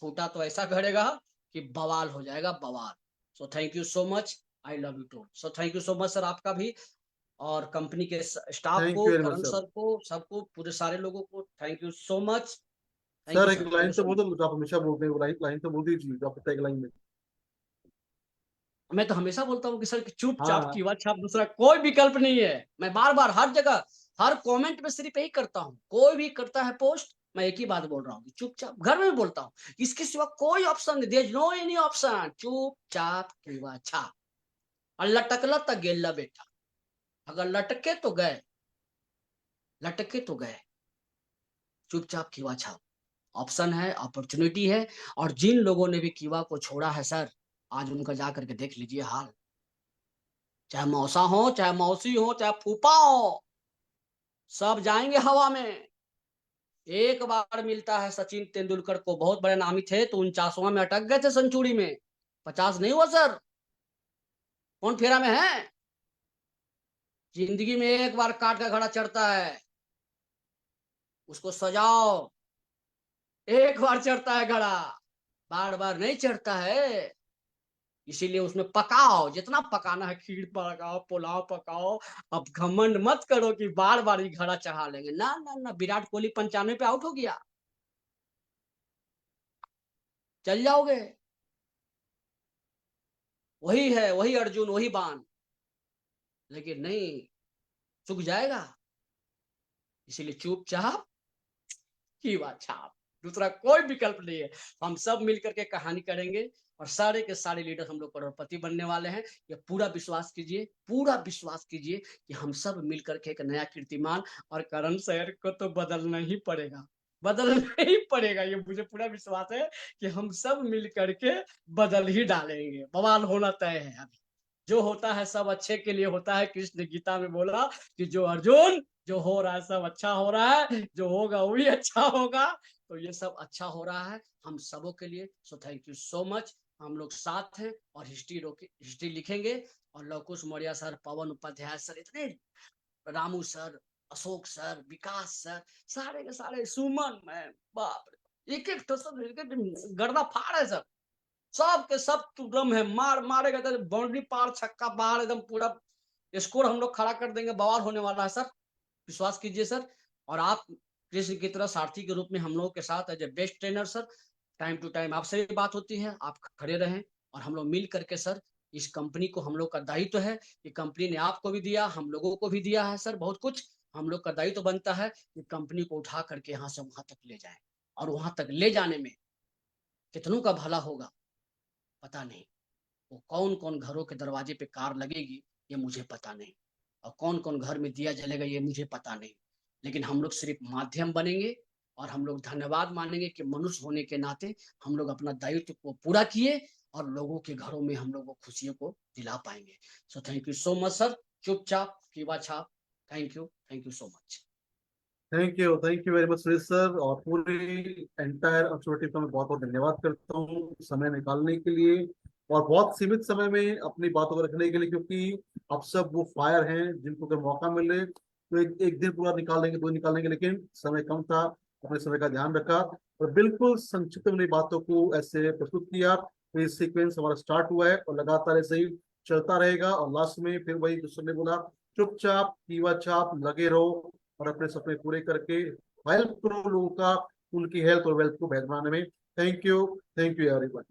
फूटा तो ऐसा गड़ेगा कि बवाल हो जाएगा, बवाल। So thank you so much. I love you too. So thank you so much sir, आपका भी और कंपनी के स्टाफ थैंक को, you very much Karan sir. Sir को, सबको, पूरे सारे लोगों को thank you so much. Thank sir you एक सर, थैंक लाइन यू तो सो बोल मच। दो जो आप हमेशा बोलते हैं, वो लाइन तो बोल दीजिए जो आप टैग लाइन में। मैं तो हमेशा बोलता हूँ कि सर चुपचाप हाँ कीवा छाप, दूसरा कोई विकल्प नहीं है। मैं बार बार हर जगह हर कमेंट में सिर्फ यही करता हूँ, कोई भी करता है पोस्ट, मैं एक ही बात बोल रहा हूँ कि चुपचाप, घर में भी बोलता हूँ, इसके सिवा कोई ऑप्शन नहीं, there is no any option, चुपचाप कीवा छाप। और लटकला तक गेला बेटा, अगर लटके तो गए, लटके तो गए, चुपचाप कीवा छाप। ऑप्शन है, अपॉर्चुनिटी है। और जिन लोगों ने भी कीवा को छोड़ा है सर, आज उनका जा करके देख लीजिए हाल, चाहे मौसा हो, चाहे मौसी हो, चाहे फूफा हो, सब जाएंगे हवा में। एक बार मिलता है सचिन तेंदुलकर को, बहुत बड़े नामी थे, तो 49वां में अटक गए थे सेंचुरी में, 50 नहीं हुआ सर। कौन फेरा में है? जिंदगी में एक बार काट का घड़ा चढ़ता है, उसको सजाओ। एक बार चढ़ता है घड़ा, बार बार नहीं चढ़ता है। इसीलिए उसमें पकाओ, जितना पकाना है, खीर पकाओ, पुलाव पकाओ। अब घमंड मत करो कि बार बार ही घड़ा चढ़ा लेंगे, ना ना ना। विराट कोहली 95 पे आउट हो गया, चल जाओगे। वही है, वही अर्जुन, वही बाण, लेकिन नहीं, चुक जाएगा। इसीलिए चुपचाप कीवा छाप, दूसरा कोई विकल्प नहीं है। हम सब मिलकर के कहानी करेंगे और सारे के सारे लीडर हम लोग करोड़पति बनने वाले हैं। ये पूरा विश्वास कीजिए, पूरा विश्वास कीजिए कि हम सब मिलकर के एक नया कीर्तिमान, और करण सर को तो बदलना ही पड़ेगा, बदलना ही पड़ेगा। ये मुझे पूरा विश्वास है कि हम सब मिल करके बदल ही डालेंगे। बवाल होना तय है। अभी जो होता है सब अच्छे के लिए होता है। कृष्ण गीता में बोला कि जो अर्जुन, जो हो रहा है सब अच्छा हो रहा है, जो होगा वो भी अच्छा होगा। तो ये सब अच्छा हो रहा है हम सबों के लिए। सो थैंक यू सो मच। हम लोग साथ हैं और हिस्ट्री लिखेंगे। और लवकुश मौर्य सर, पवन उपाध्याय सर, इतने, रामू सर, अशोक सर, विकास सर, सारे के सारे, सुमन मैम, बाप रे, एक एक गर्दा फाड़ है सर, सब के सब तुरम है, मारेगा तो बाउंड्री पार, छक्का बाहर, एकदम पूरा स्कोर हम लोग खड़ा कर देंगे। बवाल होने वाला है सर, विश्वास कीजिए सर। और आप कृष्ण की तरह सारथी के रूप में हम लोगों के साथ as a best trainer sir, time to time आपसे भी बात होती है, आप खड़े रहें। और हम लोग मिल करके सर, इस कंपनी को, हम लोग का दायित्व है कि कंपनी ने आपको भी दिया, हम लोगों को भी दिया है सर बहुत कुछ। हम लोग का दायित्व बनता है कि कंपनी को उठा करके यहाँ से वहां तक ले जाए। और वहां तक ले जाने में कितनों का भला होगा पता नहीं। वो कौन कौन घरों के दरवाजे पे कार लगेगी ये मुझे पता नहीं, और कौन कौन घर में दिया जलेगा ये मुझे पता नहीं। लेकिन हम लोग सिर्फ माध्यम बनेंगे, और हम लोग धन्यवाद मानेंगे कि मनुष्य होने के नाते हम लोग अपना दायित्व को पूरा किए, और लोगों के घरों में हम लोग वो खुशियों को दिला पाएंगे। सो thank you so much sir. चुपचाप कीवा छाप। Thank you so much. Thank you very much Suresh sir, और पूरी एंटायर अथॉरिटी का मैं बहुत बहुत धन्यवाद करता हूँ समय निकालने के लिए, और बहुत सीमित समय में अपनी बातों को रखने के लिए, क्योंकि आप सब वो फायर हैं जिनको अगर मौका मिले तो एक दिन पूरा निकाल लेंगे, दो निकाल लेंगे, लेकिन समय कम था, अपने समय का ध्यान रखा और बिल्कुल संक्षिप्त में बातों को ऐसे प्रस्तुत किया। तो ये सीक्वेंस हमारा स्टार्ट हुआ है और लगातार ऐसे ही चलता रहेगा, और लास्ट में फिर वही जो सर ने बोला, चुपचाप कीवा छाप, लगे रहो और अपने सपने पूरे करके हेल्प करो लोगों का, उनकी हेल्थ और वेल्थ को बेहतर बनाने में। Thank you everyone.